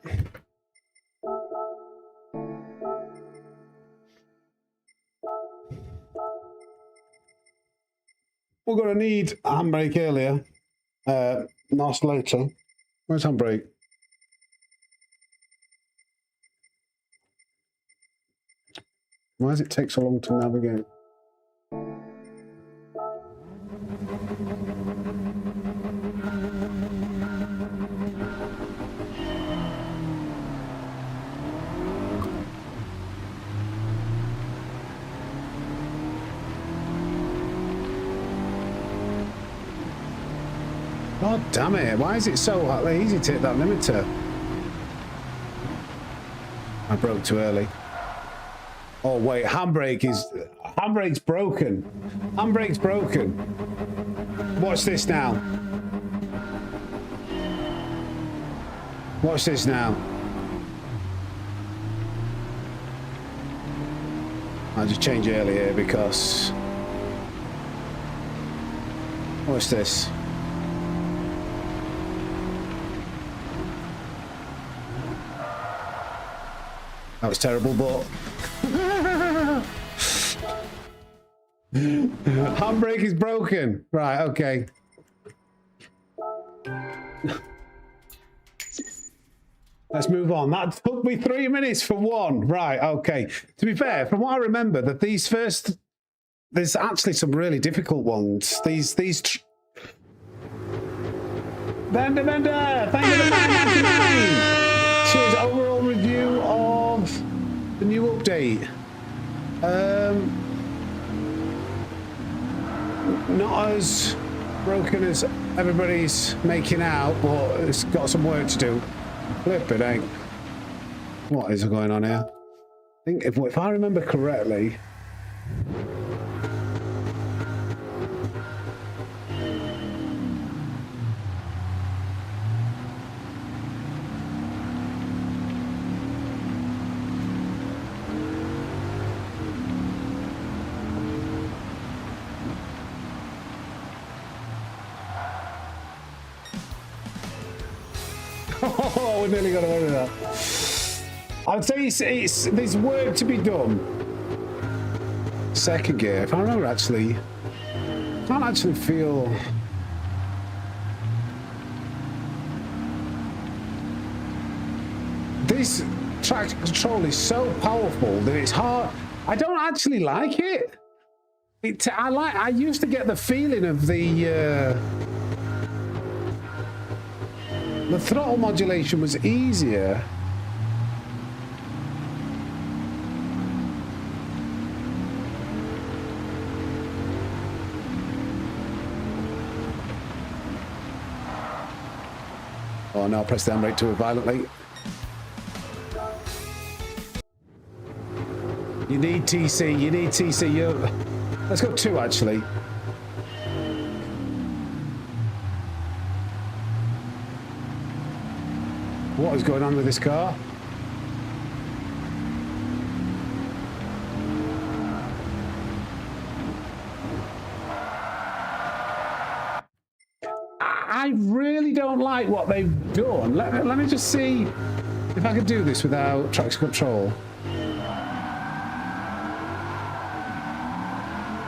We're going to need a handbrake earlier. Not later. Where's handbrake? Why does it take so long to navigate? God damn it, why is it so easy to hit that limiter? I broke too early. Oh wait, handbrake's broken. Handbrake's broken. Watch this now. Watch this now. I'll just change early here because... Watch this. That was terrible, but... Handbrake is broken. Right, okay. Let's move on. That took me 3 minutes for one. Right, okay. To be fair, from what I remember, that these first... There's actually some really difficult ones. These... Bender! Thank you for the 99! Cheers, overall review of the new update. Not as broken as everybody's making out, but it's got some work to do. Flip it, eh? What is going on here? I think if I remember correctly... Oh, we nearly got away with that. I'd say there's work to be done. Second gear. If I remember actually, I can't actually feel. This traction control is so powerful that it's hard. I don't actually like it. I used to get the feeling of the throttle modulation was easier. Oh no, I pressed the handbrake too violently. You need TC, you need TC. Let's go 2 actually. What is going on with this car? I really don't like what they've done. Let me just see if I can do this without traction control.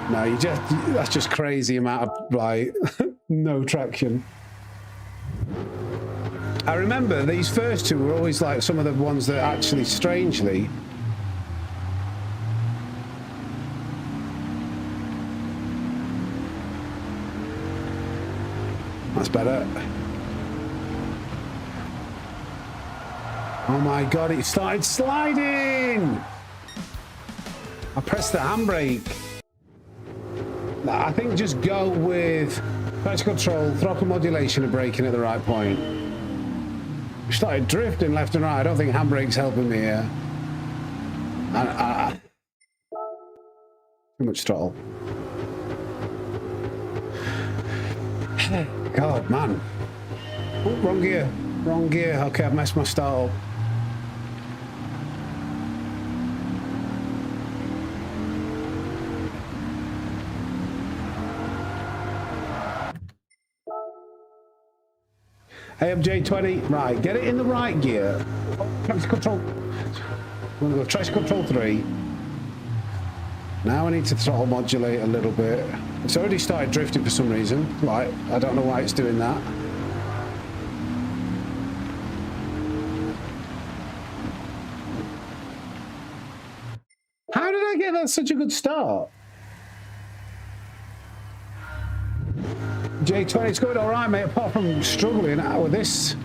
No, that's just crazy amount of, like, no traction. I remember these first 2 were always like some of the ones that actually, strangely, that's better. Oh my God, it started sliding. I pressed the handbrake. I think just go with traction control, throttle modulation and braking at the right point. We started drifting left and right. I don't think handbrake's helping me here. Too much throttle. God, man. Oh, wrong gear. Wrong gear. Okay, I've messed my start up. Hey, I'm J20. Right, get it in the right gear. Traction control. We're going to go traction control 3. Now I need to throttle modulate a little bit. It's already started drifting for some reason. Right, I don't know why it's doing that. How did I get that such a good start? J20, it's going all right, mate, apart from struggling out with this.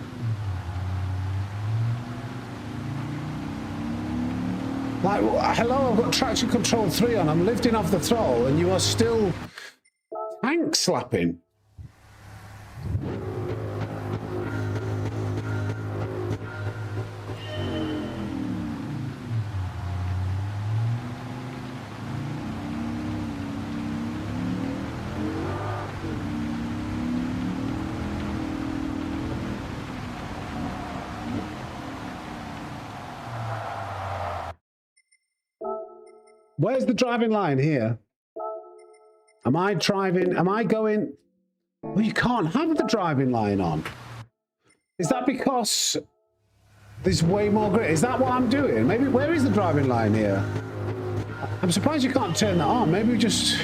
Like, hello, I've got traction control 3 on, I'm lifting off the throttle, and you are still tank slapping. Where's the driving line here? Am I driving? Am I going? Well, you can't have the driving line on. Is that because there's way more grit? Is that what I'm doing? Maybe, where is the driving line here? I'm surprised you can't turn that on. Maybe we just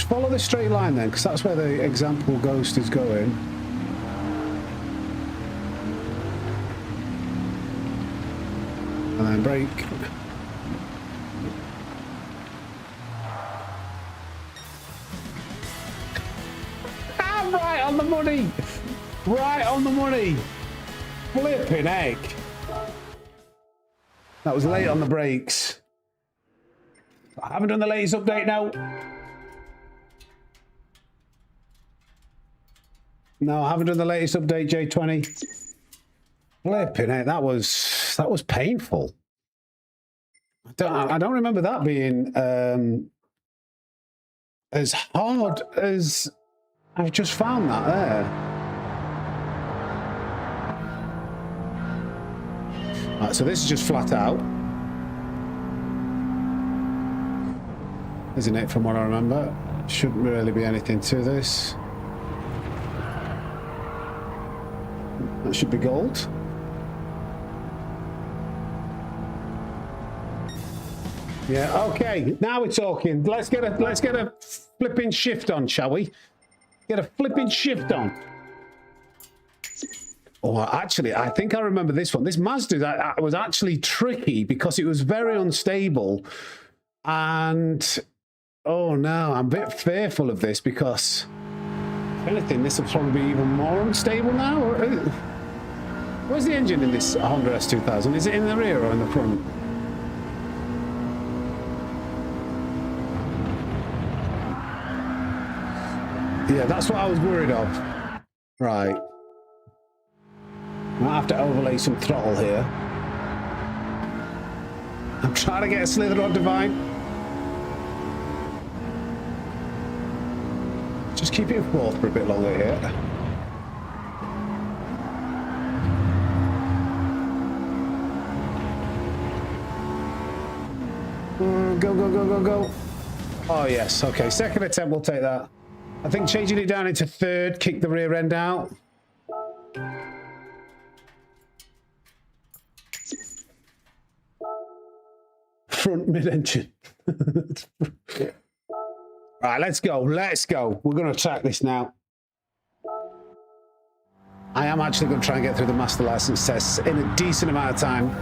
follow the straight line then, because that's where the example ghost is going. And then brake. Right on the money! Right on the money! Flipping heck! That was late on the brakes. I haven't done the latest update now. No, I haven't done the latest update, J20. Flipping heck, that was painful. I don't remember that being as hard as I've just found that there. Right, so this is just flat out, isn't it, from what I remember? Shouldn't really be anything to this. That should be gold. Yeah, okay. Now we're talking. Let's get a flipping shift on, shall we? Get a flipping shift on. Oh, actually, I think I remember this one. This Mazda was actually tricky because it was very unstable. And, oh no, I'm a bit fearful of this because, if anything, this will probably be even more unstable now. Where's the engine in this Honda S2000? Is it in the rear or in the front? Yeah, that's what I was worried of. Right. Might have to overlay some throttle here. I'm trying to get a slither on Divine. Just keep it in fourth for a bit longer here. Go, go, go, go, go. Oh, yes. Okay, second attempt, we'll take that. I think changing it down into third, kick the rear end out. Front mid-engine. Right, let's go. Let's go. We're going to attack this now. I am actually going to try and get through the master license tests in a decent amount of time.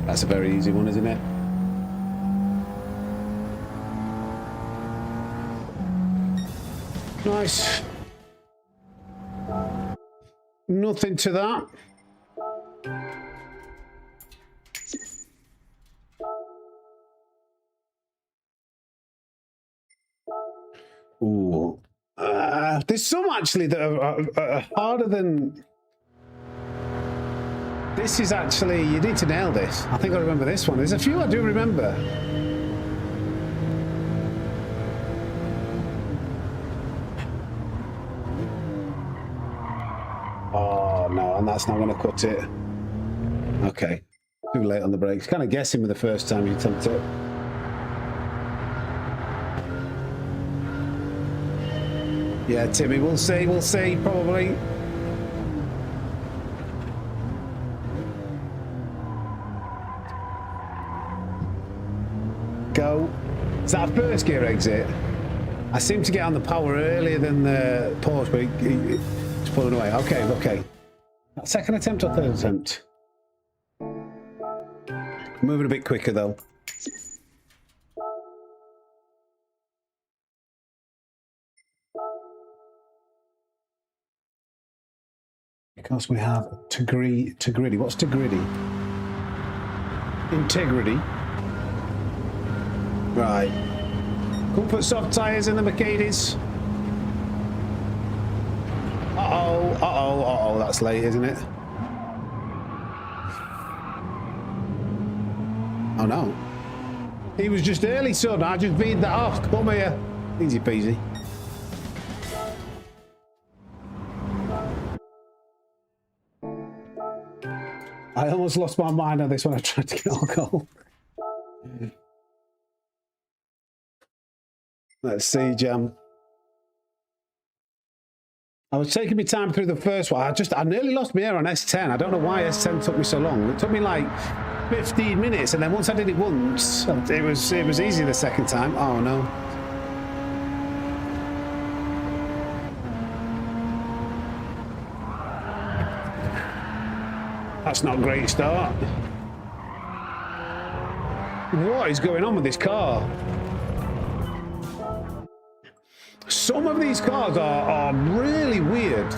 That's a very easy one, isn't it? Nice. Nothing to that. Ooh. There's some actually that are harder than... This is actually... You need to nail this. I think I remember this one. There's a few I do remember. Oh, no. And that's not going to cut it. Okay. Too late on the brakes. Kind of guessing with the first time you attempt it. Yeah, Timmy, we'll see, probably. Go. Is that a first gear exit? I seem to get on the power earlier than the pause, but it's pulling away. Okay, okay. Second attempt or third attempt? Moving a bit quicker, though. Because we have to gritty. What's to gritty? Integrity. Right. Comfort soft tyres in the Mercedes. Uh-oh, uh-oh, uh-oh. That's late, isn't it? Oh, no. He was just early, son. I just beat that off. Come here. Easy peasy. I almost lost my mind on this when I tried to get alcohol. Let's see, Jam. I was taking my time through the first one. I nearly lost my air on S10. I don't know why S10 took me so long. It took me like 15 minutes, and then once I did it once, it was easy the second time. Oh no. That's not a great start. What is going on with this car? Some of these cars are really weird.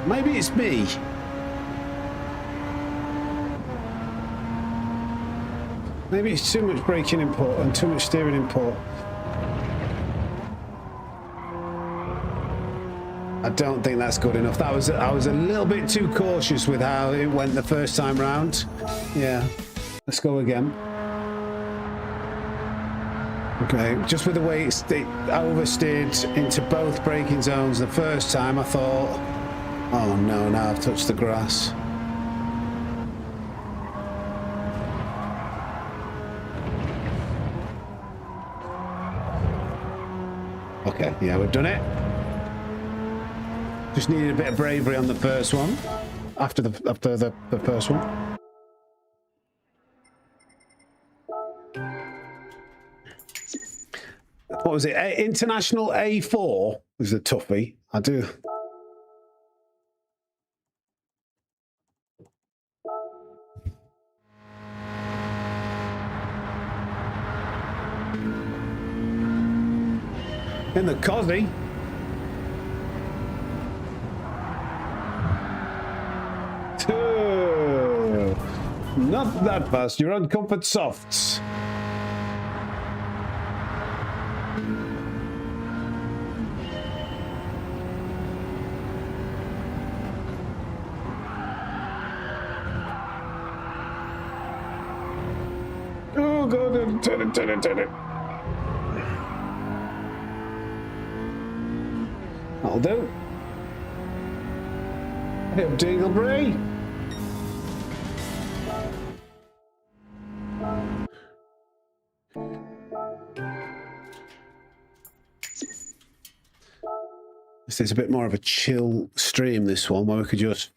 Maybe it's me. Maybe it's too much braking input and too much steering input. I don't think that's good enough. I was a little bit too cautious with how it went the first time round. Yeah, let's go again. Okay, just with the way it oversteered into both braking zones the first time, I thought, oh no, now I've touched the grass. Okay, yeah, we've done it. Just needed a bit of bravery on the first one. After the first one. What was it? International A4 was the toughie. I do. In the Cosy. Not that fast. You're on comfort softs. Oh, God. Turn it, turn it, turn it. That'll do. Hey, Dinglebury. This is a bit more of a chill stream, this one, where we could just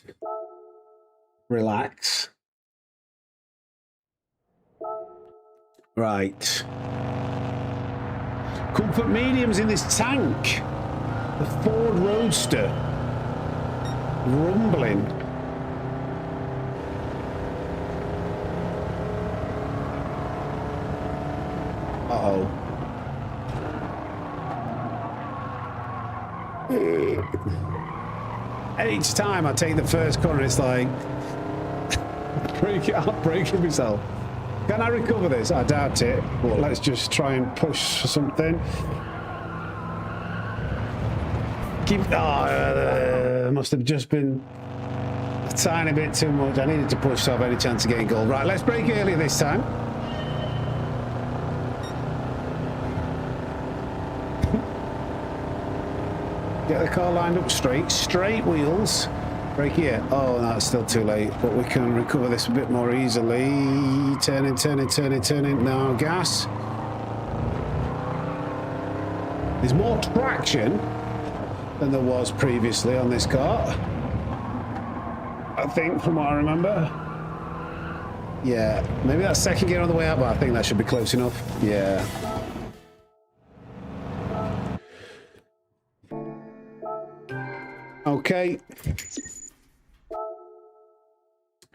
relax. Right. Comfort mediums in this tank. The Ford Roadster. Rumbling. Uh-oh. Each time I take the first corner, it's like breaking myself. Can I recover this? I doubt it. But let's just try and push for something. Must have just been a tiny bit too much. I needed to push to have any chance of getting goal. Right, let's break early this time. Get the car lined up straight wheels. Brake here. Oh, no, it's still too late, but we can recover this a bit more easily. Turning. Now gas. There's more traction than there was previously on this car, I think, from what I remember. Yeah, maybe that second gear on the way out, but I think that should be close enough. Yeah. Okay.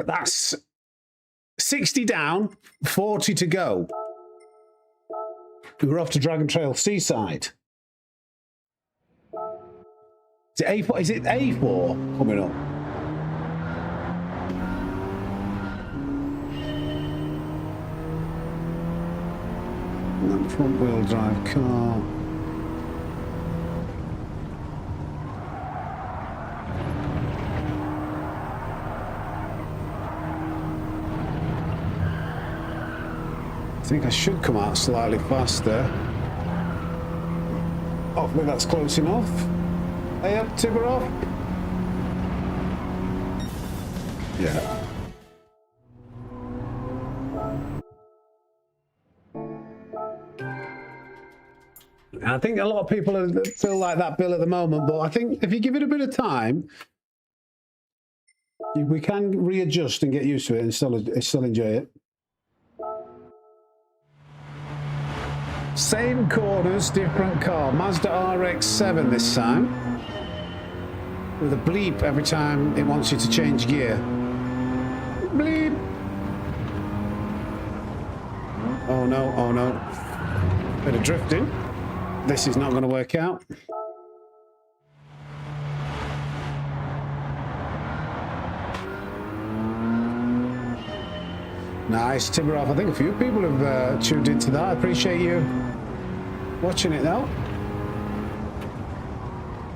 That's 60 down, 40 to go. We're off to Dragon Trail Seaside. Is it A4? Is it A4 coming up? And that front wheel drive car. I think I should come out slightly faster. Hopefully that's close enough. Hey up, Timber off. Yeah. I think a lot of people feel like that, Bill, at the moment, but I think if you give it a bit of time, we can readjust and get used to it and still enjoy it. Same corners, different car. Mazda RX-7 this time. With a bleep every time it wants you to change gear. Bleep! Oh no, oh no. Bit of drifting. This is not going to work out. Nice, timber off. I think a few people have tuned into that. I appreciate you watching it now.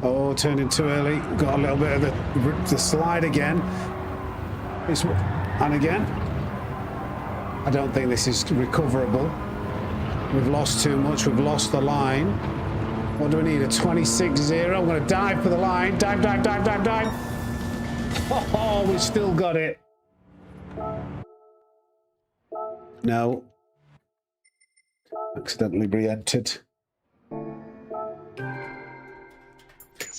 Oh, turned in too early. Got a little bit of the slide again. And again. I don't think this is recoverable. We've lost too much. We've lost the line. What do we need? A 26-0. I'm going to dive for the line. Dive. Oh, we still got it. No. Accidentally re-entered.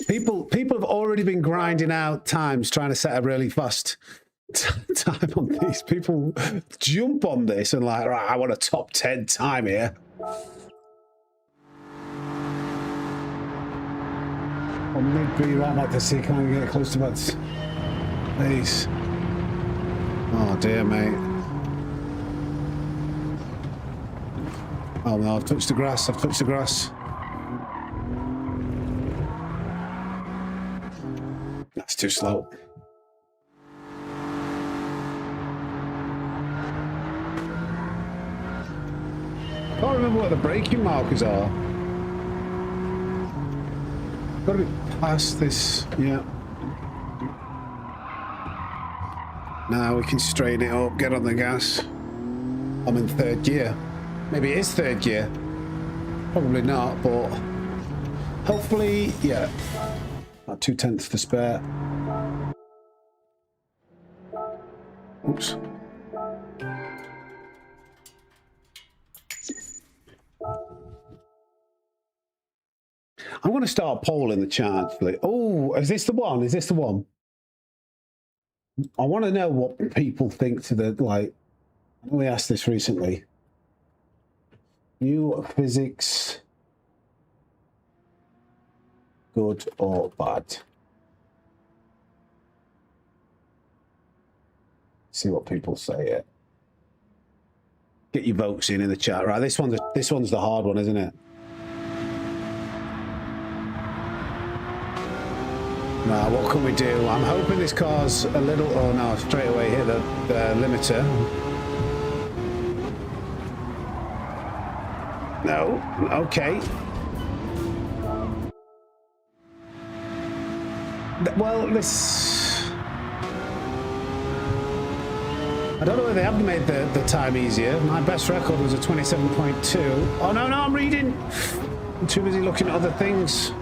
People have already been grinding out times trying to set a really fast time on these. People jump on this and like, right, I want a top 10 time here. On mid-B, right back to see, can I get close to that base? Oh dear, mate. Oh no, I've touched the grass, I've touched the grass. That's too slow. I can't remember what the braking markers are. Got to be past this, yeah. Now we can straighten it up, get on the gas. I'm in third gear. Maybe it is third gear. Probably not, but hopefully, yeah. About 2/10 to spare. Oops. I'm going to start polling the chat, actually. Oh, is this the one? Is this the one? I want to know what people think to the, like, we asked this recently. New physics, good or bad? See what people say here. Get your votes in the chat. Right, this one's the hard one, isn't it? Now, what can we do? I'm hoping this car's a little... Oh, no, straight away hit the limiter. No. Okay. Well, this... I don't know whether they have made the time easier. My best record was a 27.2. Oh, no, I'm reading. I'm too busy looking at other things.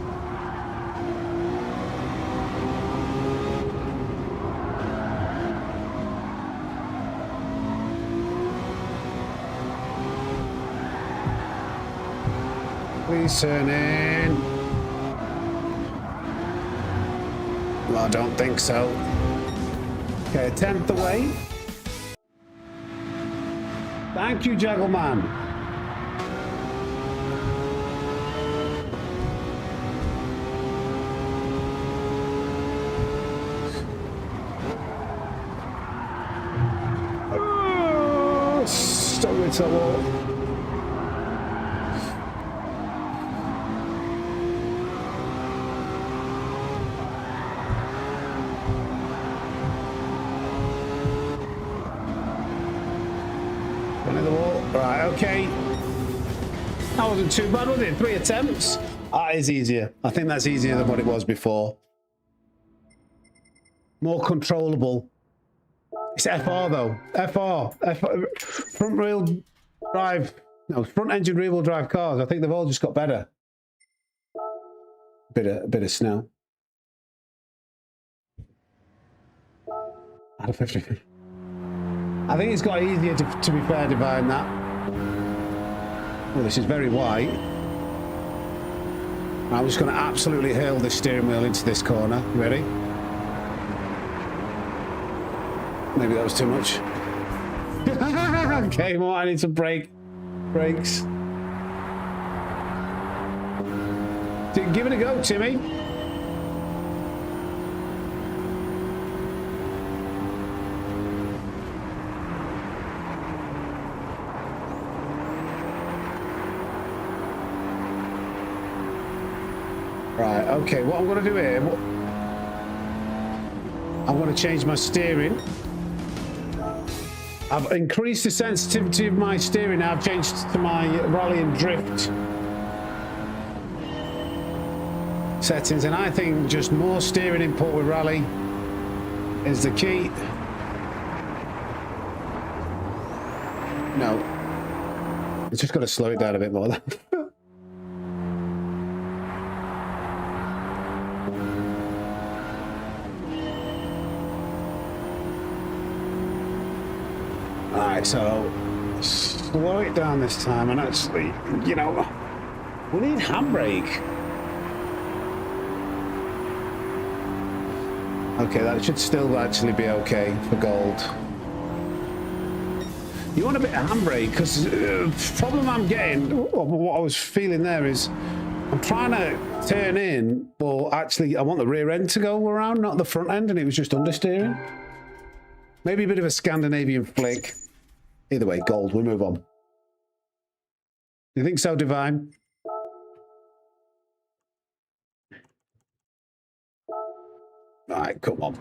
Please turn in. Well, I don't think so. Okay, 10th away. Thank you, Juggleman. Oh, stop it, Right, okay. That wasn't too bad, was it? 3 attempts? That is easier. I think that's easier than what it was before. More controllable. It's FR though. FR. Front wheel drive. No, front engine rear wheel drive cars. I think they've all just got better. Bit of snow. Out of 50. I think it's got easier to be fair divine that. Well, this is very white. I'm just going to absolutely hurl this steering wheel into this corner. Ready? Maybe that was too much. Okay, well, I need some brakes. Give it a go, Timmy. Right, okay, what I'm going to do here, I'm going to change my steering. I've increased the sensitivity of my steering now. I've changed to my rally and drift settings, and I think just more steering input with rally is the key. No. It's just got to slow it down a bit more. Alright, so slow it down this time, and actually, you know, we need handbrake. Okay, that should still actually be okay for gold. You want a bit of handbrake, because the problem I'm getting, or what I was feeling there is, I'm trying to turn in, but actually I want the rear end to go around, not the front end, and it was just understeering. Maybe a bit of a Scandinavian flick. Either way, gold, we move on. You think so, Divine? All right, come on.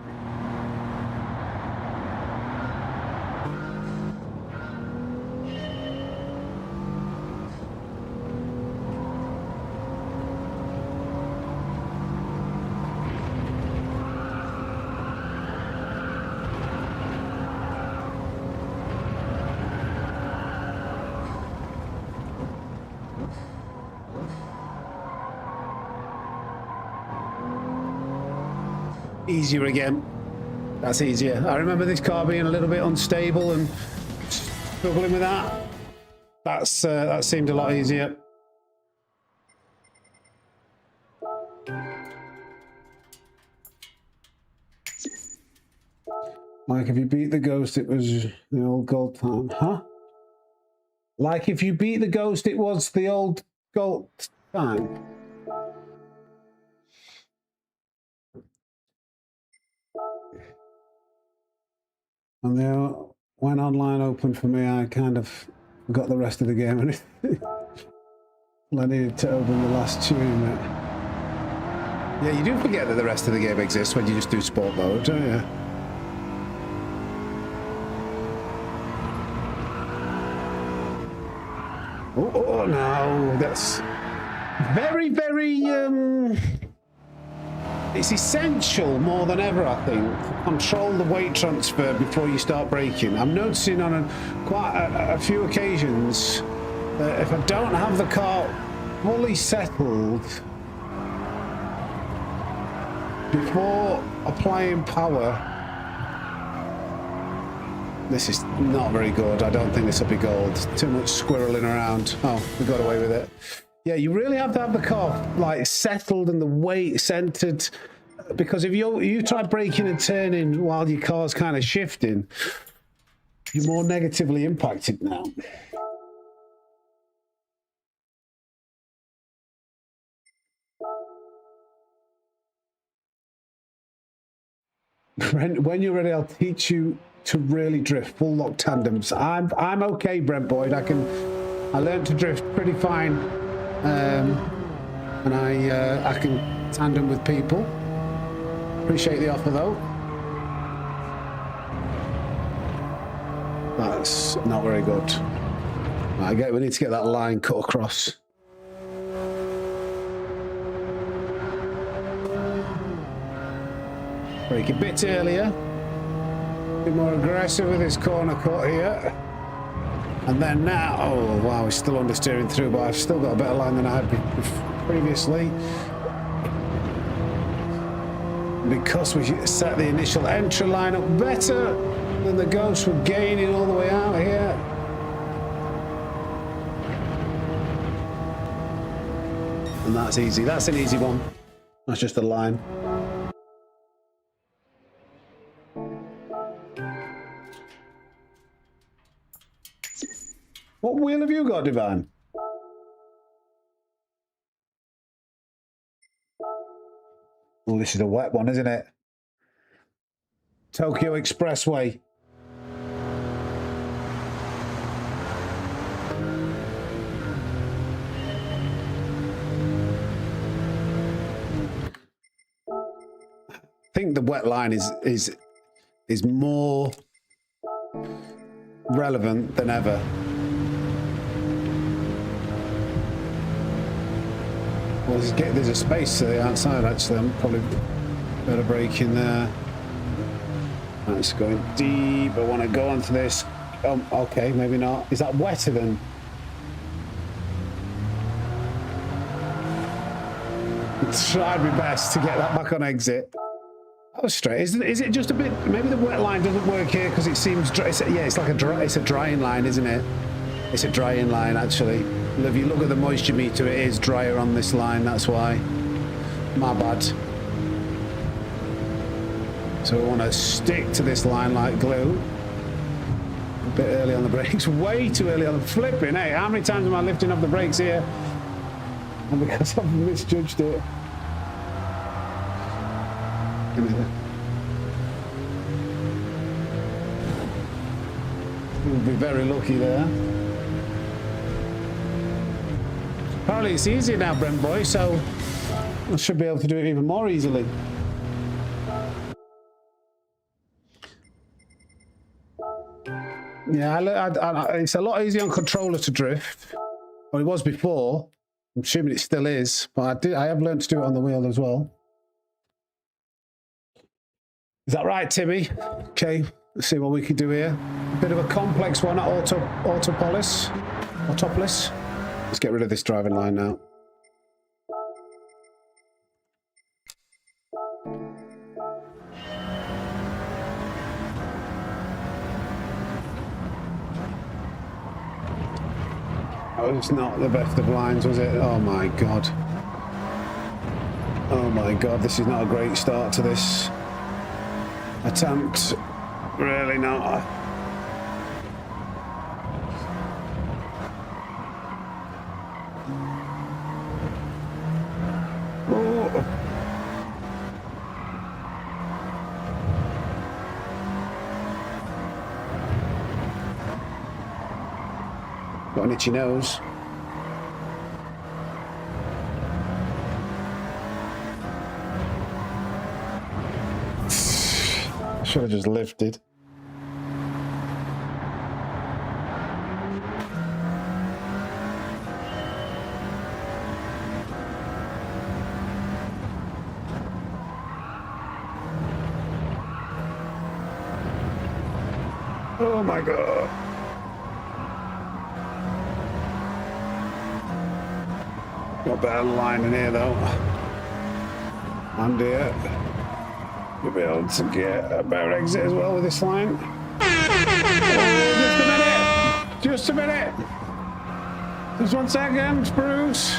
Easier again. That's easier. I remember this car being a little bit unstable and struggling with that. That seemed a lot easier. Like if you beat the ghost, it was the old gold time, huh? Like if you beat the ghost, it was the old gold time. And then when online opened for me, I kind of got the rest of the game, and I needed to open the last tune. Yeah, you do forget that the rest of the game exists when you just do sport mode, don't you? Oh no, that's very, very. It's essential more than ever, I think, to control the weight transfer before you start braking. I'm noticing on quite a few occasions that if I don't have the car fully settled before applying power, this is not very good. I don't think this will be gold. Too much squirreling around. Oh, we got away with it. Yeah, you really have to have the car like settled and the weight centered, because if you try braking and turning while your car's kind of shifting, you're more negatively impacted now. When you're ready, I'll teach you to really drift full lock tandems. I'm okay, Brent Boyd. I learned to drift pretty fine. And I can tandem with people. Appreciate the offer though. That's not very good. We need to get that line cut across. Brake a bit earlier. Be more aggressive with this corner cut here. And then now, oh wow, we're still understeering through, but I've still got a better line than I had previously. Because we set the initial entry line up better than the ghosts were gaining all the way out here. And that's easy. That's an easy one. That's just a line. What wheel have you got, Divine? Oh, this is a wet one, isn't it? Tokyo Expressway. I think the wet line is more relevant than ever. Well, there's a space to the outside, actually. I'm probably better braking there. That's going deep. I want to go onto this. Okay, maybe not. Is that wetter than? Tried my best to get that back on exit. That was straight. Is it just a bit? Maybe the wet line doesn't work here because it seems dry. It's like it's a drying line, isn't it? It's a drying line, actually. If you look at the moisture meter, it is drier on this line. That's why. My bad. So we want to stick to this line like glue. A bit early on the brakes, way too early on the flipping. Hey, how many times am I lifting off the brakes here? And because I've misjudged it. We'll be very lucky there. Apparently it's easier now, Brent boy, so I should be able to do it even more easily. Yeah, it's a lot easier on controller to drift. Well, it was before. I'm assuming it still is, but I have learned to do it on the wheel as well. Is that right, Timmy? Okay, let's see what we can do here. A bit of a complex one at Autopolis. Let's get rid of this driving line now. That was not the best of lines, was it? Oh my god. Oh my god, this is not a great start to this attempt. Really not. Oh. Got an itchy nose. Should have just lifted. Oh my god. Got a better line in here though. And here. You'll be able to get a better exit as well with this line. Oh, just a minute! Just 1 second, Bruce.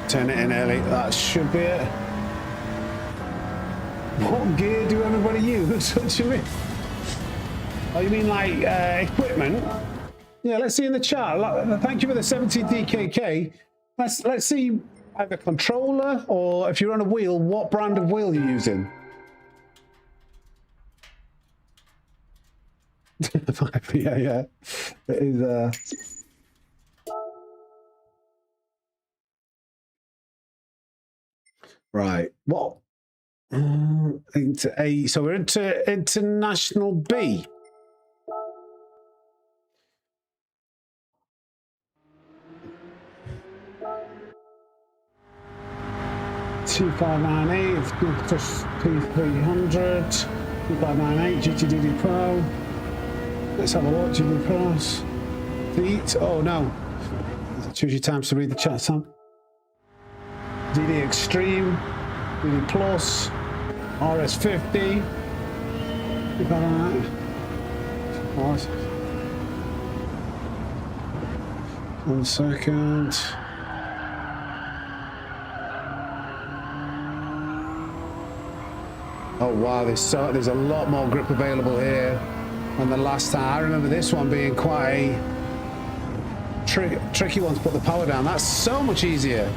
Turn it in early, that should be it. What gear do everybody use? What do you mean? Oh, you mean like equipment? Yeah, let's see in the chat. Thank you for the 70 DKK. Let's see either controller or if you're on a wheel, what brand of wheel you're using. Yeah. It is. Right. What? Into A. So we're into International B. $2598, just P300, $2598, GTDD Pro. Let's have a look, GTD Pros. Feet, oh no. Choose your times to read the chat, Sam. DD Extreme, DD Plus, RS50. One second. Oh wow, there's a lot more grip available here than the last time. I remember this one being quite a tricky one to put the power down. That's so much easier.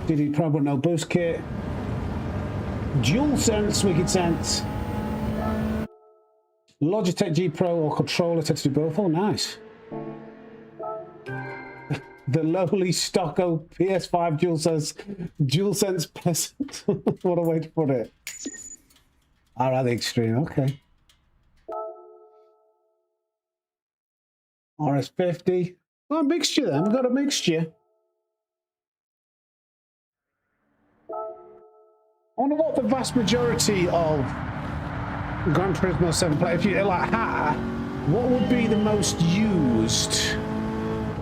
DD Pro but no boost kit. Dual sense, wicked sense. Logitech G Pro or controller to do both. Oh, nice. The lowly Stocko PS5 DualSense peasant. What a way to put it. All right, the extreme. Okay. RS50. Oh, a mixture then. We've got a mixture. I wonder what the vast majority of Gran Turismo 7 play. If you like, what would be the most used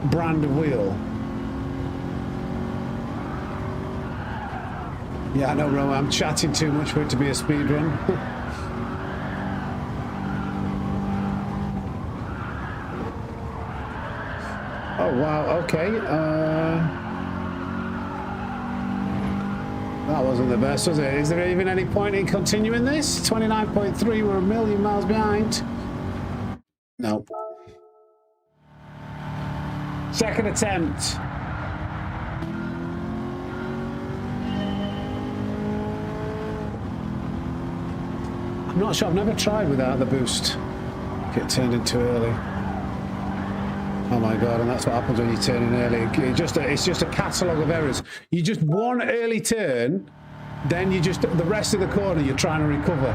brand of wheel? Yeah, I know, Roma, I'm chatting too much for it to be a speed run. Oh, wow, okay. That wasn't the best, was it? Is there even any point in continuing this? 29.3, we're a million miles behind. Nope. Second attempt. I'm not sure, I've never tried without the boost. Get turned in too early. Oh my god, and that's what happens when you turn in early. It's just a catalogue of errors. You just one early turn, then you just, the rest of the corner you're trying to recover.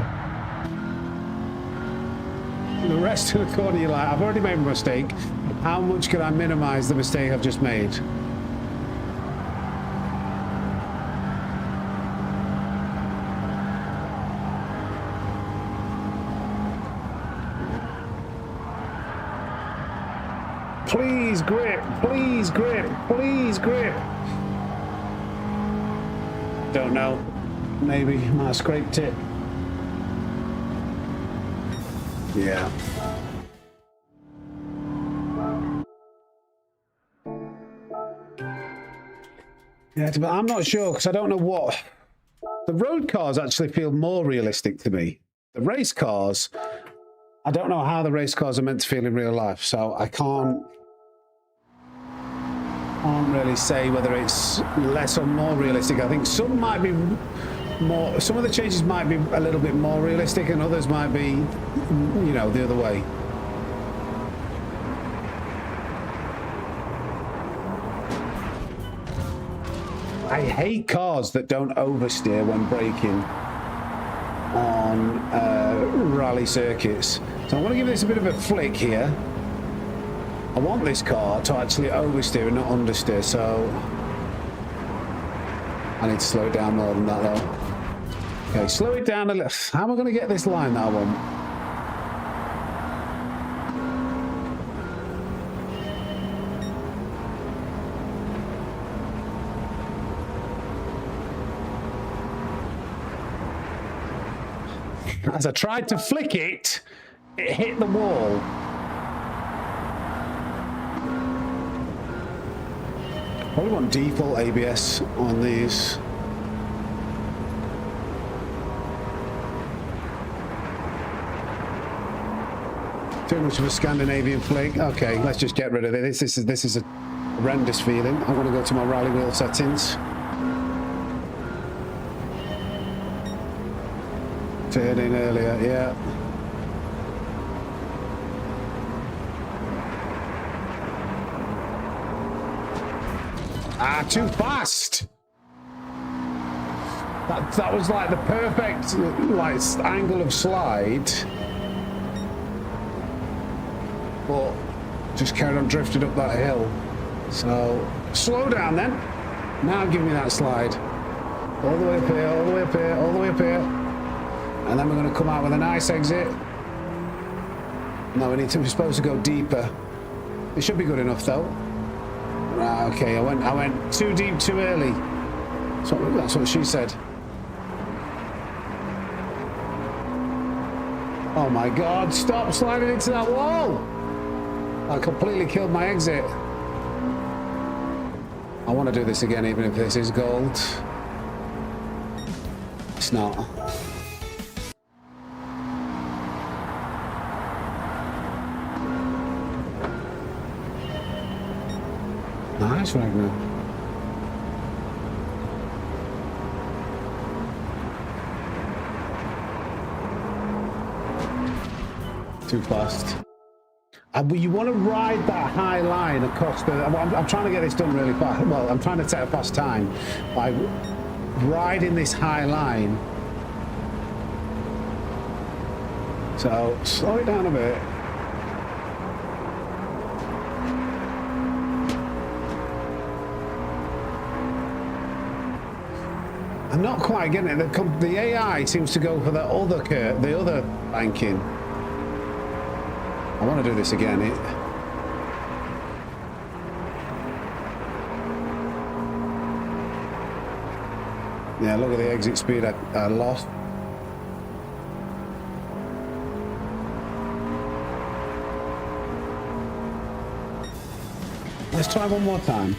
The rest of the corner you're like, I've already made a mistake. How much can I minimize the mistake I've just made? Please grip, please grip, please grip. Don't know. Maybe I might have scraped it. Yeah. Yeah, but I'm not sure because I don't know what. The road cars actually feel more realistic to me. The race cars, I don't know how the race cars are meant to feel in real life, so I can't really say whether it's less or more realistic. I think some might be more, some of the changes might be a little bit more realistic and others might be, you know, the other way. I hate cars that don't oversteer when braking on rally circuits. So I want to give this a bit of a flick here. I want this car to actually oversteer and not understeer, so I need to slow it down more than that though. Okay, slow it down a little. How am I going to get this line that I want? As I tried to flick it, it hit the wall. Probably want default ABS on these. Too much of a Scandinavian flick. Okay, let's just get rid of this. This is a horrendous feeling. I want to go to my rally wheel settings. Turn in earlier, yeah. Ah, too fast. That was like the perfect like angle of slide, but just carried on drifting up that hill. So slow down then. Now give me that slide. All the way up here, all the way up here, all the way up here. And then we're going to come out with a nice exit. No, we're supposed to go deeper. It should be good enough though. Right, okay, I went too deep too early. That's what she said. Oh my god, stop sliding into that wall! I completely killed my exit. I want to do this again even if this is gold. It's not. Nice, Ragnar. Too fast. You want to ride that high line across the... I'm trying to get this done really fast. Well, I'm trying to take a fast time by riding this high line. So, slow it down a bit. I'm not quite getting it. The AI seems to go for the other curve, the other banking. I want to do this again. Yeah, look at the exit speed I lost. Let's try one more time.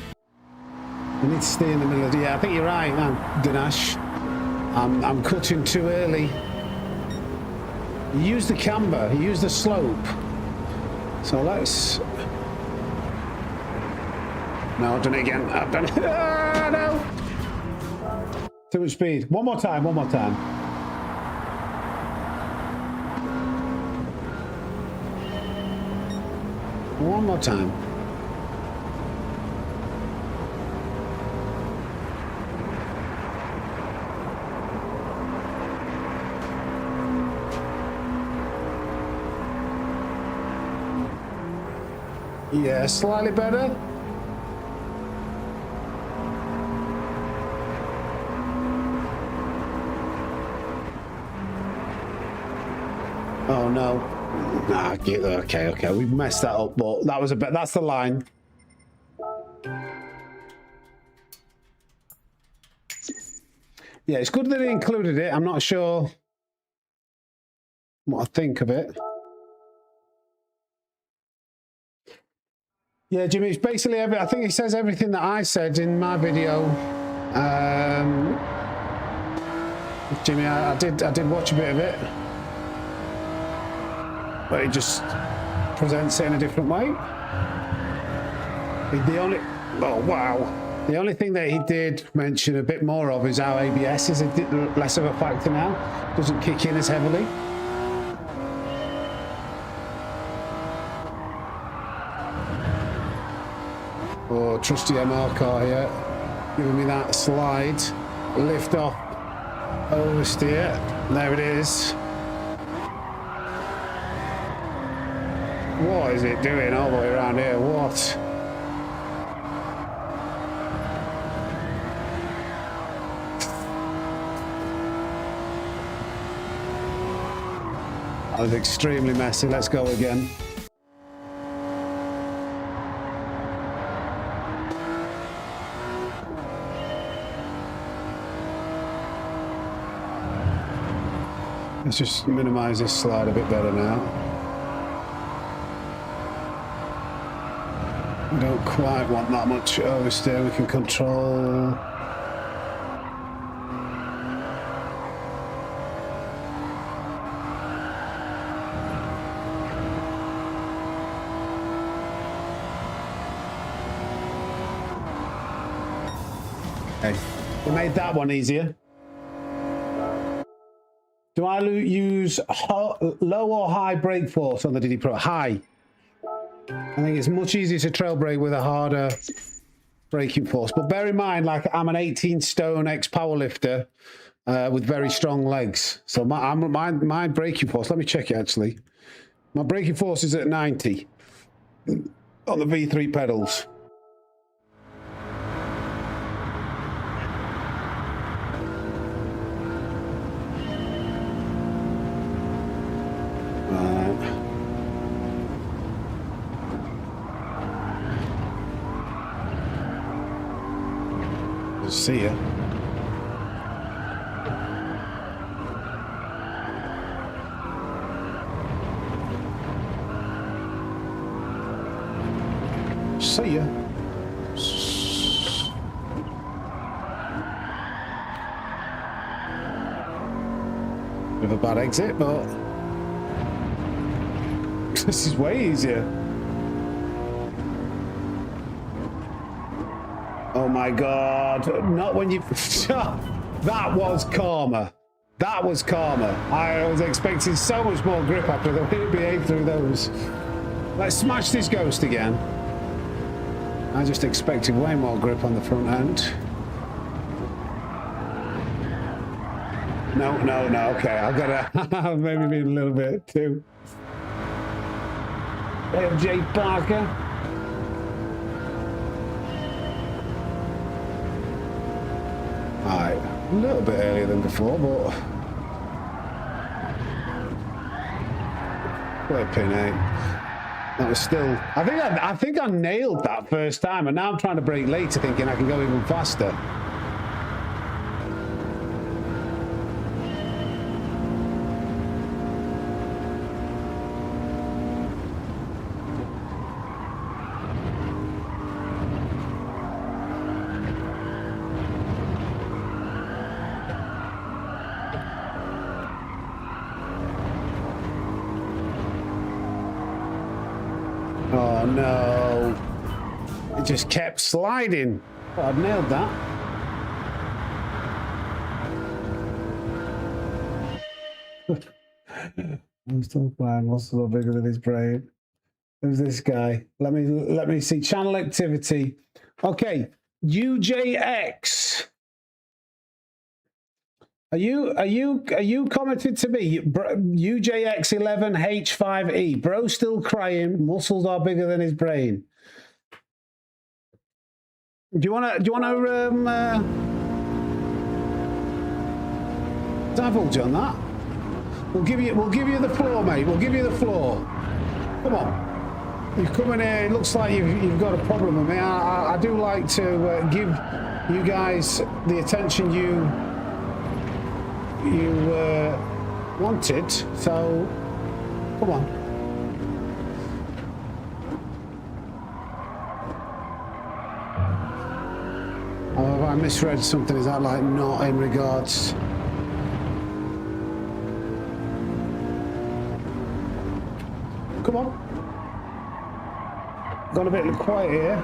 We need to stay in the middle of the... Yeah, I think you're right, Ganesh. I'm cutting too early. Use the camber, use the slope. So let's... No, I've done it again. I've done it. Ah, no! Too much speed. One more time, one more time. One more time. Yeah, slightly better. Oh no. Nah, okay. We've messed that up, but that was a bit. That's the line. Yeah, it's good that he included it. I'm not sure what I think of it. Yeah, Jimmy, it's basically I think it says everything that I said in my video. Jimmy, I did watch a bit of it, but it just presents it in a different way. The only thing that he did mention a bit more of is how ABS is less of a factor now. Doesn't kick in as heavily. Oh, trusty MR car here, giving me that slide, lift off, oversteer. There it is. What is it doing all the way around here? What? That was extremely messy. Let's go again. Let's just minimize this slide a bit better now. We don't quite want that much oversteer. We can control. Okay, we made that one easier. Do I use low or high brake force on the DD Pro? High. I think it's much easier to trail brake with a harder braking force. But bear in mind, like, I'm an 18 stone ex-powerlifter with very strong legs. So my braking force, let me check it actually. My braking force is at 90 on the V3 pedals. See ya. See ya. Bit of a bad exit, but this is way easier. Oh my God, not when you... That was karma. That was karma. I was expecting so much more grip after the way it behaved through those. Let's smash this ghost again. I just expected way more grip on the front end. No, okay, I've got to maybe be a little bit too. Jay Parker. Alright, a little bit earlier than before, but flipping out. That was still. I think I nailed that first time, and now I'm trying to brake later, thinking I can go even faster. no. It just kept sliding. Oh, I've nailed that. I'm still playing. What's a little bigger than his brain? Who's this guy? Let me see. Channel activity. Okay. UJX. Are you commented to me? UJX11H5E. Bro still crying. Muscles are bigger than his brain. Do you wanna divulge on that? We'll give you the floor, mate. We'll give you the floor. Come on. You've come in here. It looks like you've got a problem with me. I do like to give you guys the attention you wanted. So come on. Oh, have I misread something? Is that like not in regards? Come on. Got a bit quiet here.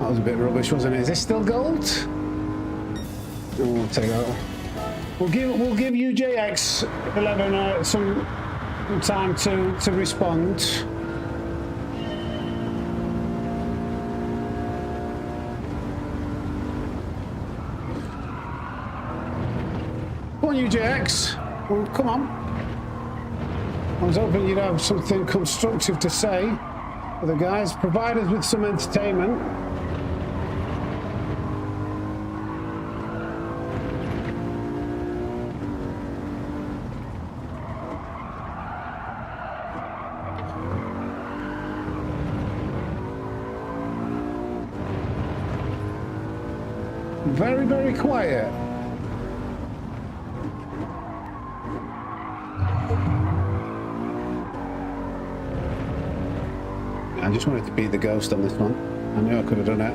That was a bit rubbish, wasn't it? Is this still gold? Oh, we'll take that. We'll give UJX11 some time to respond. Come on, UJX. Well, come on. I was hoping you'd have something constructive to say for the guys. Provide us with some entertainment. Very, very quiet. I just wanted to beat the ghost on this one. I knew I could have done it.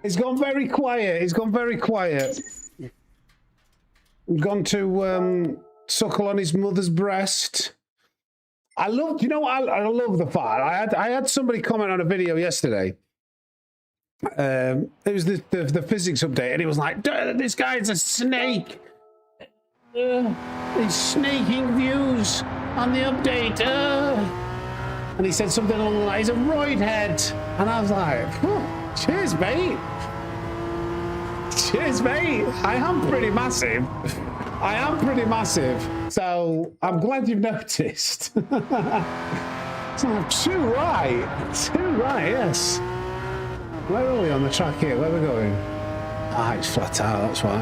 It's gone very quiet. It's gone very quiet. He's gone to suckle on his mother's breast. I love, you know, I love the fact I had somebody comment on a video yesterday. It was the physics update, and it was like, this guy's a snake. He's snaking views on the update. And he said something along the lines, he's a roid head. And I was like, oh, cheers, mate. Cheers, mate. I am pretty massive. I am pretty massive. So I'm glad you've noticed. So, too right, yes. Where are we on the track here? Where are we going? Ah, it's flat out, that's why.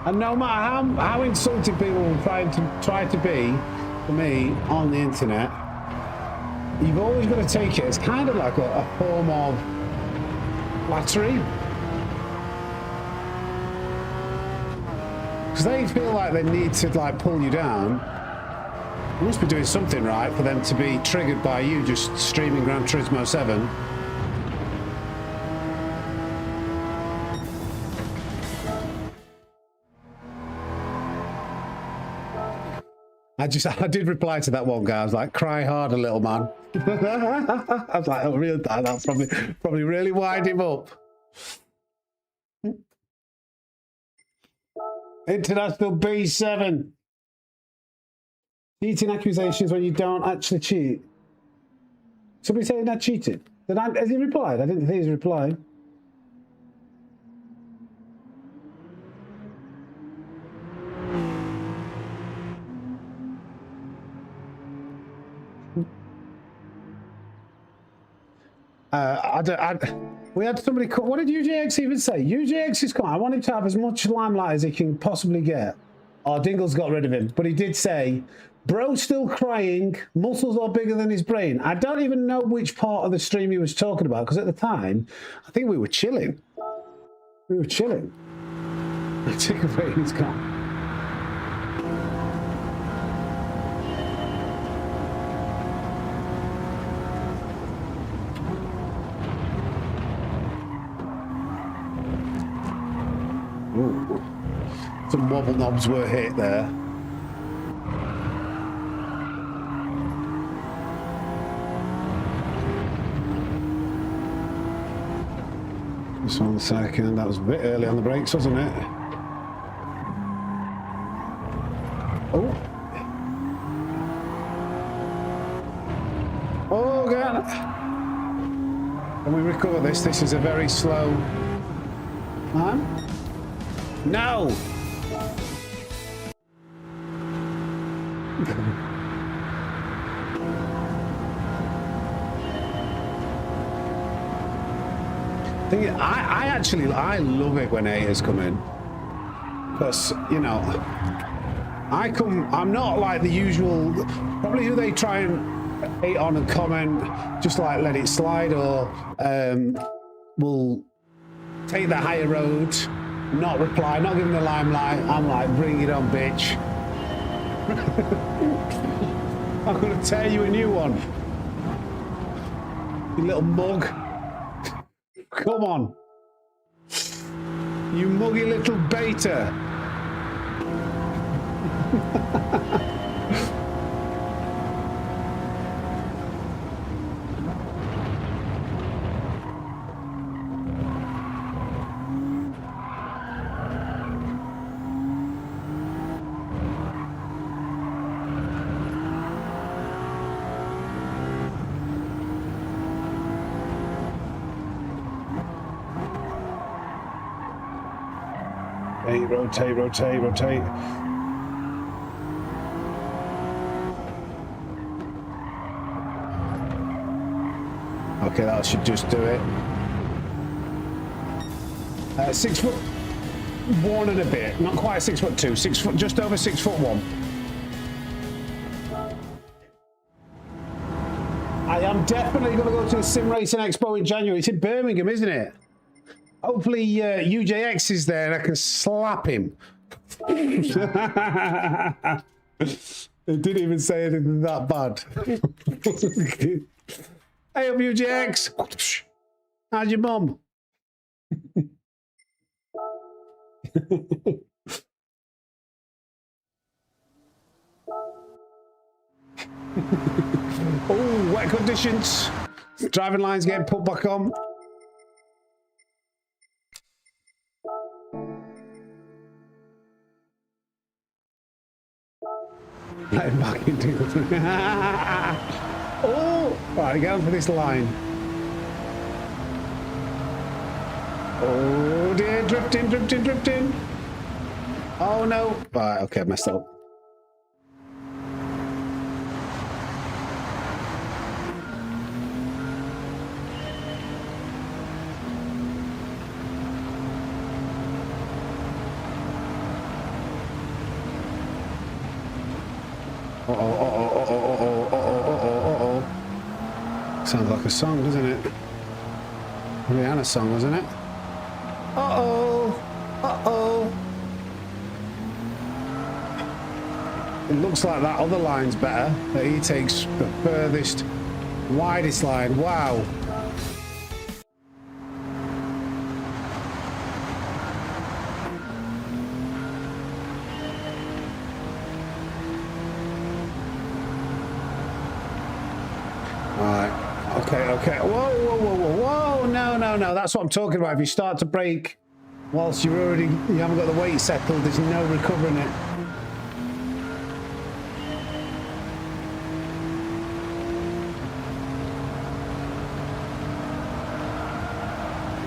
And no matter how insulting people will try to be for me on the internet, you've always got to take it as kind of like a form of flattery. Because they feel like they need to like pull you down. You must be doing something right for them to be triggered by you just streaming Gran Turismo 7. I did reply to that one guy. I was like, "Cry harder, little man." I was like, "Oh, really? That'll probably really wind him up." International B7. Cheating accusations when you don't actually cheat. Somebody saying I cheated. Has he replied? I didn't think he's replied. We had somebody call. What did UJX even say? UJX is coming. I want him to have as much limelight as he can possibly get. Oh, Dingle's got rid of him. But he did say, Bro's still crying. Muscles are bigger than his brain. I don't even know which part of the stream he was talking about, because at the time, I think we were chilling. We were chilling. I take a break, he's gone. Ooh. Some wobble knobs were hit there. Just 1 second, that was a bit early on the brakes, wasn't it? Oh. Oh, God. Can we recover this? This is a very slow... Huh? No! I love it when haters come in, because you know I'm not like the usual, probably who they try and hate on and comment, just like let it slide, or will take the higher road, not reply, not give them the limelight. I'm like, bring it on, bitch. I'm gonna tear you a new one, you little mug. Come on, you muggy little beta. Rotate, rotate, rotate. Okay, that should just do it. 6'1" and a bit, not quite 6'2", 6 foot, just over 6'1". I am definitely going to go to the Sim Racing Expo in January. It's in Birmingham, isn't it? Hopefully UJX is there and I can slap him. It didn't even say anything that bad. Hey up UJX. How's your mum? Oh, wet conditions. Driving lines getting put back on. Let him back into it. Oh, right, going for this line. Oh dear, drifting, drifting, drifting. Oh no. Right, okay, messed up. Sounds like a song, doesn't it? Rihanna song, wasn't it? Uh-oh! Uh-oh! It looks like that other line's better, that he takes the furthest, widest line. Wow! Okay. Whoa. No. That's what I'm talking about. If you start to brake whilst you haven't got the weight settled, there's no recovering it.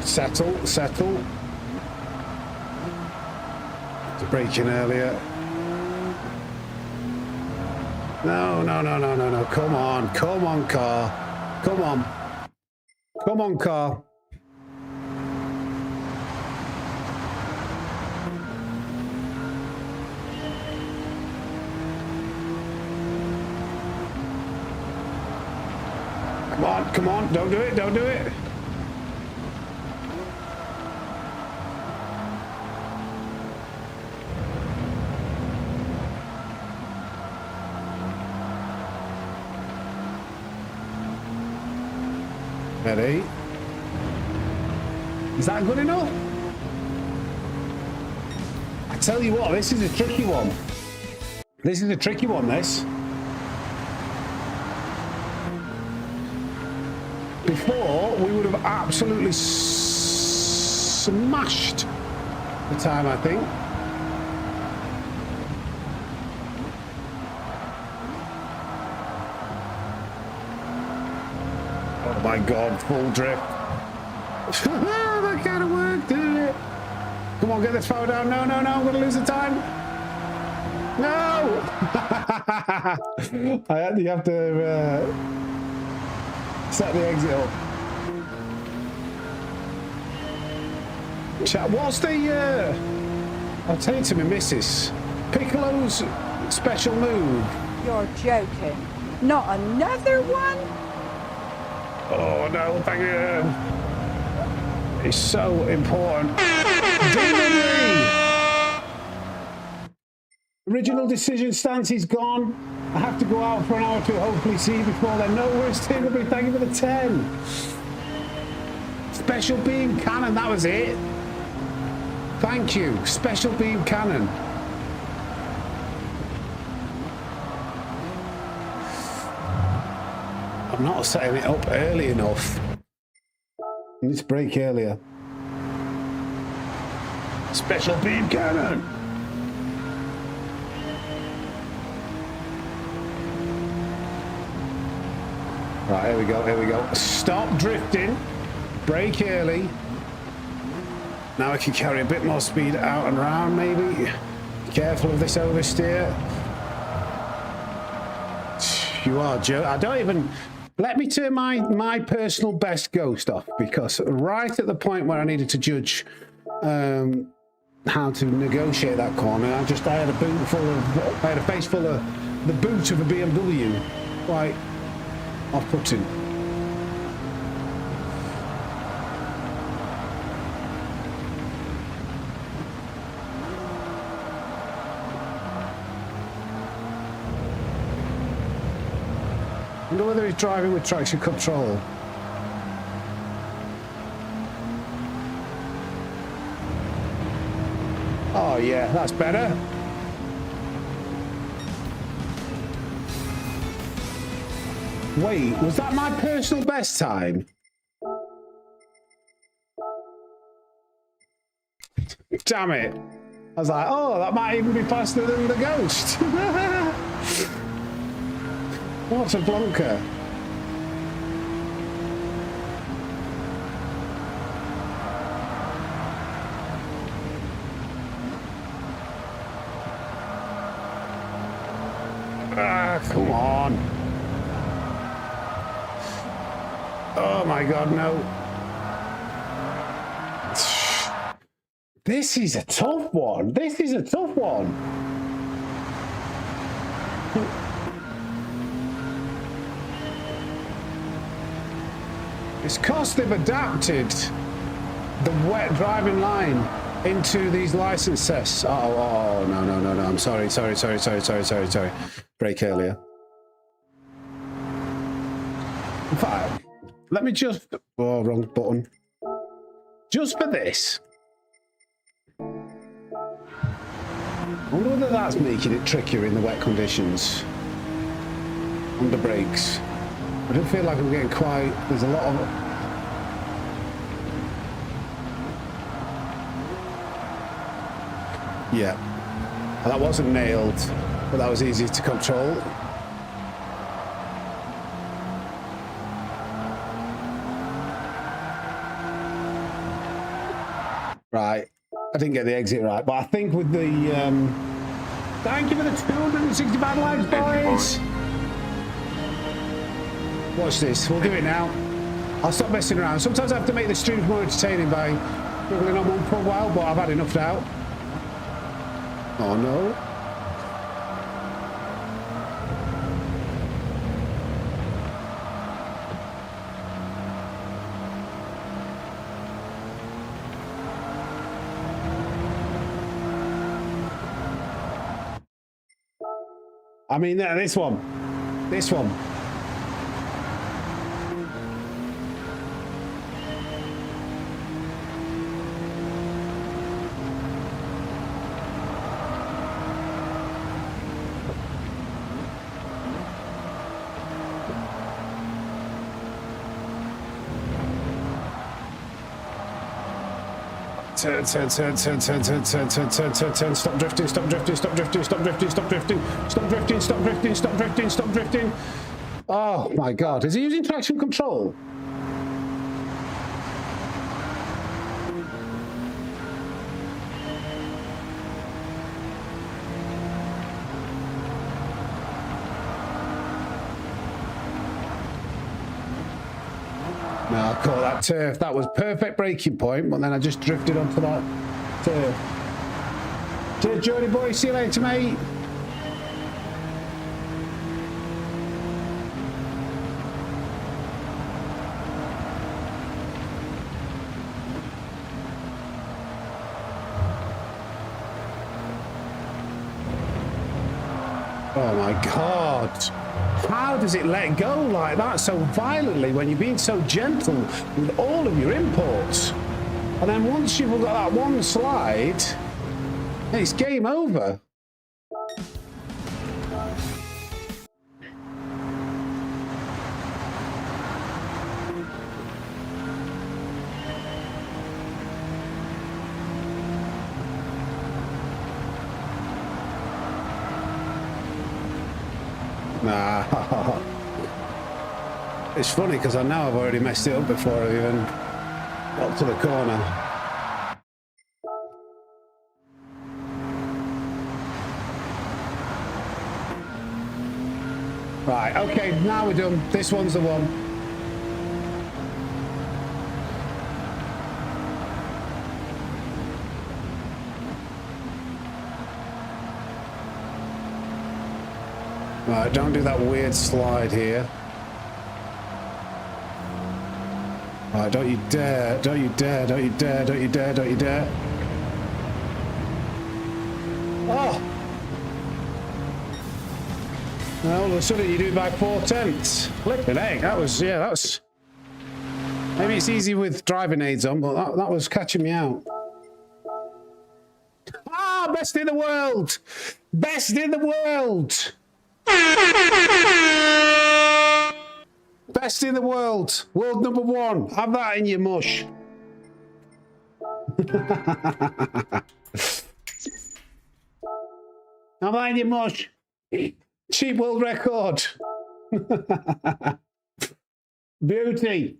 Settle. To brake in earlier. No. Come on, car. Come on, car. Come on, don't do it, don't do it. Ready? Is that good enough? I tell you what, this is a tricky one. This is a tricky one, this. Before, we would have absolutely smashed the time, I think. Oh my God, full drift. That kind of work, didn't it? Come on, get this power down. No, no, no, I'm going to lose the time. No! You have to set the exit up. Chat, what's the... I'll tell you to my missus. Piccolo's special move.
You're joking. Not another one?
Oh no, thank you. It's so important. Delivery! Original decision stance is gone. I have to go out for an hour to hopefully see before then. No worries, Timothy. Thank you for the 10. Special beam cannon, that was it. Thank you. Special beam cannon. I'm not setting it up early enough. I need to brake earlier. Special beam cannon. Right, here we go, here we go. Stop drifting. Brake early. Now I can carry a bit more speed out and round, maybe. Careful of this oversteer. You are, Joe. I don't even... Let me turn my personal best ghost off, because right at the point where I needed to judge how to negotiate that corner, I had a face full of the boot of a BMW. Quite off-putting. I wonder whether he's driving with traction control. Oh yeah, that's better. Wait, was that my personal best time? Damn it. I was like, oh, that might even be faster than the Ghost. What a blunker. Ah, come on. Oh my God, no. This is a tough one. This is a tough one. It's because they've adapted the wet driving line into these license tests. Oh, no. I'm sorry. Brake earlier. In fact, let me just... Oh, wrong button. Just for this. I wonder whether that's making it trickier in the wet conditions. Under brakes. I don't feel like I'm getting quite... There's a lot of... Yeah. Well, that wasn't nailed, but that was easy to control. Right. I didn't get the exit right, but I think with the... Thank you for the 265 likes, boys! Watch this. We'll do it now. I'll stop messing around. Sometimes I have to make the streams more entertaining by struggling on one for a while, but I've had enough now. Oh no. I mean, this one. This one. Turn, stop drifting, stop drifting, stop drifting, stop drifting, stop drifting, stop drifting, stop drifting, stop drifting, stop drifting. Oh my God, is he using traction control? No, I caught that turf. That was perfect braking point, but then I just drifted onto that turf. Cheers, Jody boy. See you later, mate. Oh my God. How does it let go like that so violently when you're being so gentle with all of your imports? And then once you've got that one slide, it's game over. Nah. It's funny because I know I've already messed it up before I even got to the corner. Right, okay, now we're done. This one's the one. Right, don't do that weird slide here. Right, don't you dare, don't you dare, don't you dare, don't you dare, don't you dare. Oh! And all of a sudden you do it by 4/10. Flipping egg, that was, yeah, that was... Maybe it's easy with driving aids on, but that was catching me out. Ah, best in the world! Best in the world! Best in the world. World number one. Have that in your mush. Have that in your mush. Cheap world record. Beauty.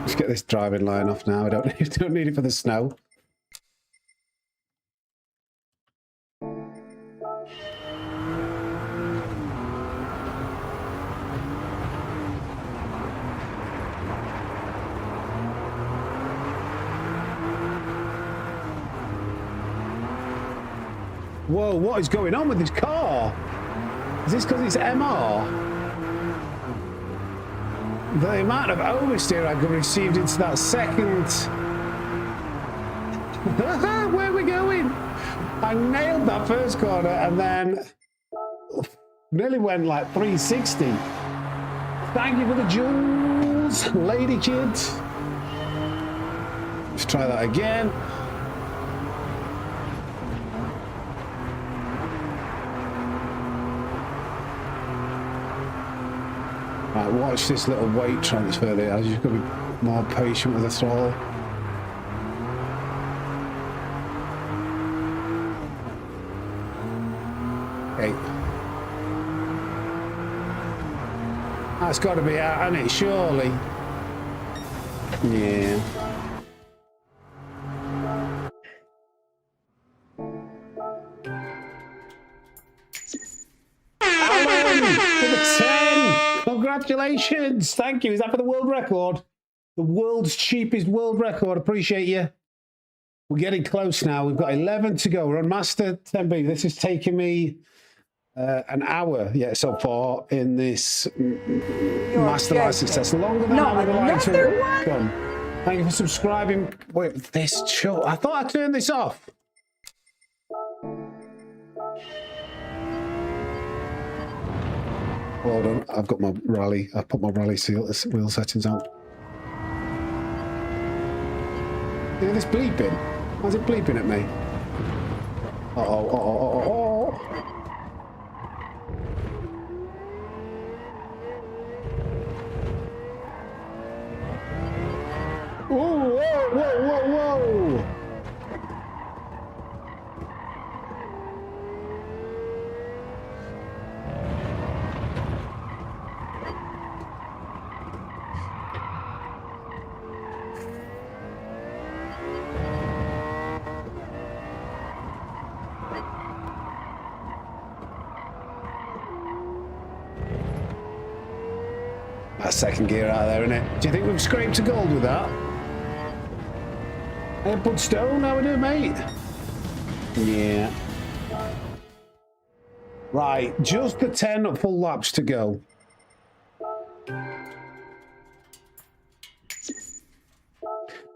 Let's get this driving line off now. I don't need it for the snow. Whoa, what is going on with this car? Is this because it's MR? The amount of oversteer I received into that second. Where are we going? I nailed that first corner and then nearly went like 360. Thank you for the jewels, lady kids. Let's try that again. Right, watch this little weight transfer there. I've just got to be more patient with the throttle. Okay. That's got to be out, hasn't it? Surely. Yeah. Alan with a 10. Congratulations. Thank you. Is that for the world record? The world's cheapest world record. Appreciate you. We're getting close now. We've got 11 to go. We're on Master 10B. This has taken me an hour yet so far in this Master license test. Longer than I would like to have done. Thank you for subscribing. Wait, this show. I thought I turned this off. Hold on, I've got my rally. I've put my rally wheel settings on. Yeah, this bleeping. Why's it bleeping at me? Uh-oh. Whoa. That's second gear out there, isn't it? Do you think we've scraped to gold with that? Hey, Bud Stone, how we doing, mate? Yeah. Right, just the 10 full laps to go.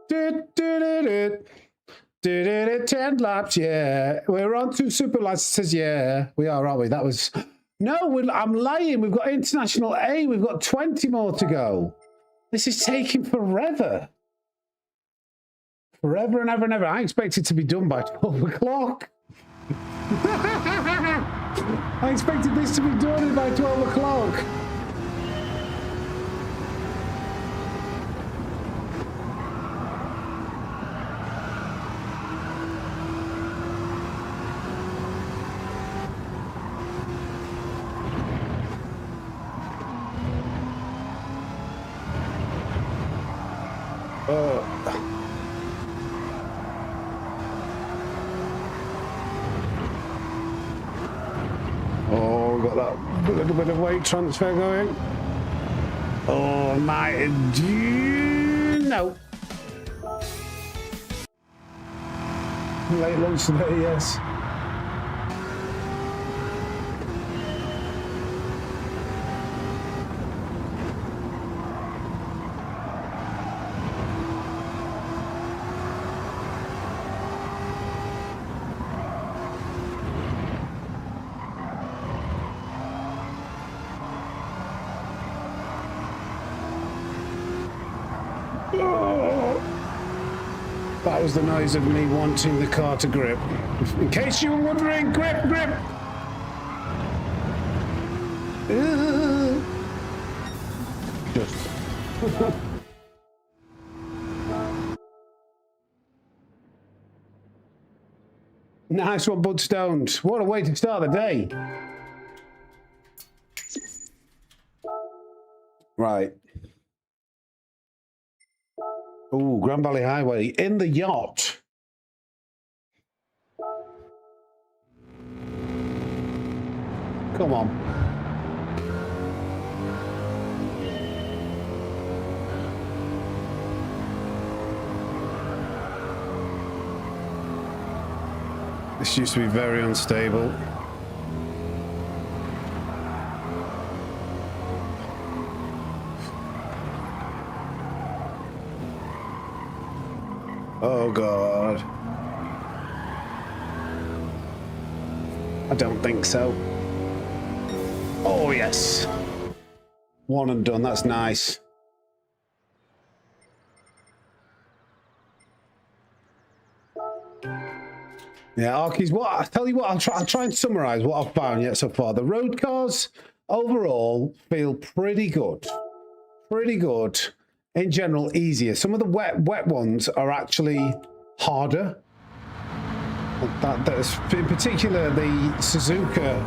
Do, 10 laps, yeah. We're on 2 super licenses, yeah. We are, aren't we? That was... No, I'm lying. We've got International A. We've got 20 more to go. This is taking forever. Forever and ever and ever. I expect it to be done by 12 o'clock. I expected this to be done by 12 o'clock. Oh, got that little bit of weight transfer going. Oh, my... No. Late lunch today, yes. That was the noise of me wanting the car to grip. In case you were wondering, grip. Just. Nice one, Bud Stones. What a way to start the day. Right. Oh, Grand Valley Highway in the yacht. Come on. This used to be very unstable. Oh, God. I don't think so. Oh, yes. One and done. That's nice. Yeah, Arkies, I tell you what, I'll try and summarize what I've found yet so far. The road cars overall feel pretty good. Pretty good. In general, easier. Some of the wet ones are actually harder. That's in particular the Suzuka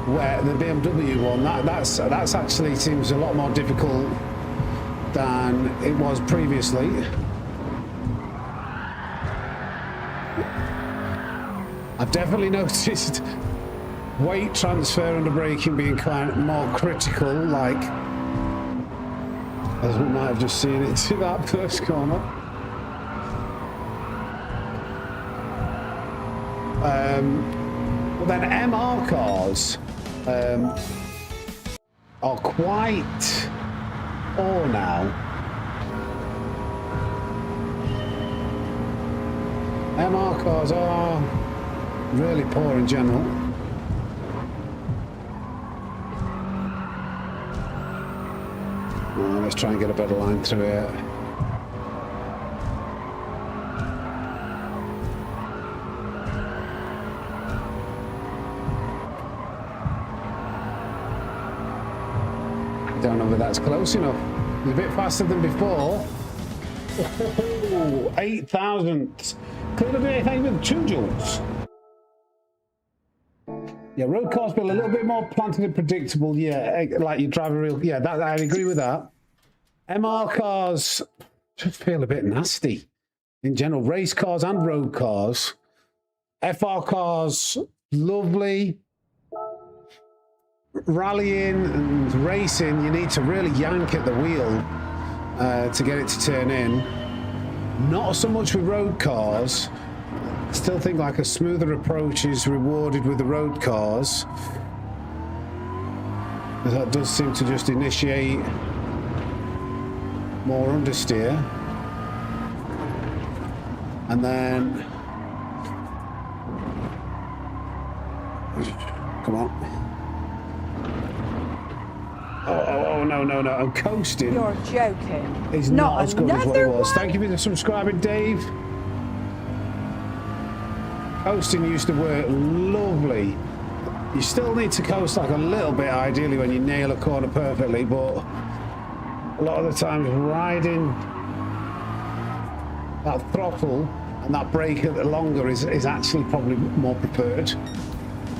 wet, the BMW one. That's actually seems a lot more difficult than it was previously. I've definitely noticed weight transfer under braking being quite more critical, like. As we might have just seen it to that first corner. But then MR cars are quite poor now. MR cars are really poor in general. Let's try and get a better line through here. Don't know whether that's close enough. It's a bit faster than before. Oh, 8,000. Could have been anything with 2 joules. Yeah, road cars feel a little bit more planted and predictable. Yeah, like you drive a real. Yeah, that I agree with that. MR cars just feel a bit nasty in general. Race cars and road cars. FR cars, lovely. Rallying and racing, you need to really yank at the wheel to get it to turn in. Not so much with road cars. Still think like a smoother approach is rewarded with the road cars. That does seem to just initiate more understeer. And then... Come on. Oh, no, I'm coasting.
You're joking.
It's not as good as what it was.
One?
Thank you for subscribing, Dave. Coasting used to work lovely. You still need to coast like a little bit, ideally, when you nail a corner perfectly, but a lot of the times riding that throttle and that brake at the longer is actually probably more preferred.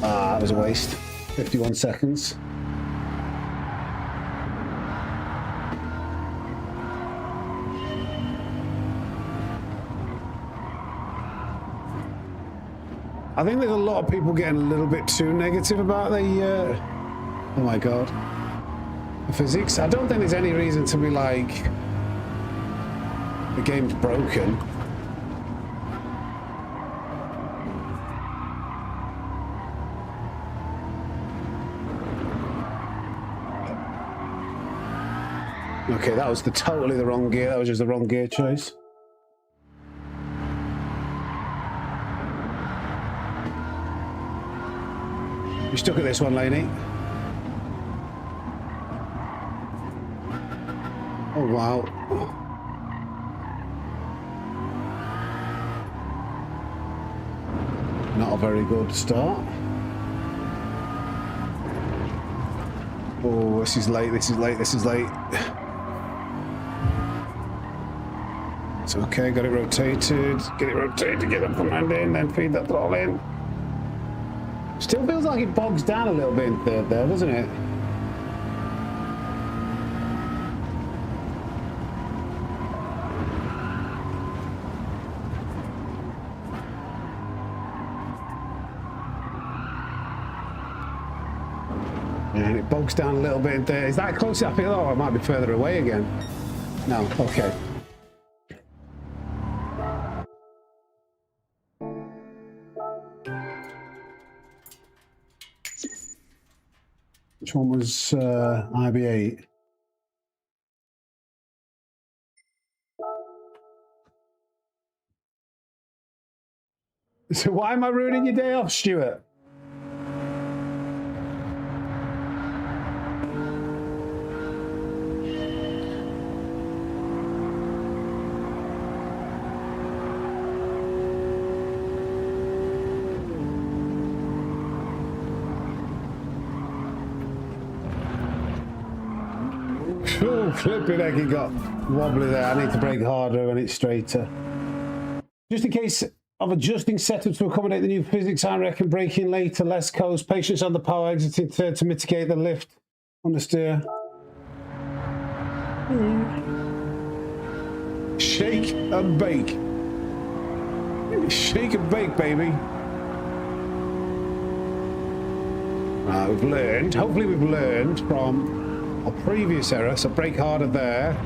That was a waste. 51 seconds. I think there's a lot of people getting a little bit too negative about the, oh my God, the physics. I don't think there's any reason to be like, the game's broken. Okay, that was totally the wrong gear. That was just the wrong gear choice. You stuck at this one, Laney. Oh, wow. Not a very good start. Oh, this is late, this is late. It's okay, got it rotated. Get it rotated, get them command in, then feed that throttle in. Still feels like it bogs down a little bit in third there, doesn't it? And it bogs down a little bit in third. Is that close? I feel, oh, I might be further away again. No, okay. Which one was IB8? So why am I ruining your day off, Stuart? Flipping heck, it got wobbly there. I need to brake harder when it's straighter. Just in case of adjusting setups to accommodate the new physics, I reckon braking later, less coast, patience on the power, exiting third to mitigate the lift on the steer. Shake and bake. Shake and bake, baby. We've learned, hopefully we've learned from a previous error, so brake harder there.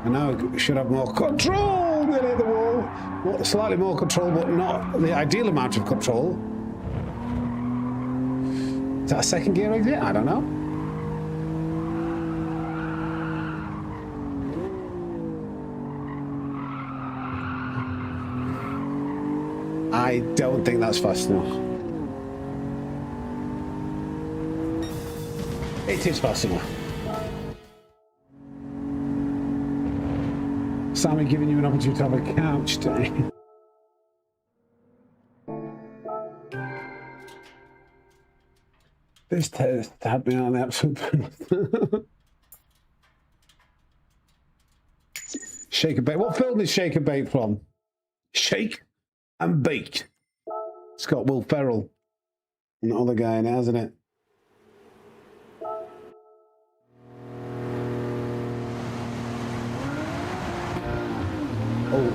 And now we should have more control. Nearly hit the wall. Well, slightly more control, but not the ideal amount of control. Is that a second gear exit? I don't know. I don't think that's fast enough. It is fast enough. Sammy giving you an opportunity to have a couch day. This test had me on the absolute. Shake and bake. What film is Shake and Bake from? Shake and Bake. It's got Will Ferrell and the other guy in it, hasn't it?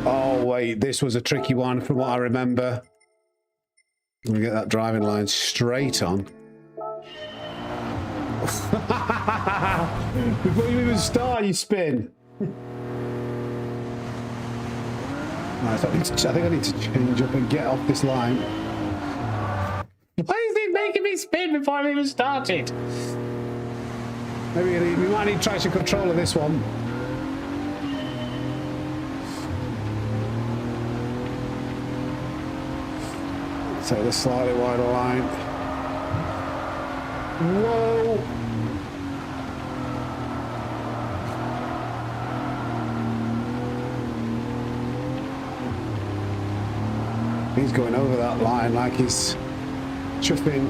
Oh, wait. This was a tricky one from what I remember. I'm going to get that driving line straight on. Before you even start, you spin. Right, I think I need to change up and get off this line. Why is it making me spin before I've even started? Maybe we might need traction control of this one. Take the slightly wider line. Whoa! He's going over that line like he's chuffing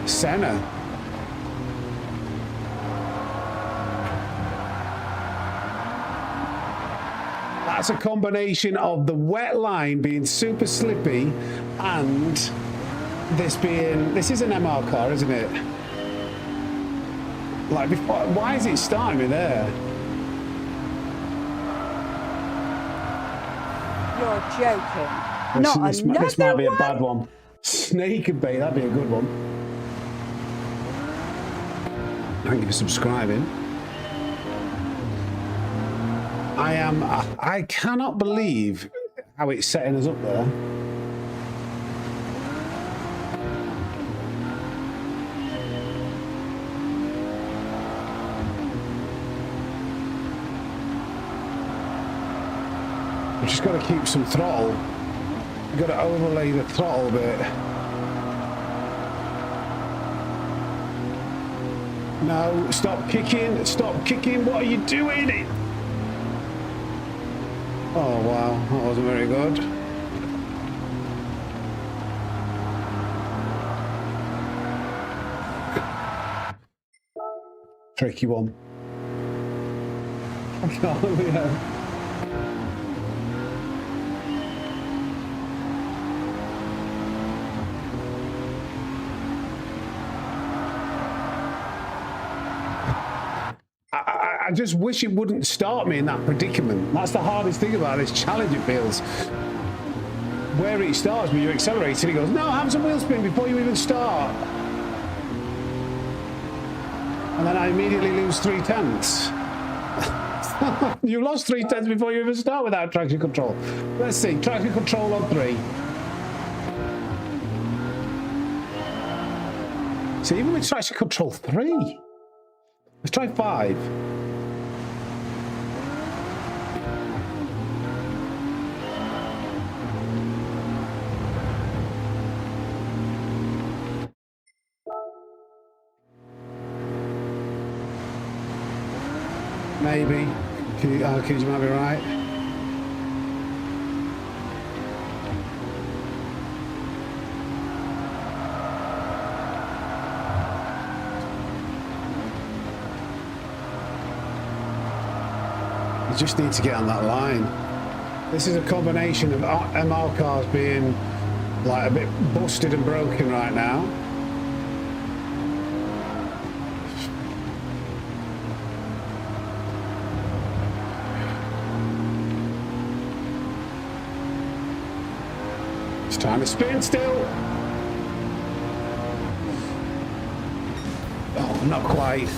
Senna. That's a combination of the wet line being super slippy and this is an MR car, isn't it? Like, before, why is it starting me there?
You're joking.
This might be a bad one. Snake and Bait, that'd be a good one. Thank you for subscribing. I cannot believe how it's setting us up there. We've just got to keep some throttle. We've got to overlay the throttle a bit. No, stop kicking, stop kicking. What are you doing? Oh wow, that wasn't very good. Tricky one. Oh, yeah. I just wish it wouldn't start me in that predicament. That's the hardest thing about this challenge, it feels. Where it starts me, you accelerate and it goes, no, have some wheel spin before you even start. And then I immediately lose 3/10. You lost 3/10 before you even start without traction control. Let's see, traction control on 3. See, even with traction control 3. Let's try 5. Maybe. You might be right. You just need to get on that line. This is a combination of MR cars being like a bit busted and broken right now. It's time to spin still. Oh, not quite.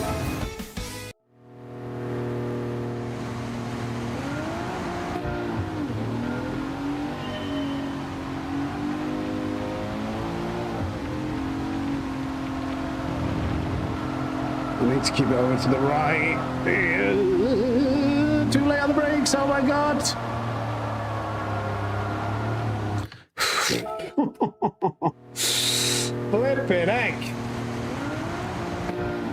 I need to keep it over to the right. Too late on the brakes, oh my god. Flippin' heck.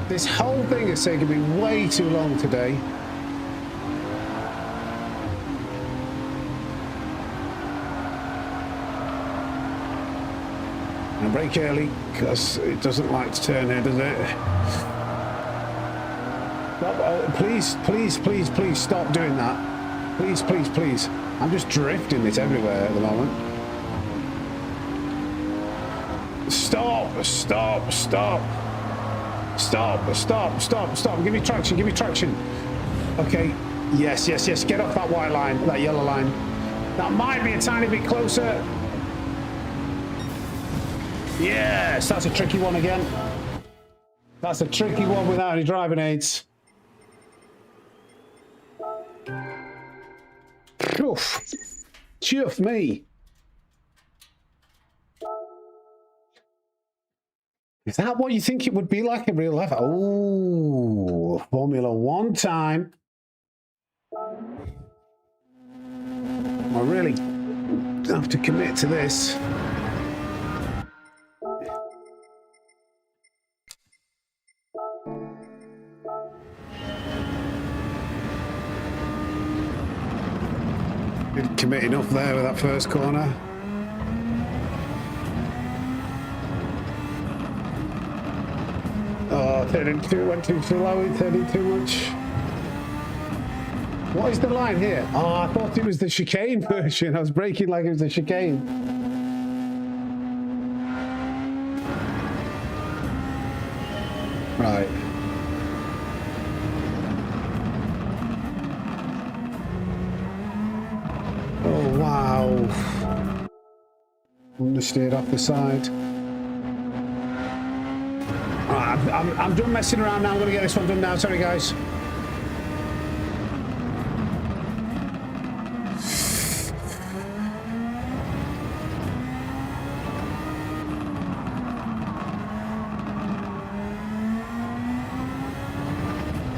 This whole thing is taking me way too long today. I brake early because it doesn't like to turn here, does it? Please, please, please, please stop doing that. Please, please, please. I'm just drifting this everywhere at the moment. Stop, stop, stop. Stop, stop, stop, stop. Give me traction, give me traction. Okay, yes, yes, yes. Get off that white line, that yellow line. That might be a tiny bit closer. Yes, that's a tricky one again. That's a tricky one without any driving aids. Oof. Chuff me. Is that what you think it would be like in real life? Oh, Formula One time. I really have to commit to this. Didn't commit enough there with that first corner. Oh, turning too, went too slow, turning too much. What is the line here? Oh, I thought it was the chicane version. I was braking like it was the chicane. Right. Oh, wow. Understeered off the side. I'm done messing around now. I'm going to get this one done now. Sorry, guys.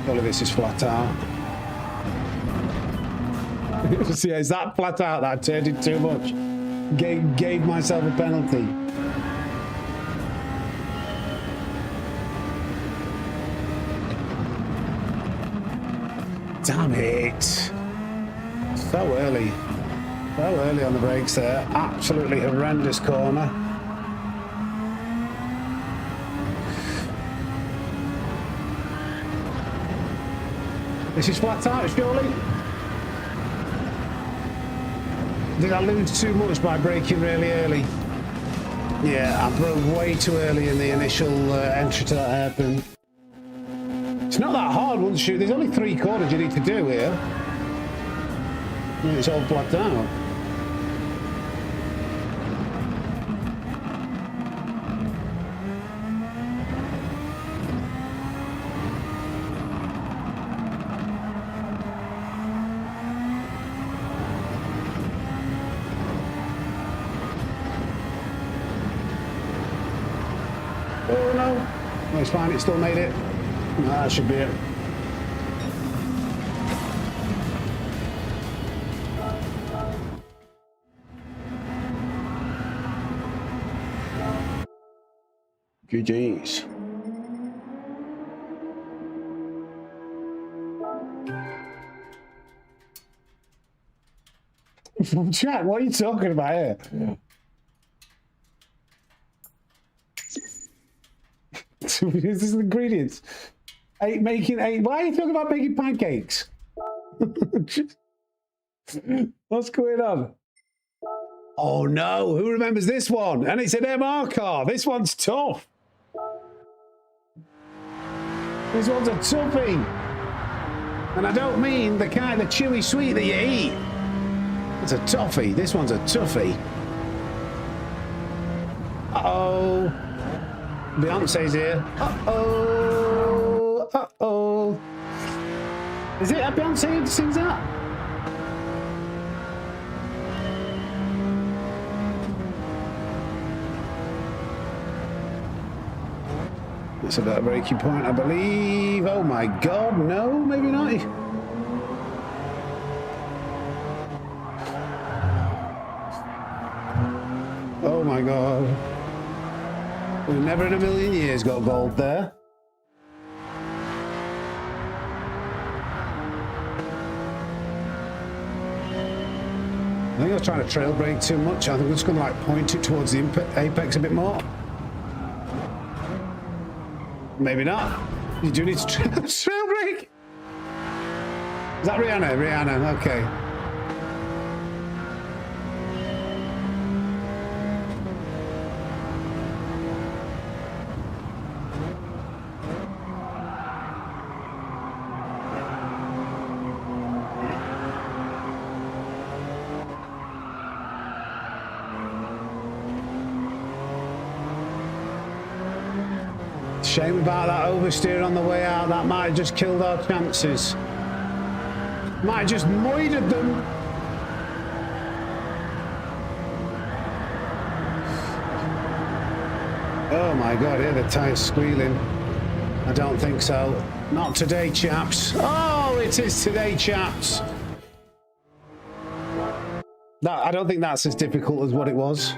All of this is flat out. See, is that flat out that I turned it too much? Gave myself a penalty. Damn it. So early. So early on the brakes there. Absolutely horrendous corner. This is flat out, surely? Did I lose too much by braking really early? Yeah, I broke way too early in the initial entry to that hairpin. It's not that hard once you... There's only 3 corners you need to do here. And it's all flat out. Oh no. No, it's fine, it still made it. No, that should be it. GG's. Jack, what are you talking about here? This is the ingredients. Making 8. Why are you talking about making pancakes? What's going on? Oh no, who remembers this one? And it's an MR car. This one's tough. This one's a toughie. And I don't mean the kind of chewy sweet that you eat. It's a toffee. This one's a toughie. Uh-oh. Beyonce's here. Uh-oh. Uh-oh. Is it a Beyonce who sings that? That's about a breaking point, I believe. Oh my God, no, maybe not. Oh my god. We've never in a million years got gold there. I think I was trying to trail brake too much. I think I'm just going to like point it towards the apex a bit more. Maybe not. You do need to trail brake. Is that Rihanna? Rihanna, okay. Shame about that oversteer on the way out. That might have just killed our chances. Might have just moided them. Oh my god, here the tyres squealing. I don't think so. Not today, chaps. Oh, it is today, chaps. I don't think that's as difficult as what it was.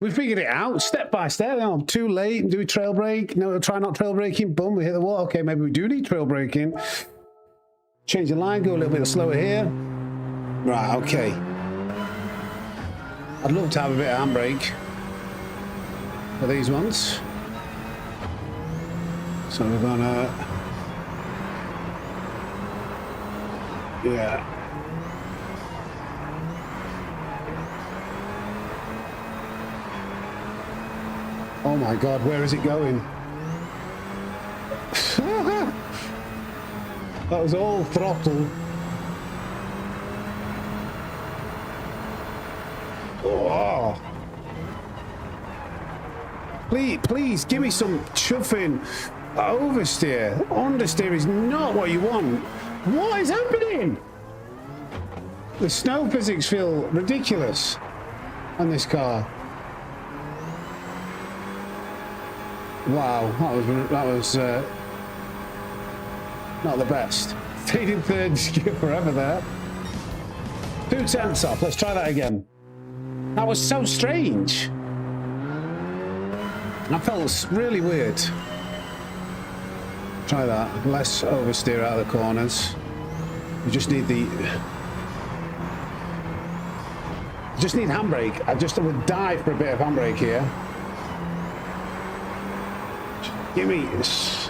We figured it out step by step. Oh, I'm too late. Do we trail brake? No, try not trail braking. Boom, we hit the wall. Okay, maybe we do need trail braking. Change the line, go a little bit slower here. Right, okay. I'd love to have a bit of handbrake for these ones. So we're gonna... Yeah. Oh my god, where is it going? That was all throttle. Oh. Please give me some chuffing oversteer. Understeer is not what you want. What is happening? The snow physics feel ridiculous on this car. Wow, that was not the best. Stayed in third gear forever there. 2 tenths off. Let's try that again. That was so strange. That felt really weird. Try that. Less oversteer out of the corners. We just need the... Just need handbrake. I would die for a bit of handbrake here. Give me this.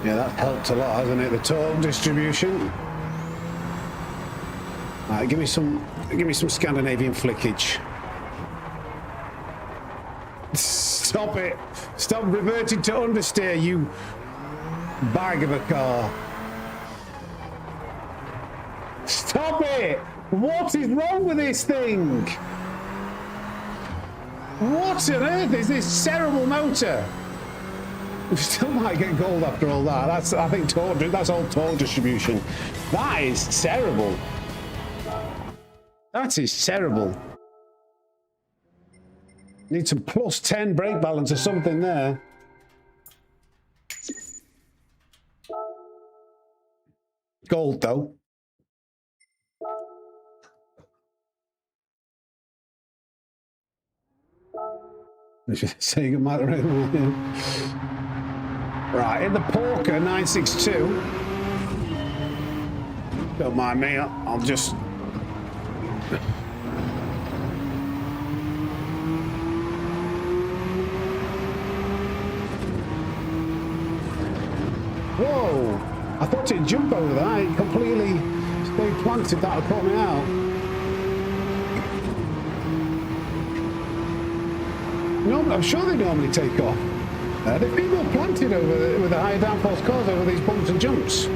Yeah, that helped a lot, hasn't it? The torque distribution. All right, give me some Scandinavian flickage. Stop it! Stop reverting to understeer, you bag of a car. Stop it! What is wrong with this thing? What on earth is this terrible motor? We still might get gold after all that. That's, I think, that's all torque distribution. That is terrible. That is terrible. Need some plus 10 brake balance or something there. Gold, though. Saying it might rain. Right, in the Porker 962. Don't mind me, I'll just... Whoa! I thought it'd jump over that. It completely stayed planted. That would caught me out. I'm sure they normally take off. They've been more planted over with the higher downforce cars over these bumps and jumps.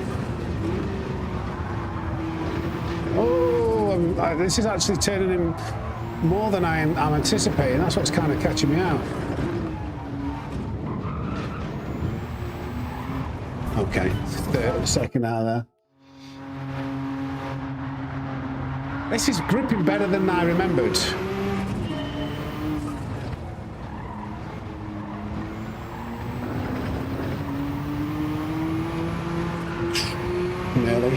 Oh, this is actually turning him more than I'm anticipating. That's what's kind of catching me out. Okay, second out of there. This is gripping better than I remembered. nearly.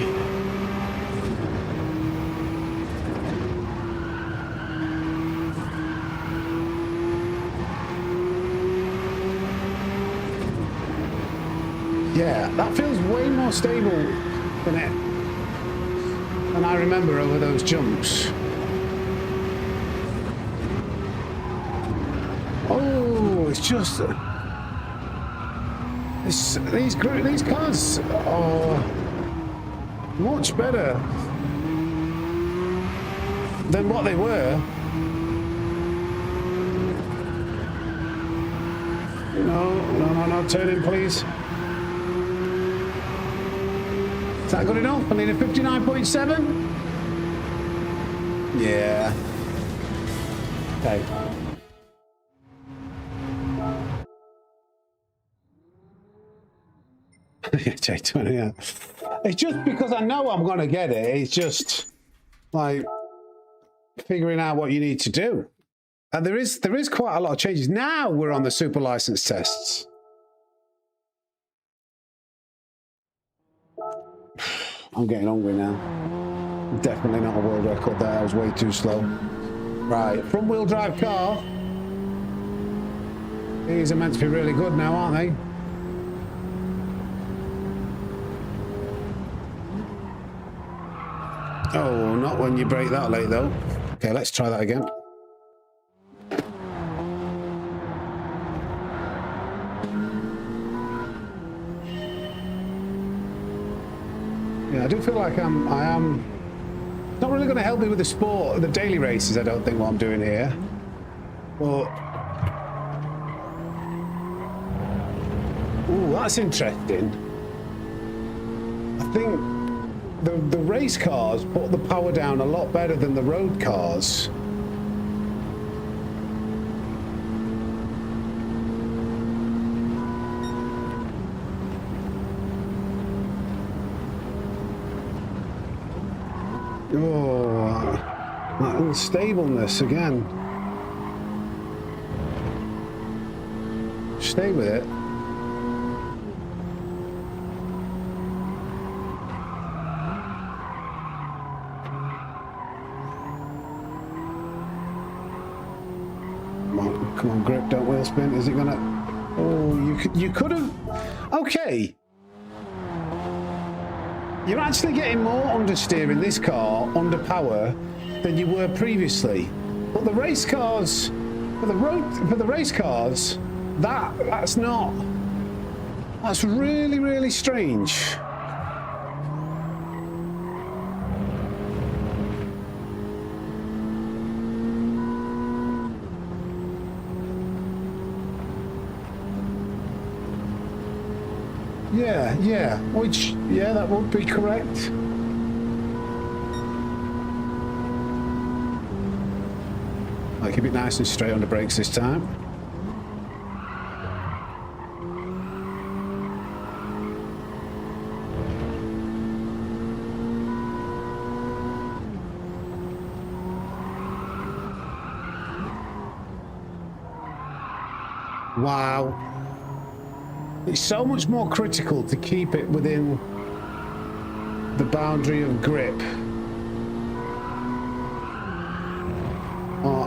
Yeah, that feels way more stable than I remember over those jumps. Oh, it's just these cars are much better than what they were. No, turn in, please. Is that good enough? I need a 59.7. Yeah. Okay. J20, yeah. It's just because I know I'm going to get it. It's just like figuring out what you need to do. And there is quite a lot of changes. Now we're on the super license tests. I'm getting hungry now. Definitely not a world record there. I was way too slow. Right, front wheel drive car. These are meant to be really good now, aren't they? Oh, not when you brake that late though. Okay, let's try that again. Yeah, I do feel like I am not really going to help me with the sport, the daily races. I don't think what I'm doing here. But ooh, that's interesting. I think the race cars put the power down a lot better than the road cars. Oh, that unstableness again. Stay with it. Come on, grip, don't wheel spin. Is it gonna? Oh, you could have. Okay. You're actually getting more understeer in this car, under power, than you were previously. But the race cars, for the race cars, that's not. That's really, really strange. Yeah, which, yeah, that would be correct. I'll keep it nice and straight on the brakes this time. Wow. It's so much more critical to keep it within the boundary of grip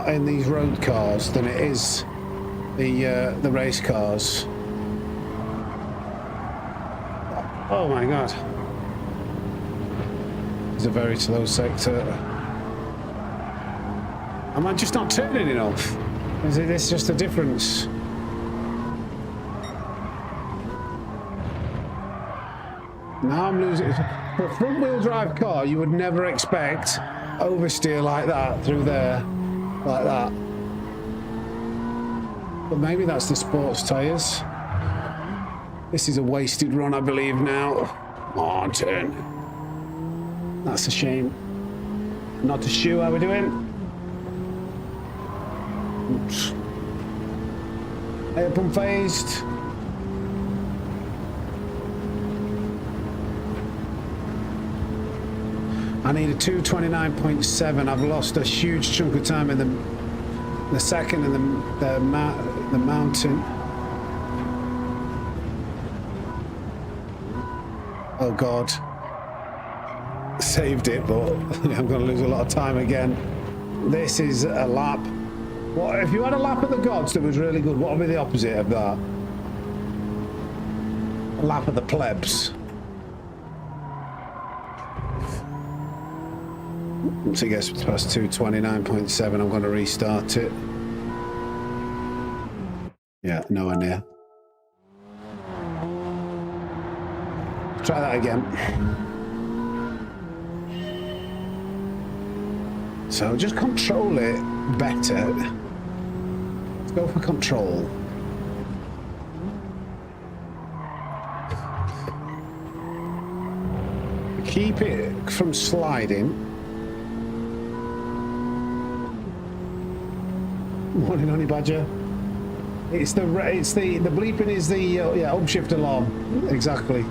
in these road cars than it is the race cars. Oh my god. It's a very slow sector. Am I just not turning enough? Is this just a difference? Now I'm losing. For a front-wheel drive car, you would never expect oversteer like that through there, like that. But maybe that's the sports tyres. This is a wasted run, I believe now. Oh, turn. That's a shame. Not to shoe, how we doing? Oops. Air pump phased. I need a 229.7. I've lost a huge chunk of time in the second and the mountain. Oh God. saved it, but I'm going to lose a lot of time again. This is a lap. What if you had a lap of the gods that was really good? What would be the opposite of that? A lap of the plebs. Once it gets past 229.7, I'm going to restart it. Yeah, nowhere near. Try that again. So just control it better. Let's go for control. Keep it from sliding. Morning, honey badger. It's the bleeping is the yeah, upshift alarm. Exactly.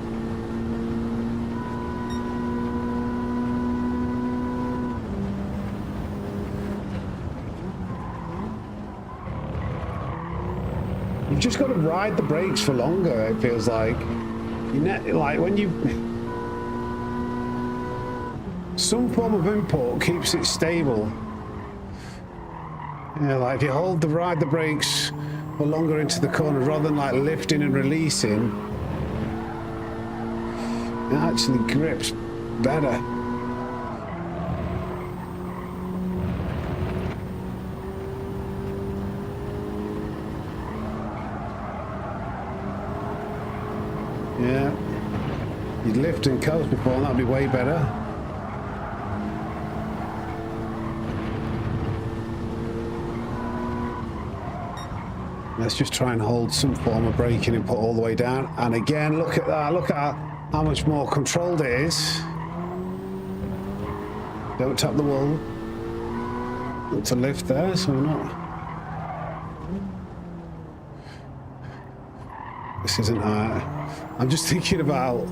You've just got to ride the brakes for longer. It feels like like when you some form of input keeps it stable. Yeah, like if you ride the brakes for longer into the corner rather than like lifting and releasing, it actually grips better. Yeah, you'd lift and coast before, and that'd be way better. Let's just try and hold some form of braking input all the way down. And again, look at that. Look at how much more controlled it is. Don't tap the wall. Look to lift there, so we're not. This isn't I'm just thinking about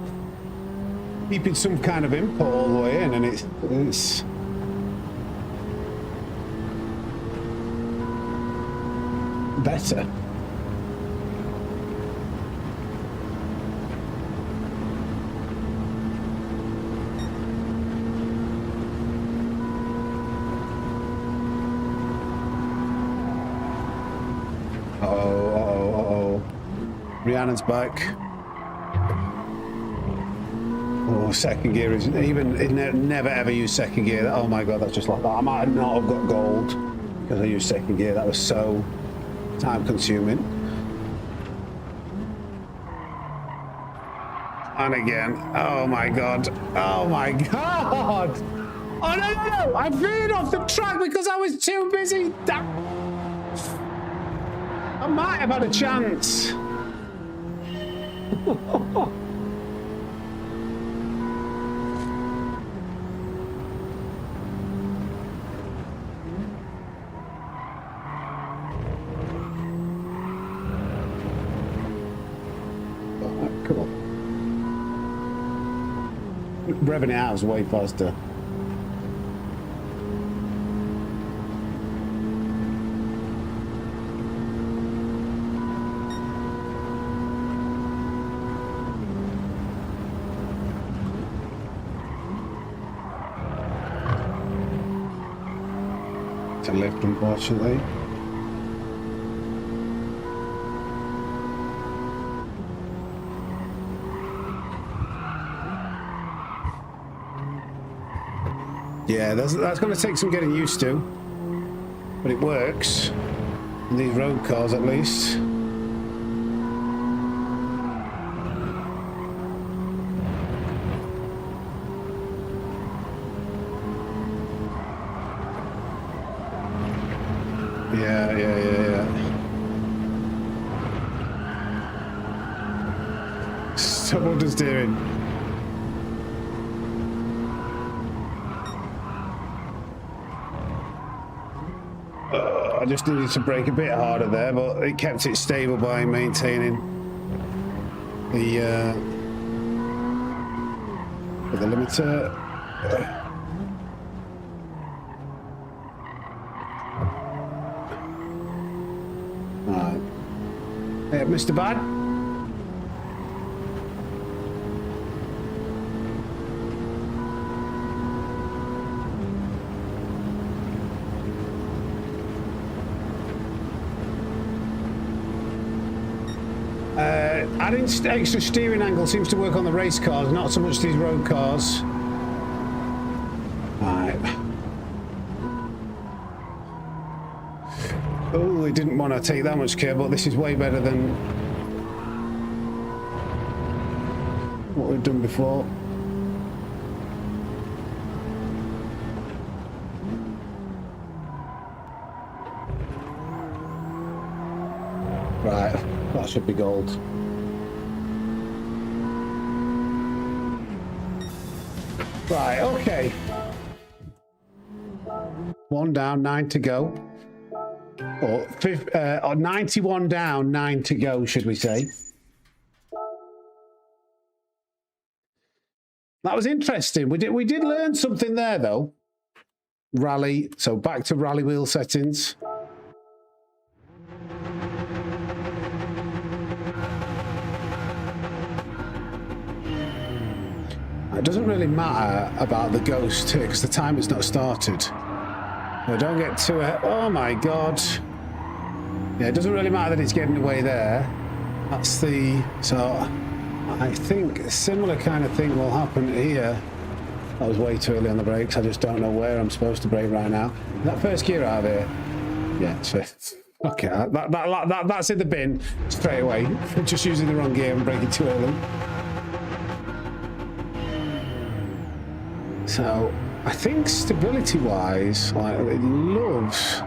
keeping some kind of input all the way in, and it's better. Rhiannon's back. Oh, second gear is never ever use second gear. Oh my god, that's just like that. I might not have got gold because I used second gear. That was so time consuming. And again, oh my god, oh my god. Oh no, I veered off the track because I was too busy. I might have had a chance. Come on. Revving it out is way faster. To lift, unfortunately. Yeah, that's going to take some getting used to, but it works in these road cars at least. Yeah. Stop understeering. I just needed to brake a bit harder there, but it kept it stable by maintaining the limiter. Alright. Hey, Mr. Bad. Adding extra steering angle seems to work on the race cars, not so much these road cars. Right. Oh, we didn't want to take that much care, but this is way better than what we've done before. Right, that should be gold. Right, okay. 1 down, 9 to go. Or 91 down, 9 to go, should we say. That was interesting. We did learn something there, though. Rally, so back to rally wheel settings. It doesn't really matter about the ghost here because the timer's not started. So don't get too ahead. Oh my god. Yeah, it doesn't really matter that it's getting away there. That's the... So I think a similar kind of thing will happen here. I was way too early on the brakes. I just don't know where I'm supposed to brake right now. Is that first gear out of here? Yeah, it's fifth. Okay, that's in the bin straight away. Just using the wrong gear and braking too early. So I think stability-wise, like it loves.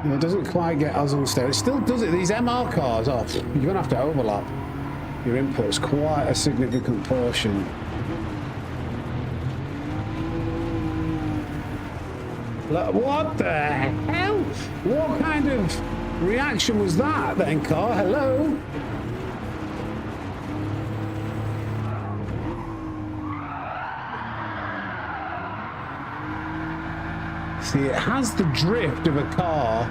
You know, it doesn't quite get as unstable. It still does it. These MR cars, oh, you're gonna have to overlap your inputs quite a significant portion. Look, what the hell? What kind of reaction was that then, car? Hello? See, it has the drift of a car.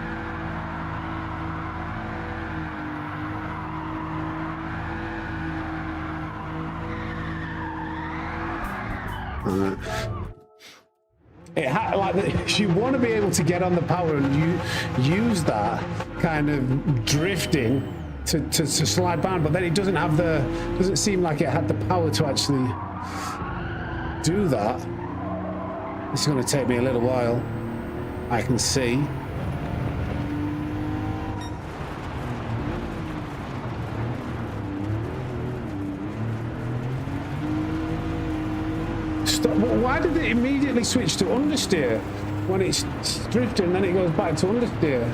You want to be able to get on the power and you use that kind of drifting to slide down, but then it doesn't have the, doesn't seem like it had the power to actually do that. This is going to take me a little while, I can see. Stop. Why did it immediately switch to understeer when it's drifting, then it goes back to understeer?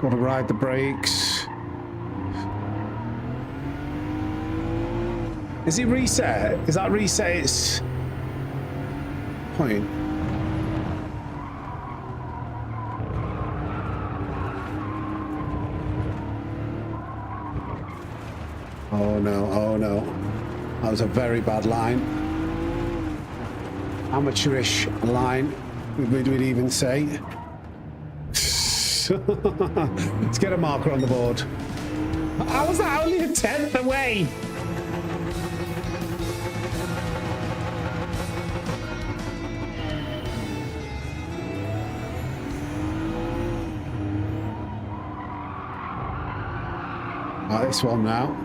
Got to ride the brakes. Is it reset? Is that reset its point? Oh no, oh no. That was a very bad line. Amateurish line, we'd even say. Let's get a marker on the board. How was that only a 10th away? Oh, this one now.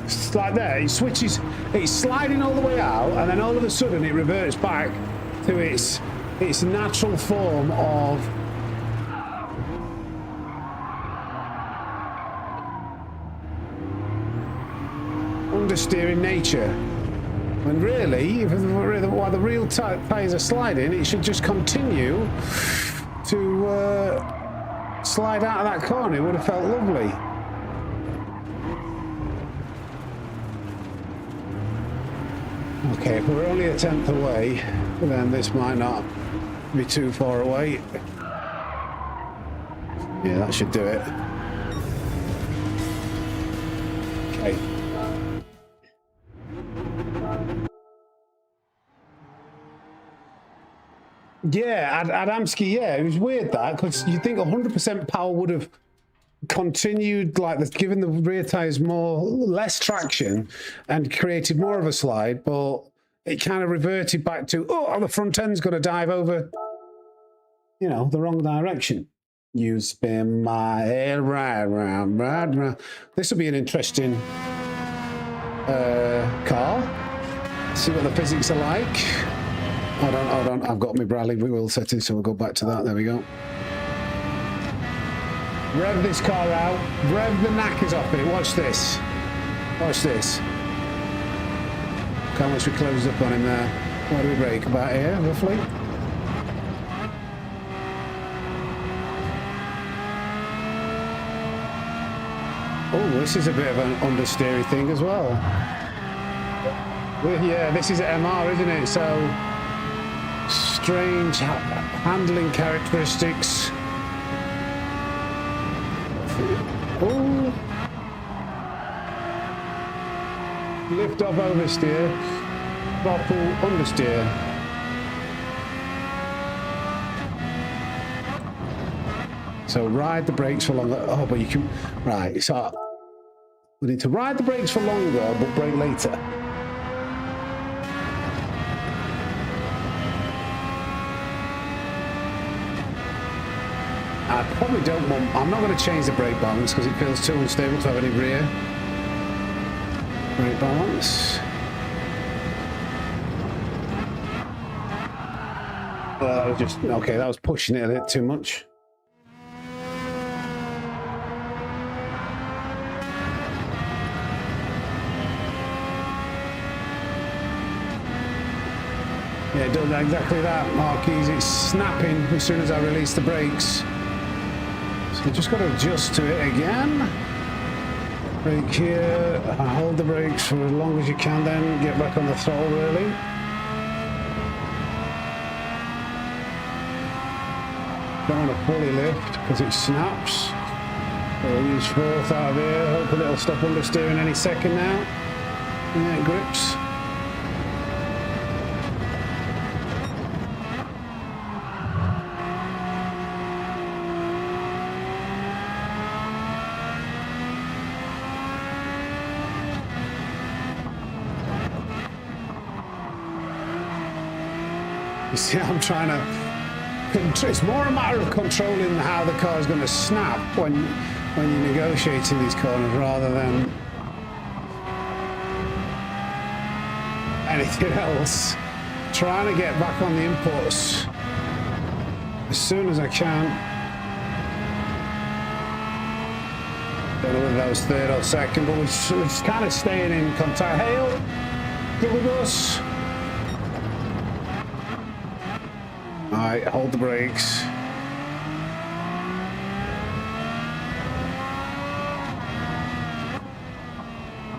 It's like there, it switches, it's sliding all the way out, and then all of a sudden it reverts back to its natural form of understeering nature. When really, while the real tyres are sliding, it should just continue to slide out of that corner. It would have felt lovely. Okay, if we're only a 10th away, then this might not be too far away. Yeah, that should do it. Okay. Yeah, Adamski, yeah, it was weird that, because you think 100% power would have continued, like, giving the rear tires less traction and created more of a slide, but it kind of reverted back to, oh, the front end's going to dive over, you know, the wrong direction. You spin my head right round, right round. This will be an interesting car. See what the physics are like. Hold on. I've got my Bradley wheel setting, so we'll go back to that. There we go. Rev this car out. Rev the knackers off it. Watch this. Watch this. Look how much we closed up on him there. Where do we brake? About here, roughly. Oh, this is a bit of an understeery thing as well. Yeah, this is an MR, isn't it? So, strange handling characteristics. Oh. Lift off oversteer. Throttle understeer. So ride the brakes for longer. Oh, but you can... Right, so... We need to ride the brakes for longer, but brake later. I probably don't want... I'm not going to change the brake balance because it feels too unstable to have any rear brake balance. Well, that was just... Okay, that was pushing it a bit too much. Yeah, it does exactly that, Marquis. It's snapping as soon as I release the brakes. So you just got to adjust to it again. Brake here, hold the brakes for as long as you can, then get back on the throttle really. Don't want to fully lift because it snaps. So we'll use fourth out of here, hoping it'll stop understeering any second now. Yeah, it grips. You see, I'm trying to... It's more a matter of controlling how the car is going to snap when you're negotiating these corners rather than anything else. Trying to get back on the inputs as soon as I can. Don't know whether that was third or second, but we're kind of staying in contact. Hail, double bus. Alright, hold the brakes.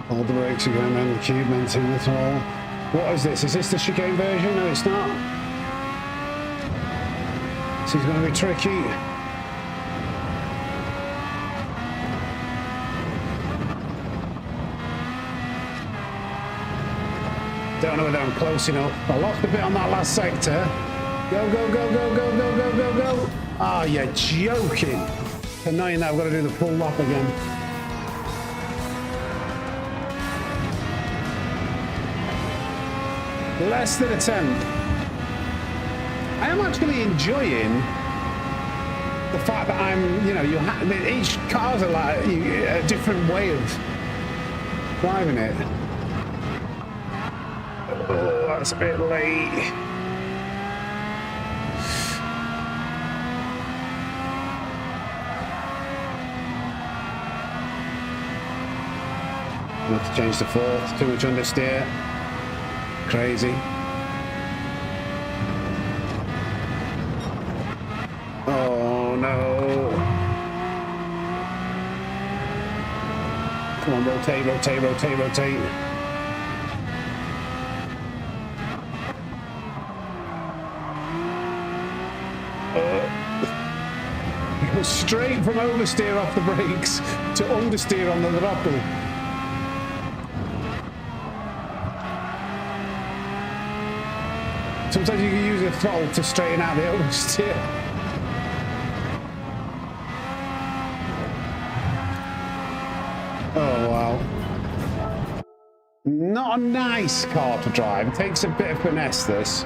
Hold the brakes again, then keep maintaining the throttle. What is this? Is this the chicane version? No, it's not. This is going to be tricky. Don't know whether I'm close enough. I lost a bit on that last sector. Go, go, go, go, go, go, go, go, go. Oh, you're joking. Annoying that I've got to do the full lap again. Less than a tenth. I am actually enjoying the fact that I'm, you know, each car's a different way of driving it. Oh, that's a bit late. I have to change the fourth, too much understeer. Crazy. Oh no. Come on, rotate, rotate, rotate, rotate. Go straight from oversteer off the brakes to understeer on the throttle. Sometimes you can use a throttle to straighten out the oversteer. Oh, wow. Not a nice car to drive. It takes a bit of finesse, this.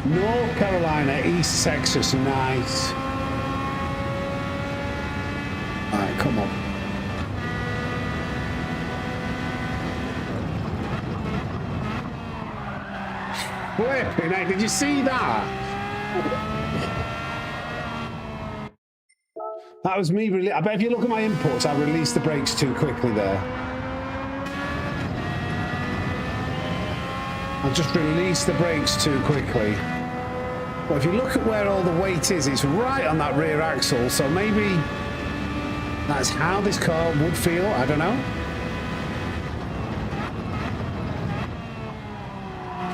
North Carolina, East Texas, nice. All right, come on. Flipping heck, did you see that? That was me really. I bet if you look at my inputs, I released the brakes too quickly there. I just released the brakes too quickly. But if you look at where all the weight is, it's right on that rear axle, so maybe that's how this car would feel, I don't know.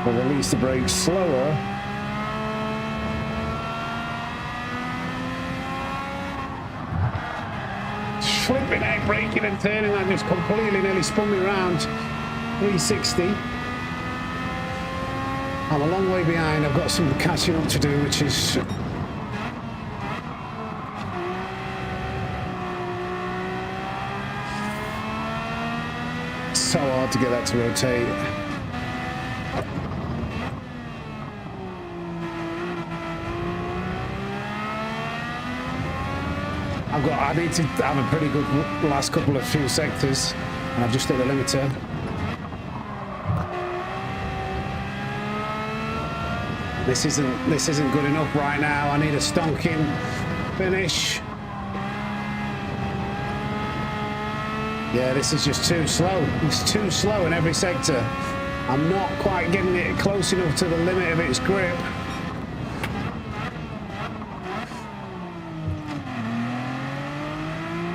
I'll release the brakes slower. Flipping out, braking and turning, that just completely nearly spun me around 360. I'm a long way behind. I've got some catching up to do, which is so hard to get that to rotate. I need to have a pretty good last couple of few sectors, and I've just hit the limiter. This isn't good enough right now. I need a stonking finish. Yeah, this is just too slow. It's too slow in every sector. I'm not quite getting it close enough to the limit of its grip.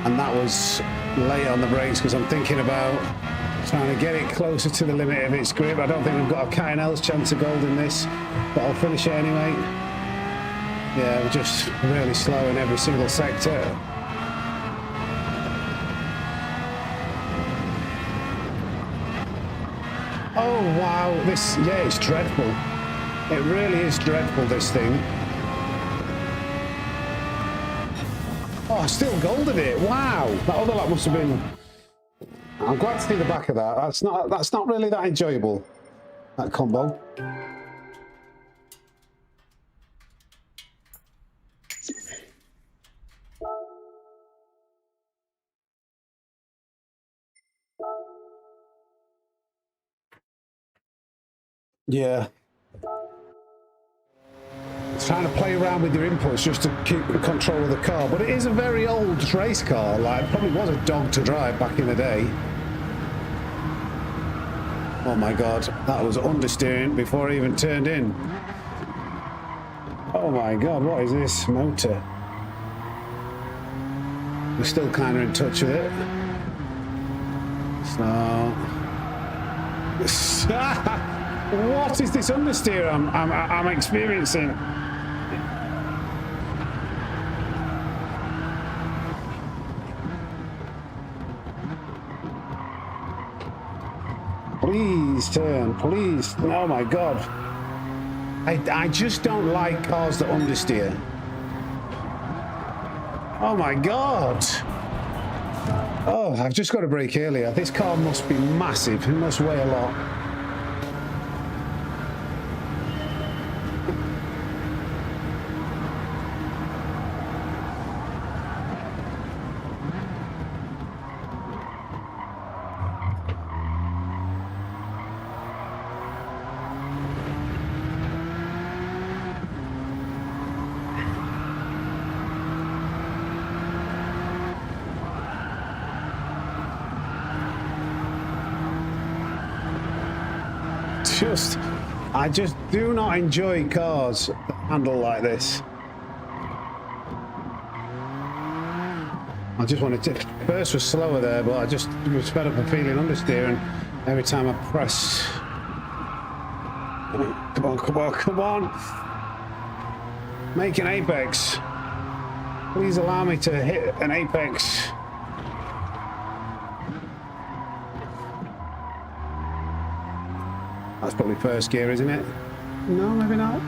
And that was late on the brakes because I'm thinking about trying to get it closer to the limit of its grip. I don't think we've got a cat and else chance of gold in this, but I'll finish it anyway. Yeah, we're just really slow in every single sector. Oh wow, yeah, it's dreadful. It really is dreadful, this thing. Oh, still gold in it. Wow. That other lap must have been... I'm glad to see the back of that. That's not really that enjoyable, that combo. Yeah. Trying to play around with your inputs just to keep control of the car, but it is a very old race car. Like, it probably was a dog to drive back in the day. Oh my god, that was understeering before I even turned in. Oh my god, what is this motor? We're still kind of in touch with it. So what is this understeer I'm experiencing? Please turn, please. Oh my god. I just don't like cars that understeer. Oh my god. Oh, I've just got to brake earlier. This car must be massive. It must weigh a lot. I just do not enjoy cars that handle like this. I just wanted to... First was slower there, but I just was fed up of feeling understeering every time I press. Come on, come on, come on. Make an apex. Please allow me to hit an apex. That's probably first gear, isn't it? No, maybe not.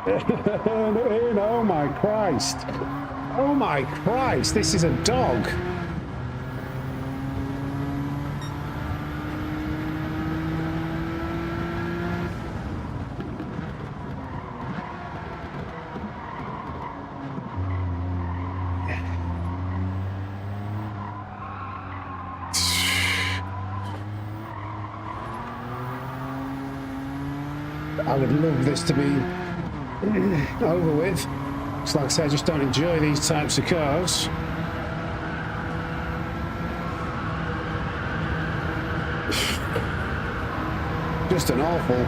Oh my Christ. Oh my Christ, this is a dog. I would love this to be over with. It's like I say, I just don't enjoy these types of cars. Just an awful.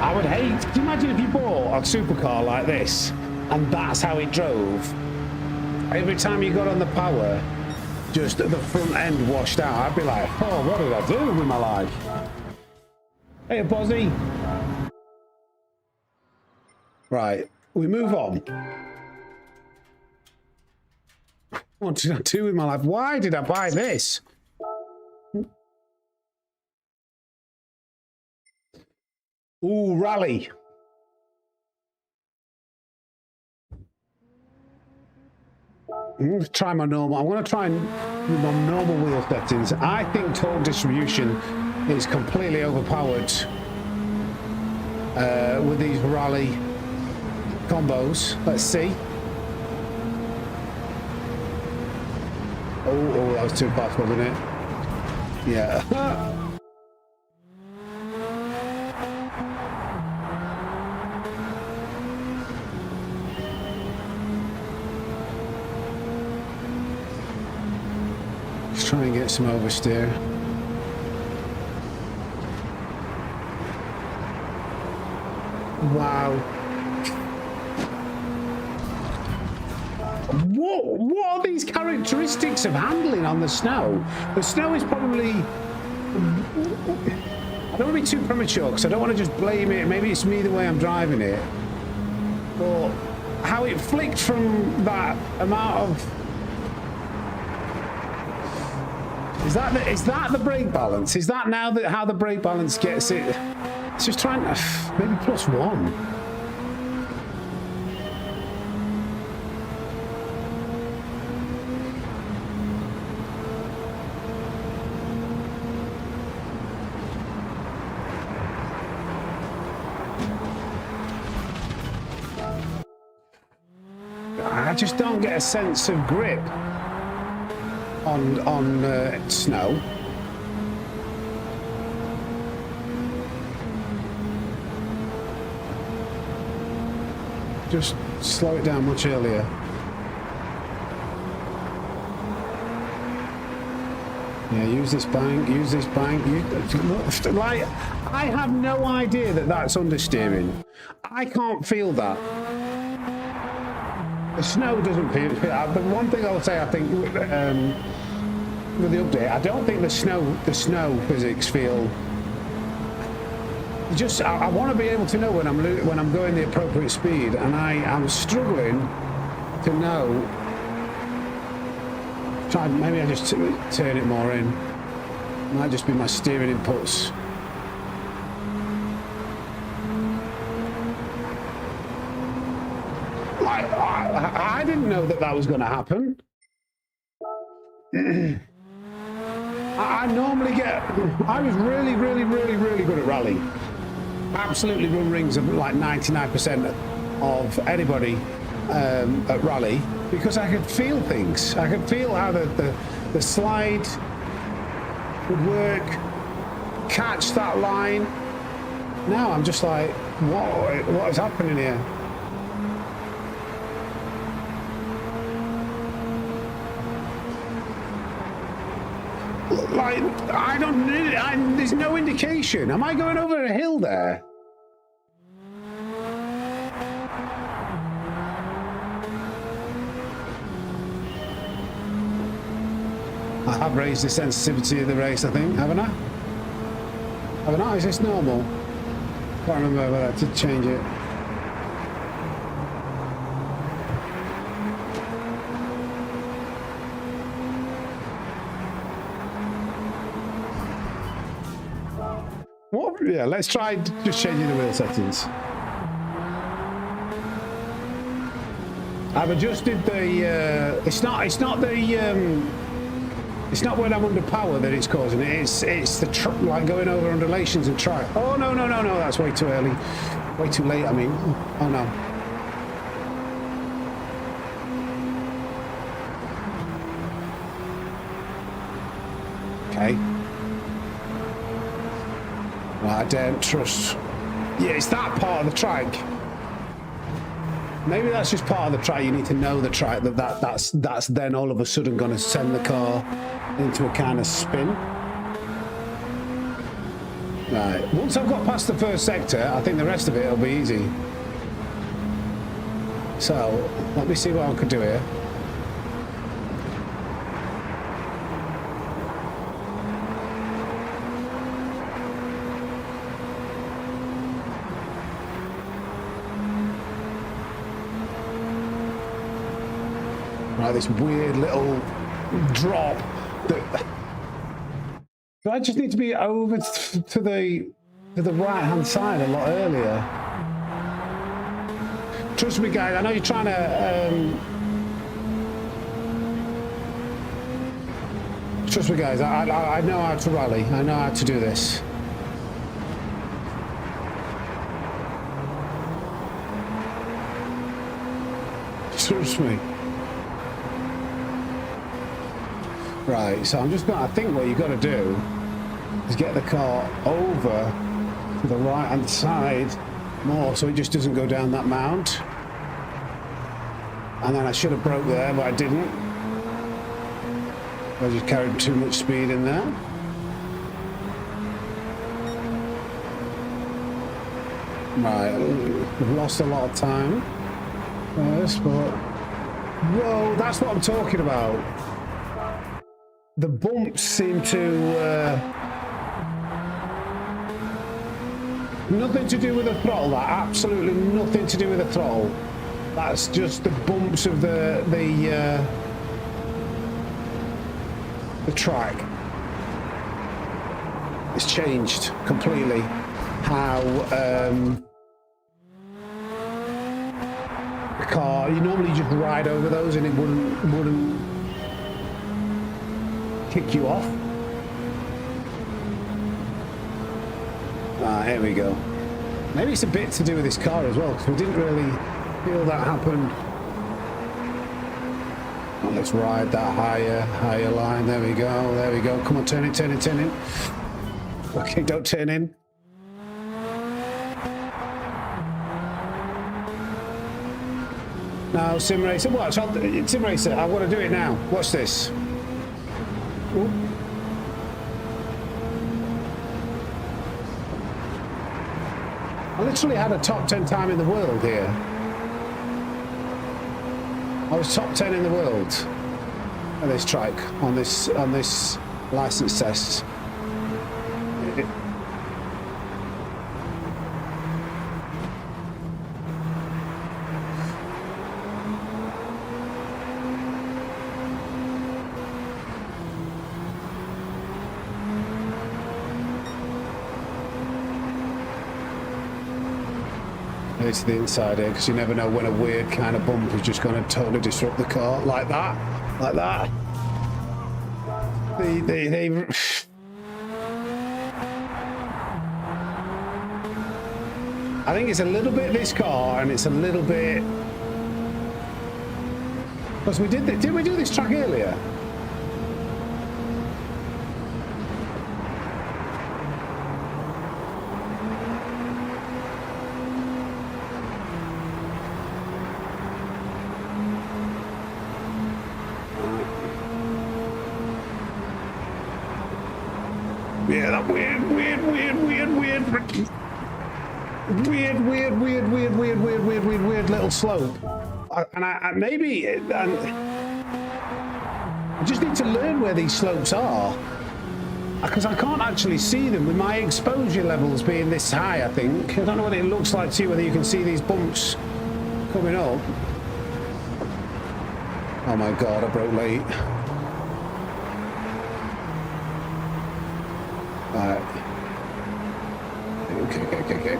I would hate. Can you imagine if you bought a supercar like this and that's how it drove? Every time you got on the power, just the front end washed out. I'd be like, oh, what did I do with my life? Hey, Bozzy. Right, we move on. What did I do with my life? Why did I buy this? Ooh, rally. I'm going to try my normal. I'm going to try my normal wheel settings. I think torque distribution is completely overpowered with these rally combos. Let's see. Oh, that was too fast, wasn't it? Yeah. Let's try and get some oversteer. Wow. What are these characteristics of handling on the snow? The snow is probably... I don't want to be too premature because I don't want to just blame it. Maybe it's me the way I'm driving it. But how it flicked from that amount of... Is that the brake balance? Is that now that how the brake balance gets it? It's just trying to... Maybe +1. I just don't get a sense of grip on snow. Just slow it down much earlier. Yeah, use this bank, use this bank. Like, I have no idea that that's understeering. I can't feel that. The snow doesn't feel. But one thing I'll say, I think with the update, I don't think the snow physics feel. Just I want to be able to know when I'm going the appropriate speed, and I'm struggling to know. Maybe I just turn it more in. Might just be my steering inputs. I didn't know that was going to happen. I normally get... I was really good at rally. Absolutely run rings of like 99% of anybody at rally because I could feel things. I could feel how the slide would work, catch that line. Now I'm just like, what is happening here? Like, I don't need it. There's no indication. Am I going over a hill there? I have raised the sensitivity of the race, I think, haven't I? Haven't I? Is this normal? Can't remember whether I did change it. What? Yeah, let's try just changing the wheel settings. I've adjusted the. It's not the. It's not when I'm under power that it's causing it. It's the like going over undulations and try. Oh no! That's way too early. Way too late. I mean. Oh no. Okay. Well, I don't trust. Yeah, it's that part of the track. Maybe that's just part of the track. You need to know the track that's then all of a sudden going to send the car into a kind of spin. Right. Once I've got past the first sector, I think the rest of it will be easy. So let me see what I could do here. Right, this weird little drop that. Do I just need to be over to the right hand side a lot earlier? Trust me, guys. I know you're trying to. Trust me, guys. I know how to rally. I know how to do this. Trust me. Right, so I'm just going to, I think what you've got to do is get the car over to the right hand side more so it just doesn't go down that mount. And then I should have broke there, but I didn't. I just carried too much speed in there. Right, we've lost a lot of time first, but whoa, that's what I'm talking about. The bumps seem to nothing to do with the throttle. That absolutely nothing to do with the throttle. That's just the bumps of the track. It's changed completely how the car. You normally just ride over those and it wouldn't kick you off. Ah, here we go. Maybe it's a bit to do with this car as well, because we didn't really feel that happen. Well, let's ride that higher line. There we go. Come on, turn it. Okay, don't turn in. Now, Sim Racer, watch. Sim Racer, I want to do it now. Watch this. Ooh. I literally had a top 10 time in the world here. I was top 10 in the world at this track on this license test. To the inside here, because you never know when a weird kind of bump is just going to totally disrupt the car like that. I think it's a little bit this car, and it's a little bit because we did we do this track earlier? Yeah, that weird little slope. I just need to learn where these slopes are, because I can't actually see them with my exposure levels being this high. I think I don't know what it looks like to you, whether you can see these bumps coming up. Oh my god, I broke late. Alright. Okay.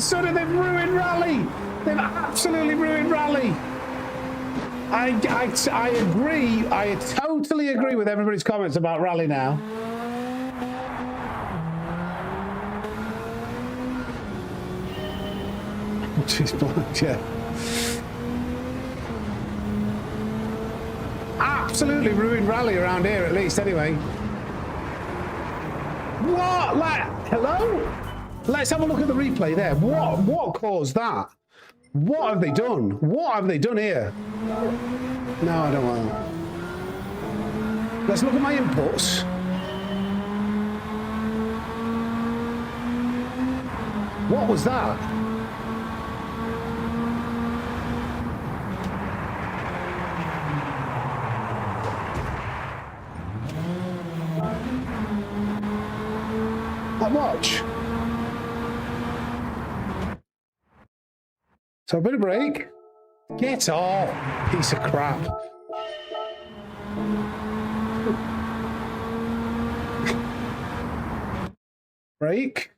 sudden they've ruined rally. They've absolutely ruined rally. I agree. I totally agree with everybody's comments about rally now. She's blind, yeah. Absolutely ruined rally around here, at least, anyway. What? Like, hello? Let's have a look at the replay there. What caused that? What have they done? What have they done here? No, I don't want that. Let's look at my inputs. What was that? Watch. So a bit of break. Get off, piece of crap. Brake.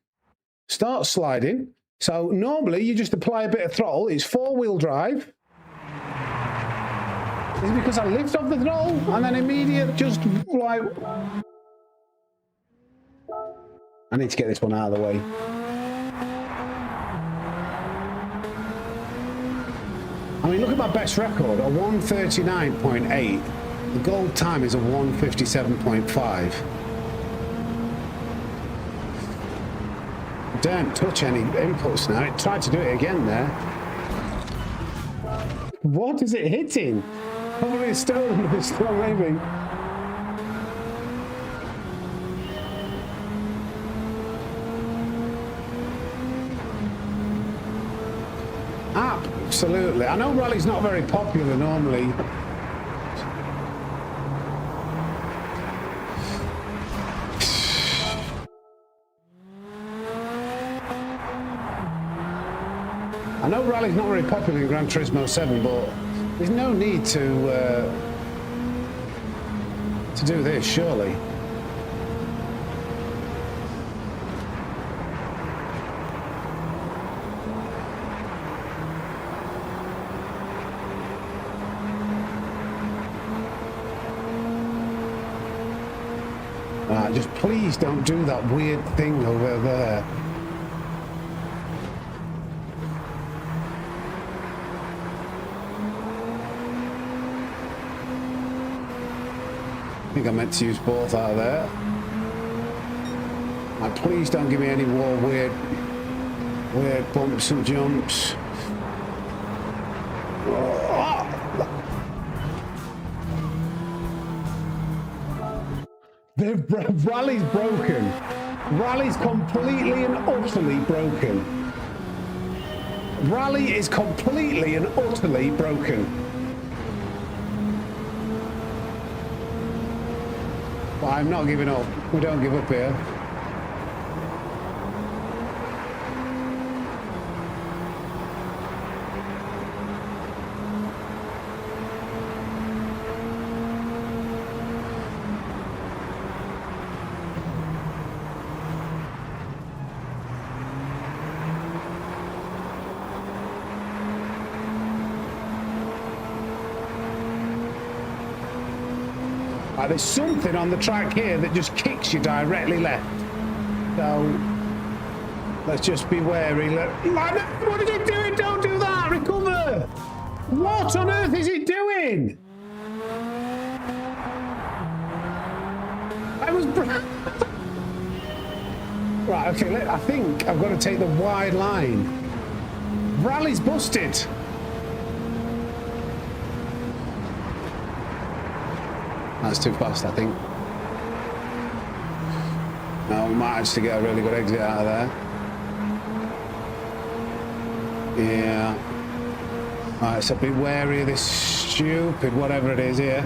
Start sliding. So normally you just apply a bit of throttle. It's 4-wheel drive. Is it because I lift off the throttle and then immediate just like... I need to get this one out of the way. I mean, look at my best record, a 1:39.8. The gold time is a 1:57.5. Don't touch any inputs now. It tried to do it again there. What is it hitting? Probably a stone, maybe. Absolutely. I know rally's not very popular normally. I know rally's not very popular in Gran Turismo 7, but there's no need to do this, surely. Just please don't do that weird thing over there. I think I meant to use both out of there. And please don't give me any more weird bumps and jumps. Rally's broken. Rally's completely and utterly broken. Rally is completely and utterly broken. But I'm not giving up. We don't give up here. There's something on the track here that just kicks you directly left. So let's just be wary. What is he doing? Don't do that. Recover. What on earth is he doing? I was... Right, okay, I think I've got to take the wide line. Rally's busted. That's too fast, I think. No, we might actually get a really good exit out of there. Yeah. Right, so be wary of this stupid whatever it is here.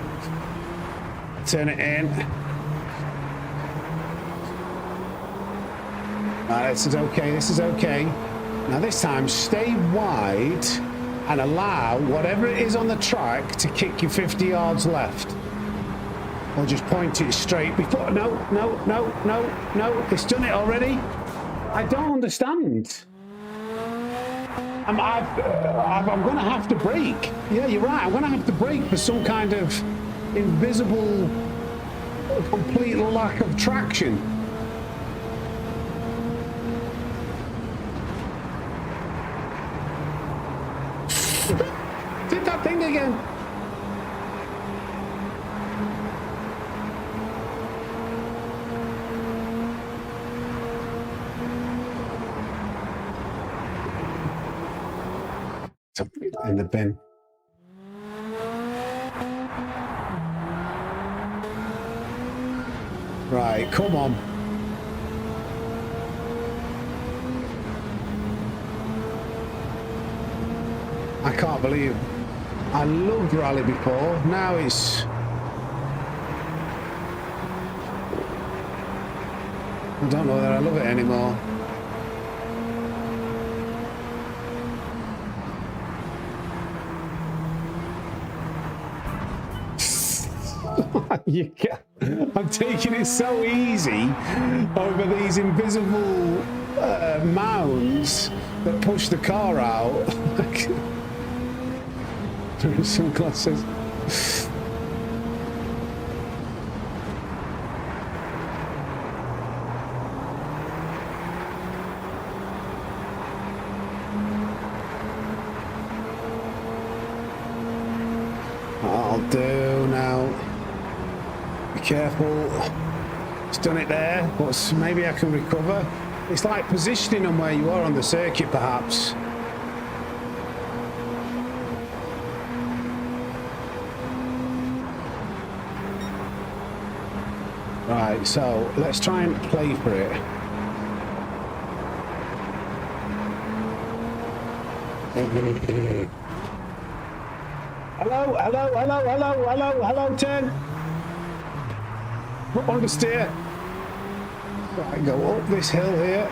Turn it in. Right, this is okay, this is okay. Now this time, stay wide and allow whatever it is on the track to kick you 50 yards left. Or just point it straight before. No. It's done it already. I don't understand. I'm going to have to brake. Yeah, you're right. I'm going to have to brake for some kind of invisible, complete lack of traction. Did that thing again. In the bin. Right, come on. I can't believe I loved rally before. Now it's I don't know that I love it anymore. You can't. I'm taking it so easy over these invisible mounds that push the car out. Sunglasses. I'll do now. Be careful. It's done it there, but maybe I can recover. It's like positioning them where you are on the circuit, perhaps. Right, so let's try and play for it. Hello, hello, hello, hello, hello, hello, turn. Understeer. Right, go up this hill here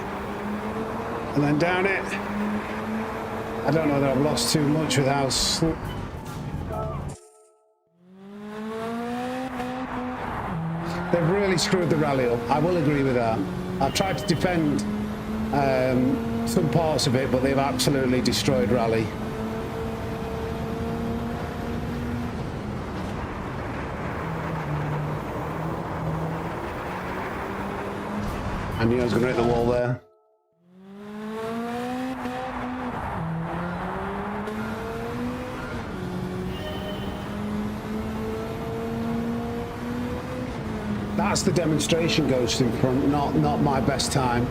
and then down it. I don't know that I've lost too much with how they've really screwed the rally up. I will agree with that. I've tried to defend some parts of it, but they've absolutely destroyed rally. I knew I was going to hit the wall there. That's the demonstration ghost in front, not my best time.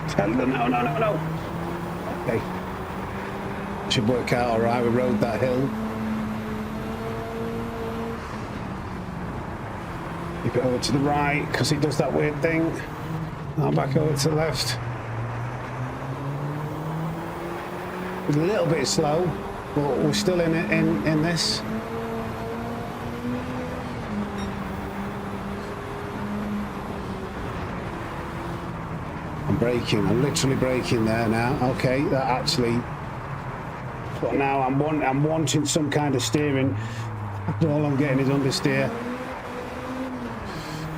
Tell them no, no, no, no. Okay. Should work out all right. We rode that hill. Keep it over to the right because it does that weird thing. Now back over to the left. It's a little bit slow, but we're still in this. I'm braking. I'm literally braking there now. Okay, that actually. But now I'm wanting some kind of steering. All I'm getting is understeer.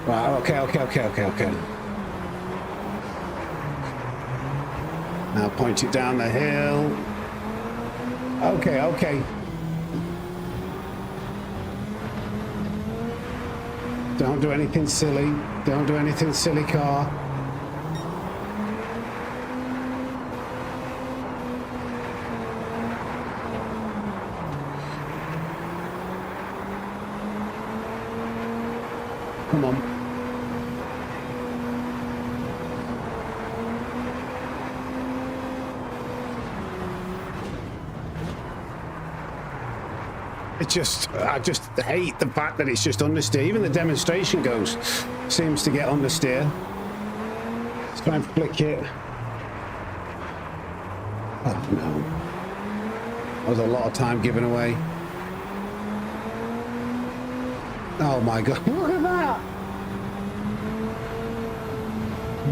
Right, okay. Now point it down the hill. Okay. Don't do anything silly. Don't do anything silly, car. Come on. I just hate the fact that it's just understeer. Even the demonstration ghost seems to get understeer. Let's try and flick it. Oh no. That was a lot of time given away. Oh my god, look at that!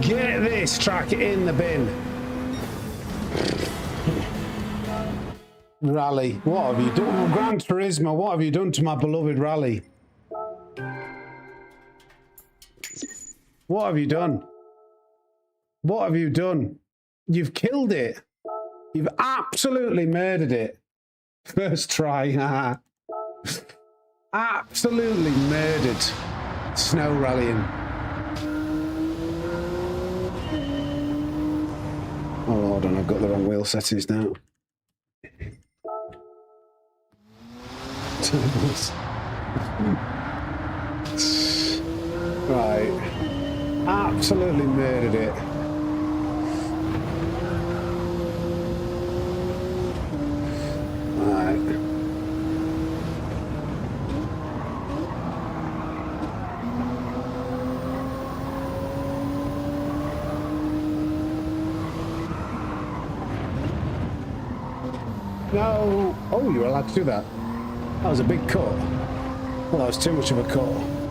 Get this track in the bin. Rally, what have you done? Gran Turismo, what have you done to my beloved rally? What have you done? What have you done? You've killed it. You've absolutely murdered it. First try. Absolutely murdered snow rallying. Oh, hold on, I've got the wrong wheel settings now. Right. Absolutely murdered it. Right. No. Oh, you're allowed to do that. That was a big cut. Well, that was too much of a cut.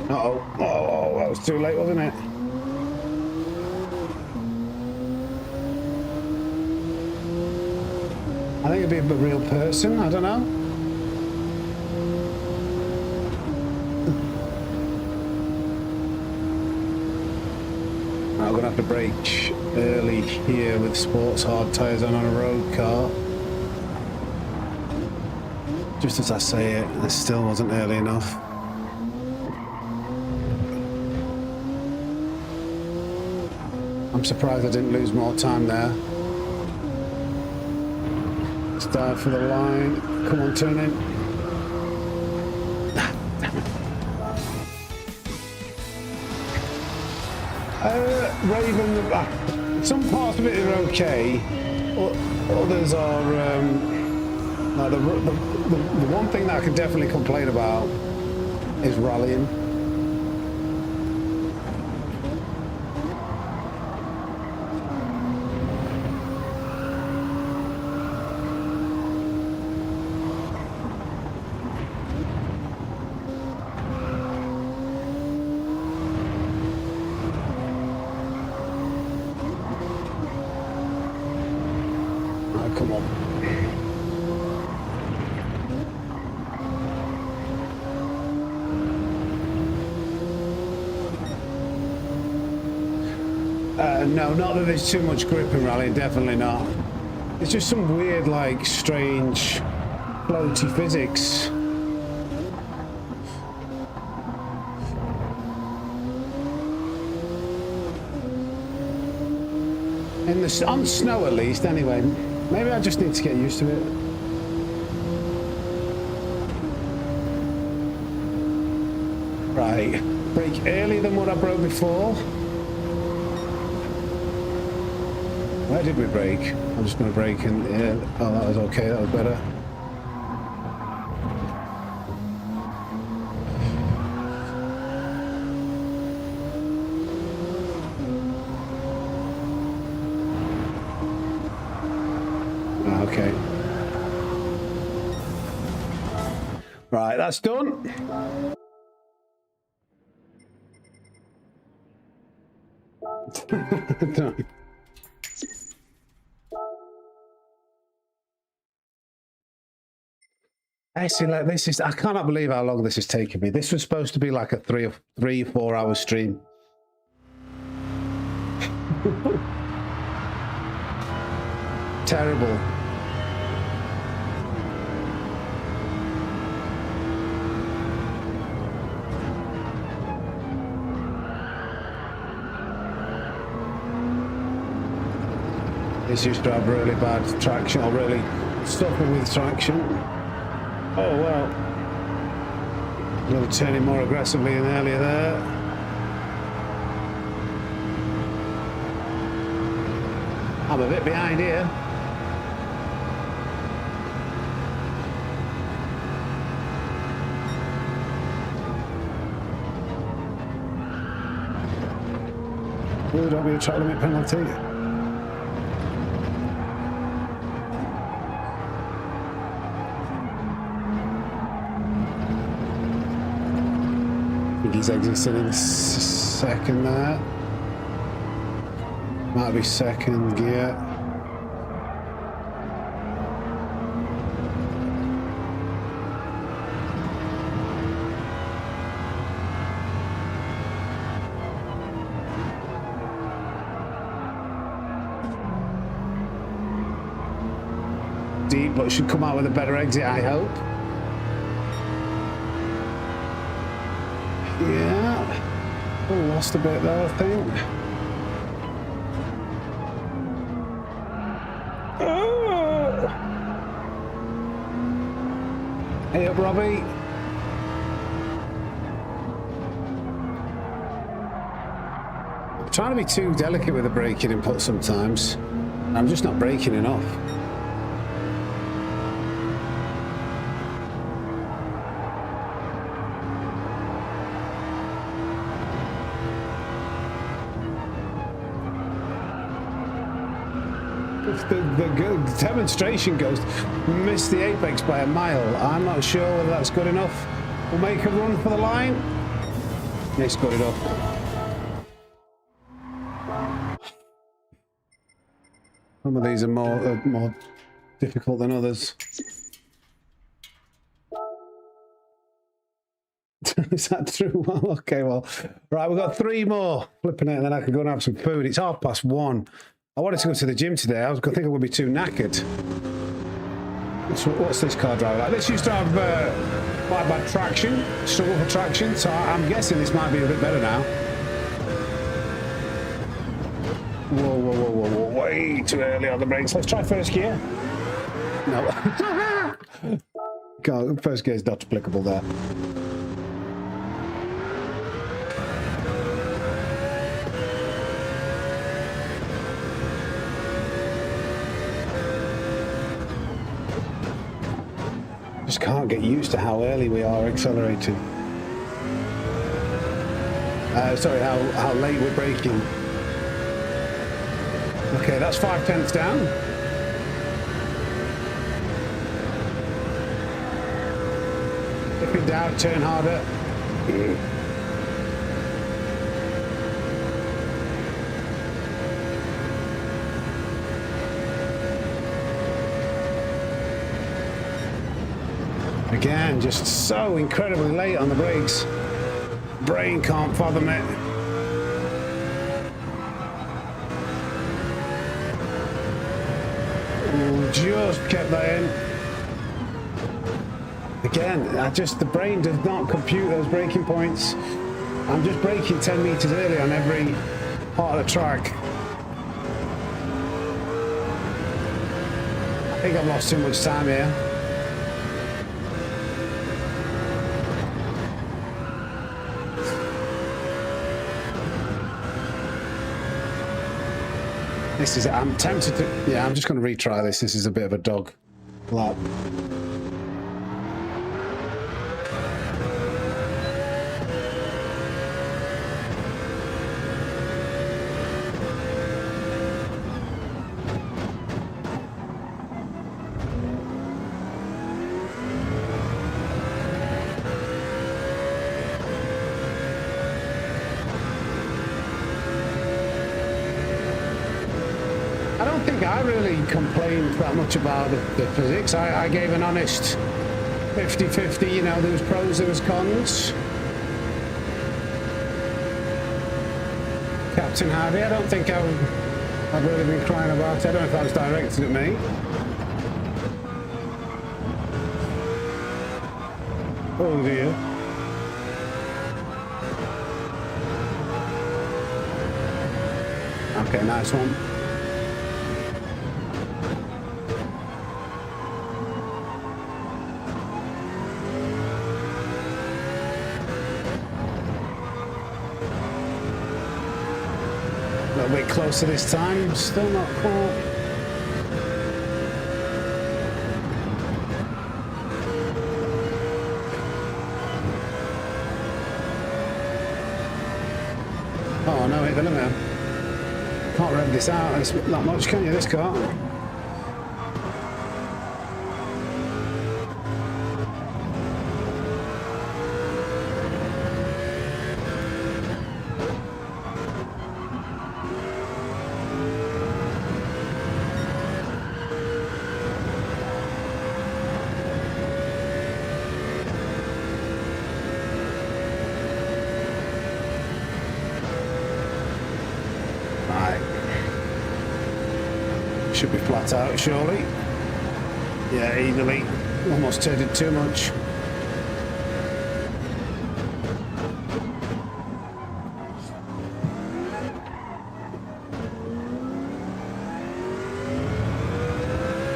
Uh-oh. Oh, that was too late, wasn't it? I think it'd be a real person. I don't know. I'm gonna have to brake early here with sports hard tyres on a road car. Just as I say it, it still wasn't early enough. I'm surprised I didn't lose more time there. Let's dive for the line. Come on, turn in. Raven, some parts of it are okay. Others are. No, the one thing that I can definitely complain about is rallying. Come on. No, not that there's too much grip in rallying, definitely not. It's just some weird, like, strange, floaty physics. On snow at least, anyway. Maybe I just need to get used to it. Right, brake earlier than what I broke before. Where did we brake? I'm just going to brake in. Yeah. Oh, that was okay. That was better. Okay. Right, that's done. I see, like, this is, I cannot believe how long this has taken me. This was supposed to be like a 3 or 4 hour stream. Terrible. This used to have really bad traction, or really suffer with traction. Oh well. A little turning more aggressively than earlier there. I'm a bit behind here. Ooh, don't be a track limit penalty. think he's exiting in second there. Might be second gear. Deep, but should come out with a better exit, I hope. Yeah. Oh, lost a bit there, I think. Oh! Hey up, Robbie. I'm trying to be too delicate with the braking input sometimes. I'm just not braking enough. The demonstration goes missed the apex by a mile. I'm not sure whether that's good enough. We'll make a run for the line. It's good enough. Some of these are more difficult than others. Is that true? Well, okay, well, right, we've got 3 more. Flipping it, and then I can go and have some food. It's 1:30. I wanted to go to the gym today. I think I would be too knackered. What's this car driver like? This used to have quite bad traction, struggle for traction, so I'm guessing this might be a bit better now. Whoa, whoa, whoa, whoa, whoa, way too early on the brakes. Let's try first gear. No. God, first gear is not applicable there. Just can't get used to how early we are accelerating. Sorry, how late we're braking. Okay, that's 5/10 down. If in doubt, turn harder. Again, just so incredibly late on the brakes. Brain can't fathom it. Ooh, just kept that in. Again, the brain does not compute those braking points. I'm just braking 10 meters early on every part of the track. I think I've lost too much time here. This is, I'm tempted to, yeah, I'm just going to retry this. This is a bit of a dog lap. I really complained that much about the physics. I gave an honest 50-50, you know, there was pros, there was cons. Captain Harvey, I don't think I've really been crying about it. I don't know if that was directed at me. Oh dear. Okay, nice one. A little bit closer this time, still not quite. Oh no, hit the limit. Can't rev this out, it's not much, can you, this car? Should be flat out, surely. Yeah, easily. Almost turned it too much.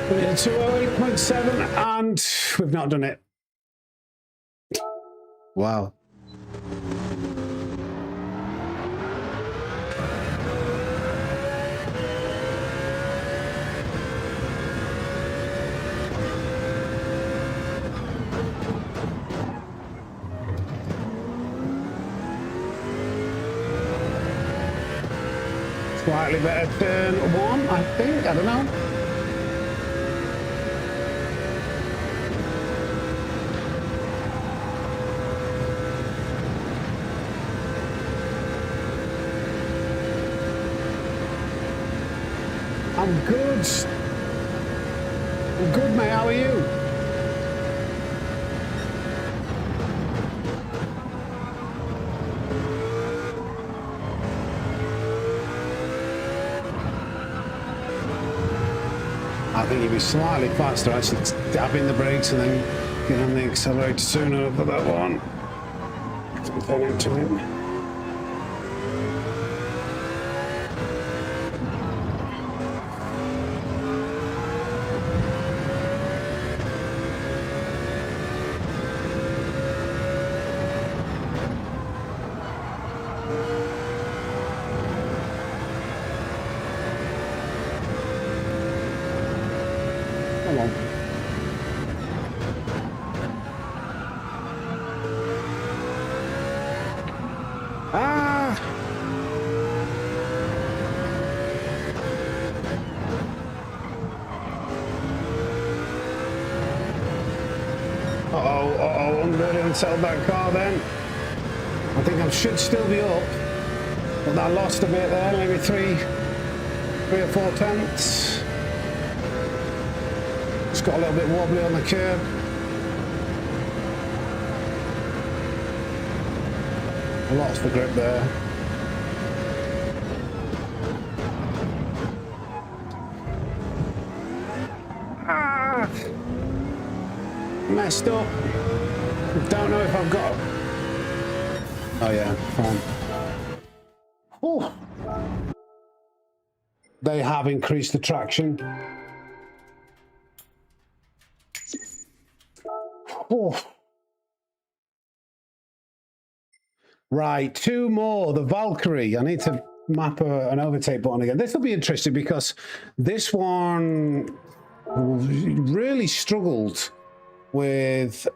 We did 208.7 and we've not done it. Wow. Slightly better turn one, I think. I don't know. I'm good. I'm good, mate. How are you? I think you'd be slightly faster actually dabbing the brakes and then get on the accelerator sooner for that one. Turn into him. Come on. Ah! Uh-oh, I'm really unsettled that car then. I think I should still be up, but I lost a bit there, maybe three or 4 tenths. Just got a little bit wobbly on the curb. I lost the grip there. Ah! Messed up. Don't know if I've got. Oh yeah, fine. Oh. They have increased the traction. Oh. Right, 2 more. The Valkyrie. I need to map an overtake button again. This will be interesting because this one really struggled with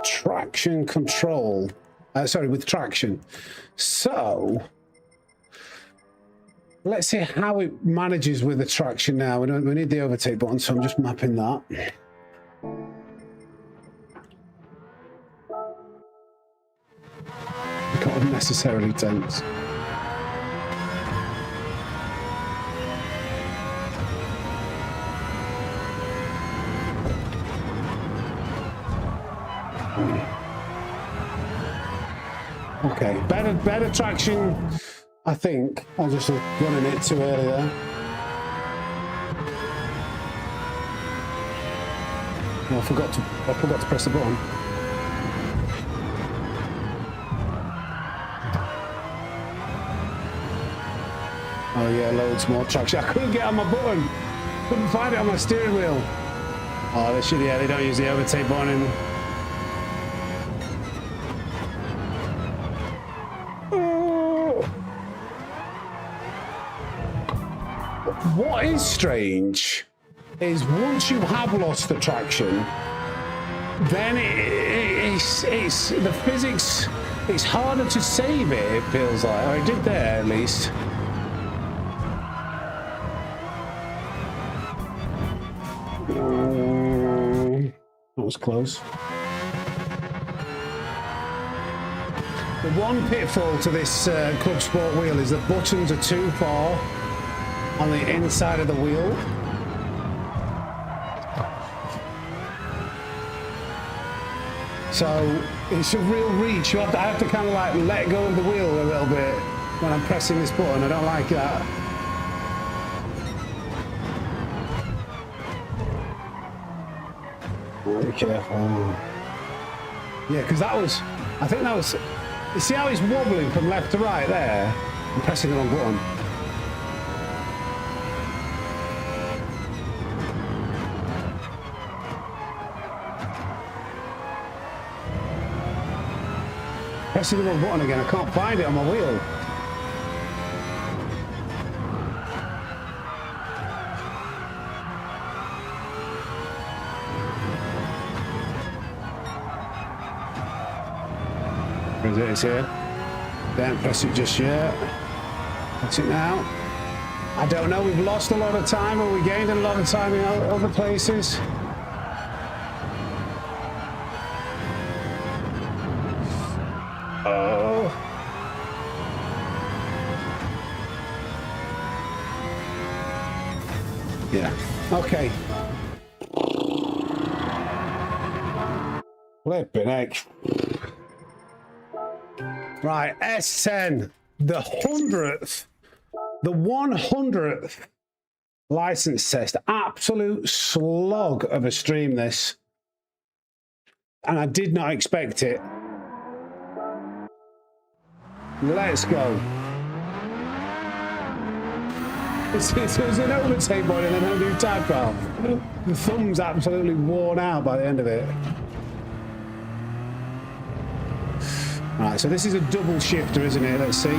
traction control. With traction. So let's see how it manages with the traction now. We need the overtake button, so I'm just mapping that. Got unnecessarily tense. Okay, better traction, I think. I was just running it too early there. Oh, I forgot to press the button. Oh yeah, loads more traction. I couldn't get on my button. Couldn't find it on my steering wheel. Oh, they should. Yeah, they don't use the overtake button in. What is strange is once you have lost the traction, then it's the physics. It's harder to save it. It feels like, or it did there at least. That was close. The one pitfall to this Club Sport wheel is the buttons are too far on the inside of the wheel. So it's a real reach. I have to kind of like let go of the wheel a little bit when I'm pressing this button. I don't like that. Be careful. Yeah, because that was, I think that was, you see how he's wobbling from left to right there? I'm pressing the wrong button. Pressing the wrong button again, I can't find it on my wheel. Where is it? It's here. Don't press it just yet. Press it now. I don't know, we've lost a lot of time, or we gained a lot of time in other places. Oh. Yeah. Okay. Flipping heck. Right, S10, the 100th, the 100th license test. Absolute slog of a stream, this. And I did not expect it. Let's go. It was an overtake point and then a new time trial. The thumb's absolutely worn out by the end of it. Right, so this is a double shifter, isn't it? Let's see.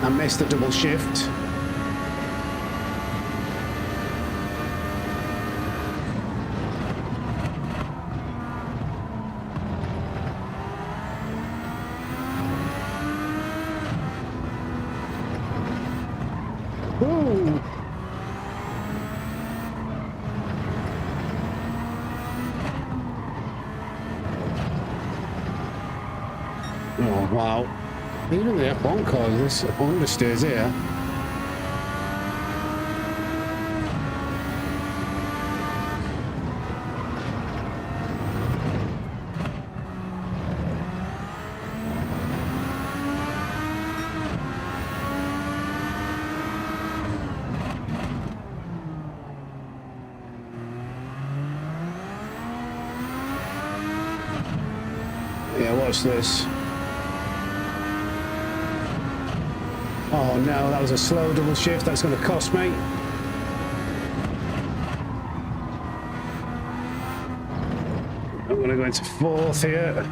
I missed the double shift. Ooh. Oh, wow. Even the F1 cars, this understeers here. Yeah, watch this. Oh no, that was a slow double shift. That's going to cost me. I'm going to go into fourth here.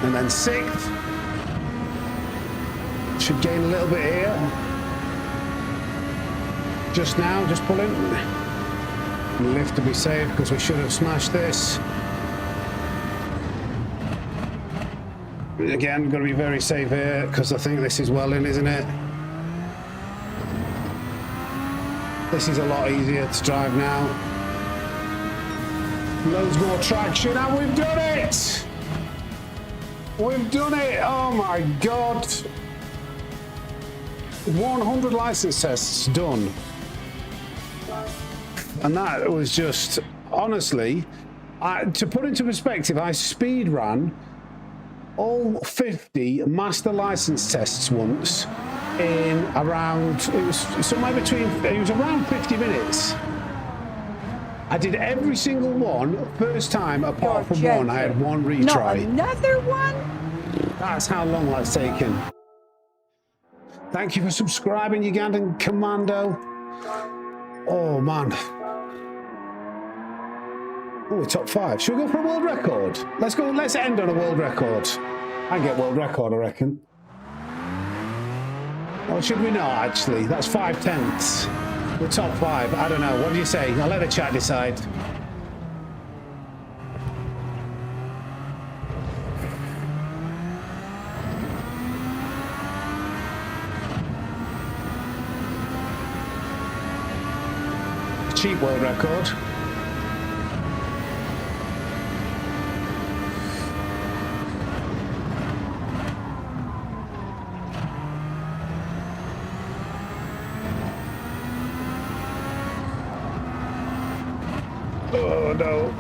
And then sixth. Should gain a little bit here. Just now, just pulling. Lift to be safe because we should have smashed this. Again, got to be very safe here because I think this is well in, isn't it? This is a lot easier to drive now. Loads more traction, and we've done it! We've done it! Oh my god! 100 license tests done. And that was just, honestly, to put into perspective, I speed ran all 50 master license tests once in around, it was somewhere between, it was around 50 minutes. I did every single one first time apart from one. I had one retry.
Not another one?
That's how long that's taken. Thank you for subscribing, Ugandan Commando. Oh man. Oh, we're top 5. Should we go for a world record? Let's go. Let's end on a world record. I get world record, I reckon. Or should we not? Actually, that's 5/10. We're top 5. I don't know. What do you say? I'll let the chat decide. Cheap world record. Oh no.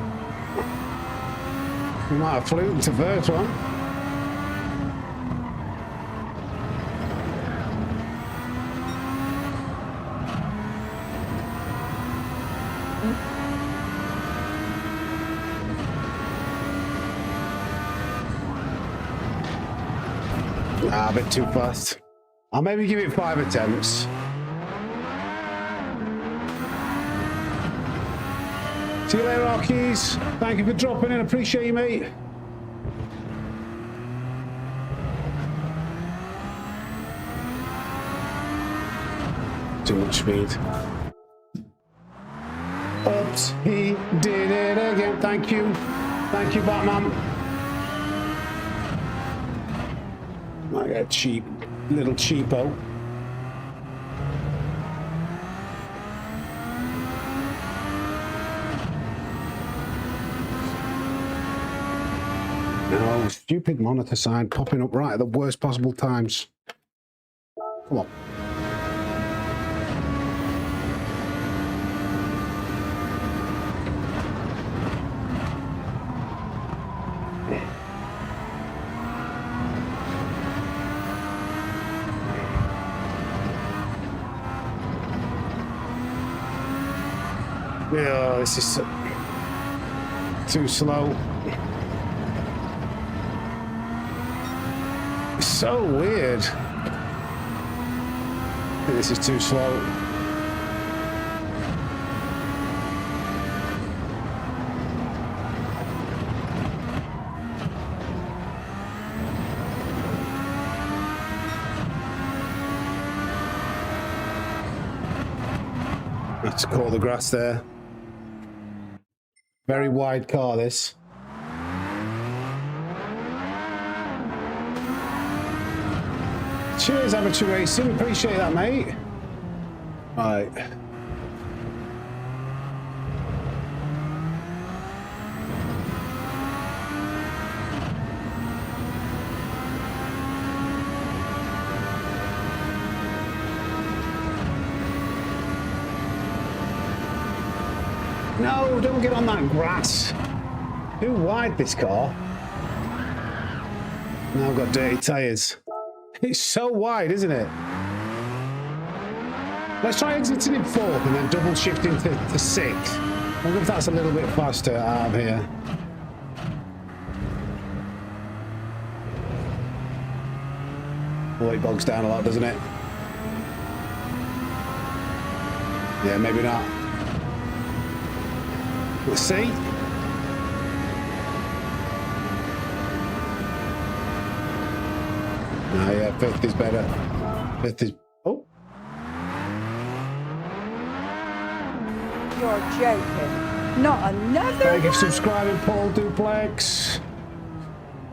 We might have fluked the first one. Ah, a bit too fast. I'll maybe give it 5 attempts. See you later, Arkeys. Thank you for dropping in. Appreciate you, mate. Too much speed. Oops, he did it again. Thank you. Thank you, Batman. I got cheap, little cheapo. No, stupid monitor sign popping up right at the worst possible times. Come on. Yeah, this is too slow. It's so weird. I think this is too slow. I have to call the grass there. Very wide car, this. Cheers, Amateur Racing. Appreciate that, mate. Right. No, don't get on that grass. Too wide, this car. Now I've got dirty tyres. It's so wide, isn't it? Let's try exiting in 4th and then double shifting to 6th. I wonder if that's a little bit faster out of here. Oh, it bogs down a lot, doesn't it? Yeah, maybe not. Let's see. No, yeah, 5th is better. 5th is... Oh.
You're joking. Not another
Thank you for
one?
subscribing, Paul Duplex.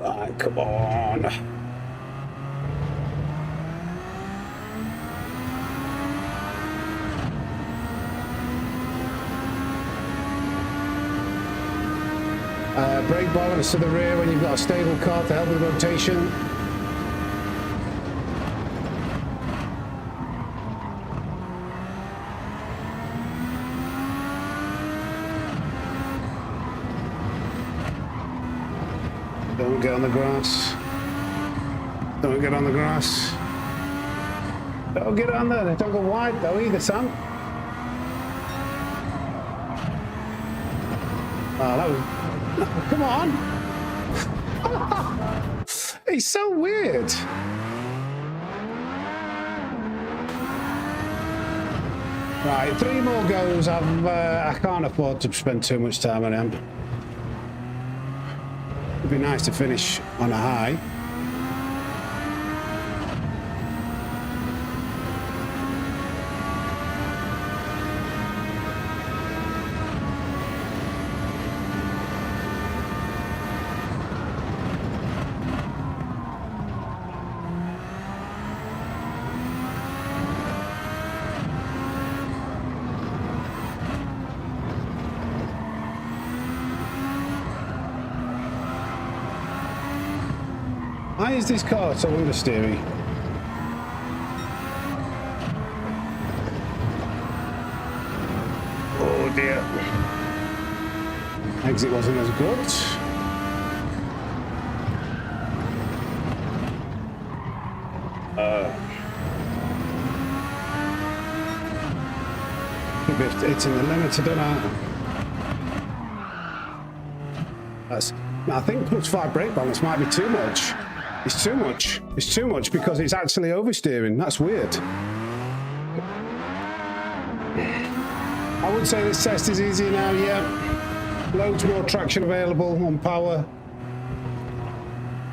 Right, come on. Brake balance to the rear when you've got a stable car to help with rotation. Don't get on the grass. Don't get on the grass. Don't get on there. Don't go wide though either, Sam. Oh, that was... Come on! He's so weird. Right, 3 more goes. I can't afford to spend too much time on him. It'd be nice to finish on a high. Why is this car so understeery? Oh dear. Exit wasn't as good. It's in the limit, I don't know. That's, I think +5 brake balance might be too much. It's too much. It's too much because it's actually oversteering. That's weird. I would say this test is easier now, yeah. Loads more traction available on power.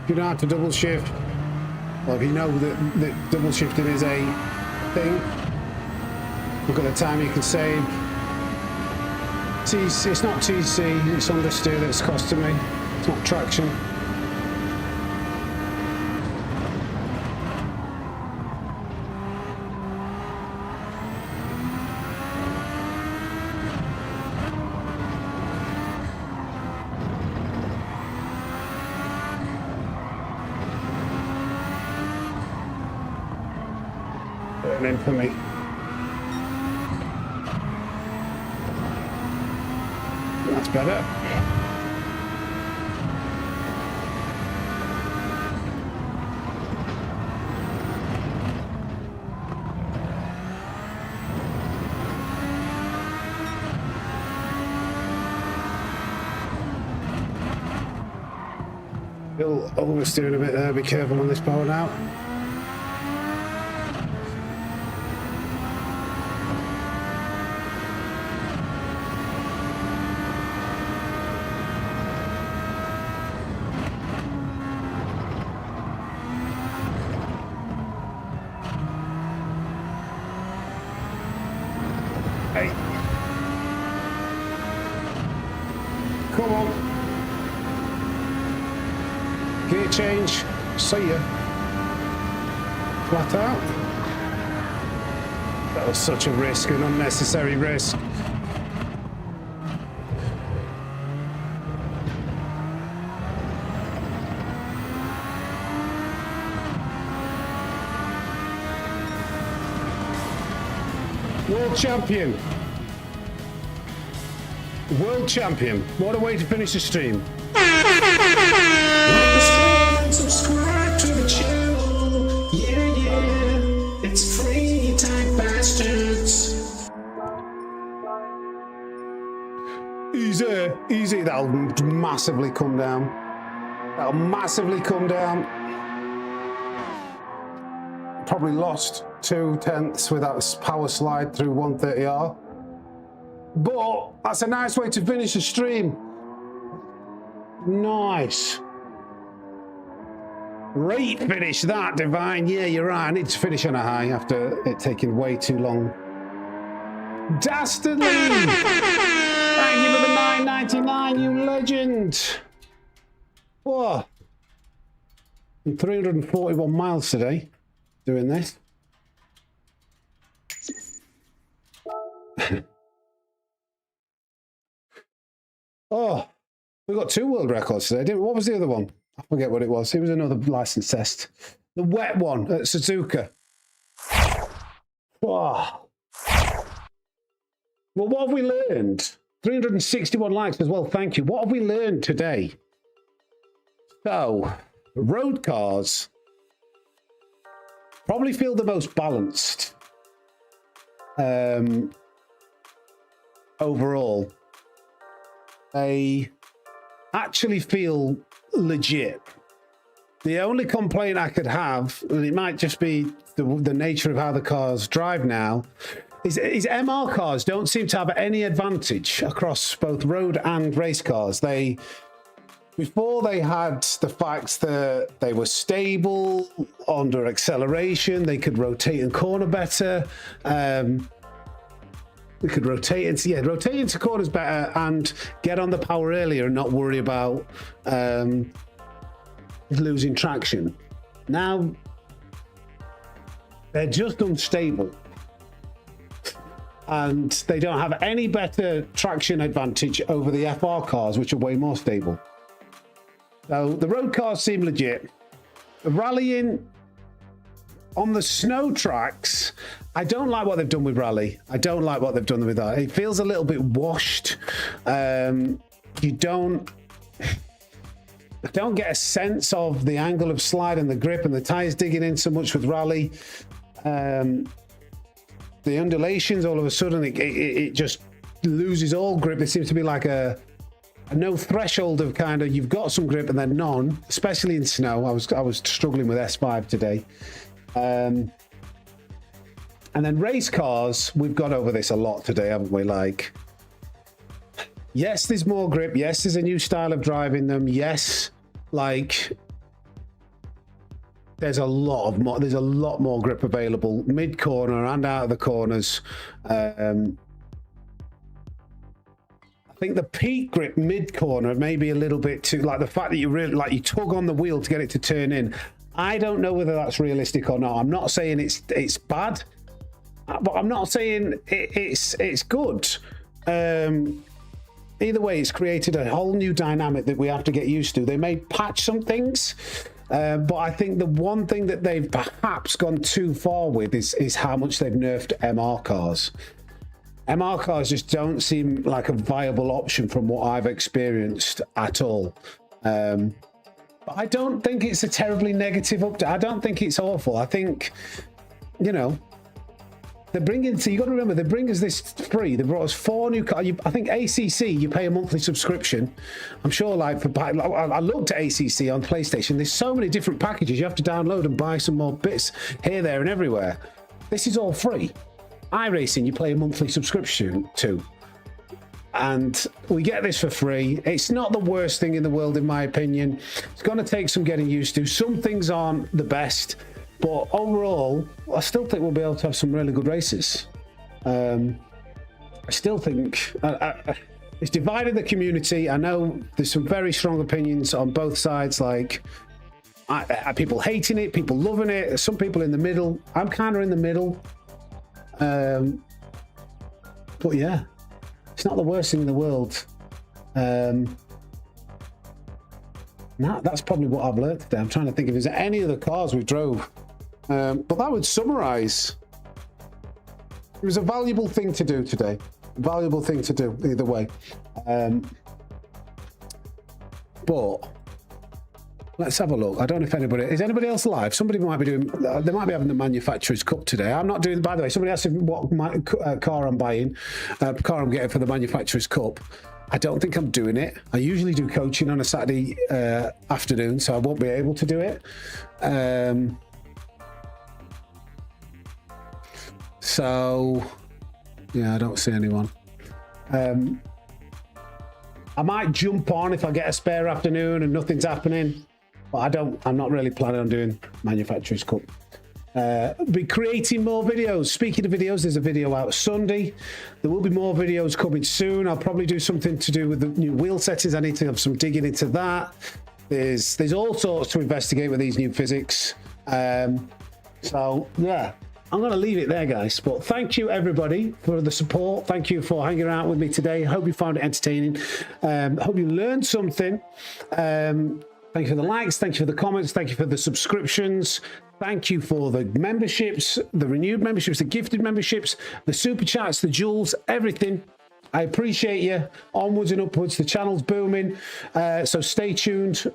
You don't have to double shift. Well, if you know that double shifting is a thing, look at the time you can save. It's not TC, it's understeer that's costing me. It's not traction. In for me. That's better. Still oversteering a bit there. Be careful on this power now. Hey. Come on. Gear change. See ya. Flat out. That was such a risk, an unnecessary risk. World champion. World champion. What a way to finish the stream. Like the stream and subscribe to the channel. Yeah, yeah. It's free, time bastards. Easy, easy. That'll massively come down. That'll massively come down. Probably lost 2/10 with that power slide through 130R. But that's a nice way to finish the stream. Nice. Great finish that, Divine. Yeah, you're right. I need to finish on a high after it taking way too long. Dastardly! Thank you for the $9.99, you legend. Whoa. And 341 miles today doing this. Oh, we got 2 world records today, didn't we? What was the other one? I forget what it was. It was another license test. The wet one at Suzuka. Oh. Well, what have we learned? 361 likes as well, thank you. What have we learned today? So, road cars probably feel the most balanced overall. They actually feel legit. The only complaint I could have, and it might just be the nature of how the cars drive now, is MR cars don't seem to have any advantage across both road and race cars. Before they had the fact that they were stable under acceleration, they could rotate and corner better. We could rotate into corners better and get on the power earlier and not worry about losing traction. Now, they're just unstable. And they don't have any better traction advantage over the FR cars, which are way more stable. So the road cars seem legit. The rallying on the snow tracks, I don't like what they've done with rally. I don't like what they've done with that. It feels a little bit washed. I don't get a sense of the angle of slide and the grip and the tires digging in so much with rally. The undulations, all of a sudden, it just loses all grip. It seems to be like a no threshold of kind of you've got some grip and then none, especially in snow. I was struggling with S5 today. And then race cars, we've gone over this a lot today, haven't we? Like, yes, there's more grip. Yes, there's a new style of driving them. Yes, like there's a lot more grip available mid corner and out of the corners. I think the peak grip mid corner may be a little bit too, like the fact that you really like you tug on the wheel to get it to turn in. I don't know whether that's realistic or not. I'm not saying it's bad, but I'm not saying it's good. Either way, it's created a whole new dynamic that we have to get used to. They may patch some things, but I think the one thing that they've perhaps gone too far with is how much they've nerfed MR cars. MR cars just don't seem like a viable option from what I've experienced at all. But I don't think it's a terribly negative update. I don't think it's awful. I think, you know, they're bringing, so you got to remember, they bring us this free. They brought us 4 new cars. I think ACC, you pay a monthly subscription. I'm sure, like, I looked at ACC on PlayStation. There's so many different packages. You have to download and buy some more bits here, there, and everywhere. This is all free. iRacing, you pay a monthly subscription to. And we get this for free. It's not the worst thing in the world, in my opinion. It's going to take some getting used to. Some things aren't the best. But overall, I still think we'll be able to have some really good races. I still think it's divided the community. I know there's some very strong opinions on both sides, like people hating it, people loving it, there's some people in the middle. I'm kind of in the middle. But yeah, it's not the worst thing in the world. That's probably what I've learned today. I'm trying to think if there's any other cars we drove. But that would summarize. It was a valuable thing to do today. Valuable thing to do either way. But let's have a look. I don't know if is anybody else live? Somebody might be doing, they might be having the Manufacturer's Cup today. I'm not doing, by the way, somebody asked what car I'm buying, car I'm getting for the Manufacturer's Cup. I don't think I'm doing it. I usually do coaching on a Saturday afternoon, so I won't be able to do it. So, yeah, I don't see anyone. I might jump on if I get a spare afternoon and nothing's happening, but I'm not really planning on doing Manufacturer's Cup. Be creating more videos. Speaking of videos, there's a video out Sunday. There will be more videos coming soon. I'll probably do something to do with the new wheel settings. I need to have some digging into that. There's all sorts to investigate with these new physics. So yeah, I'm going to leave it there, guys. But thank you, everybody, for the support. Thank you for hanging out with me today. Hope you found it entertaining. Hope you learned something. Thank you for the likes. Thank you for the comments. Thank you for the subscriptions. Thank you for the memberships, the renewed memberships, the gifted memberships, the super chats, the jewels, everything. I appreciate you. Onwards and upwards. The channel's booming. So stay tuned.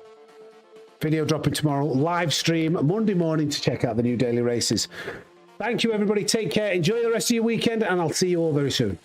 Video dropping tomorrow. Live stream Monday morning to check out the new daily races. Thank you, everybody. Take care. Enjoy the rest of your weekend, and I'll see you all very soon.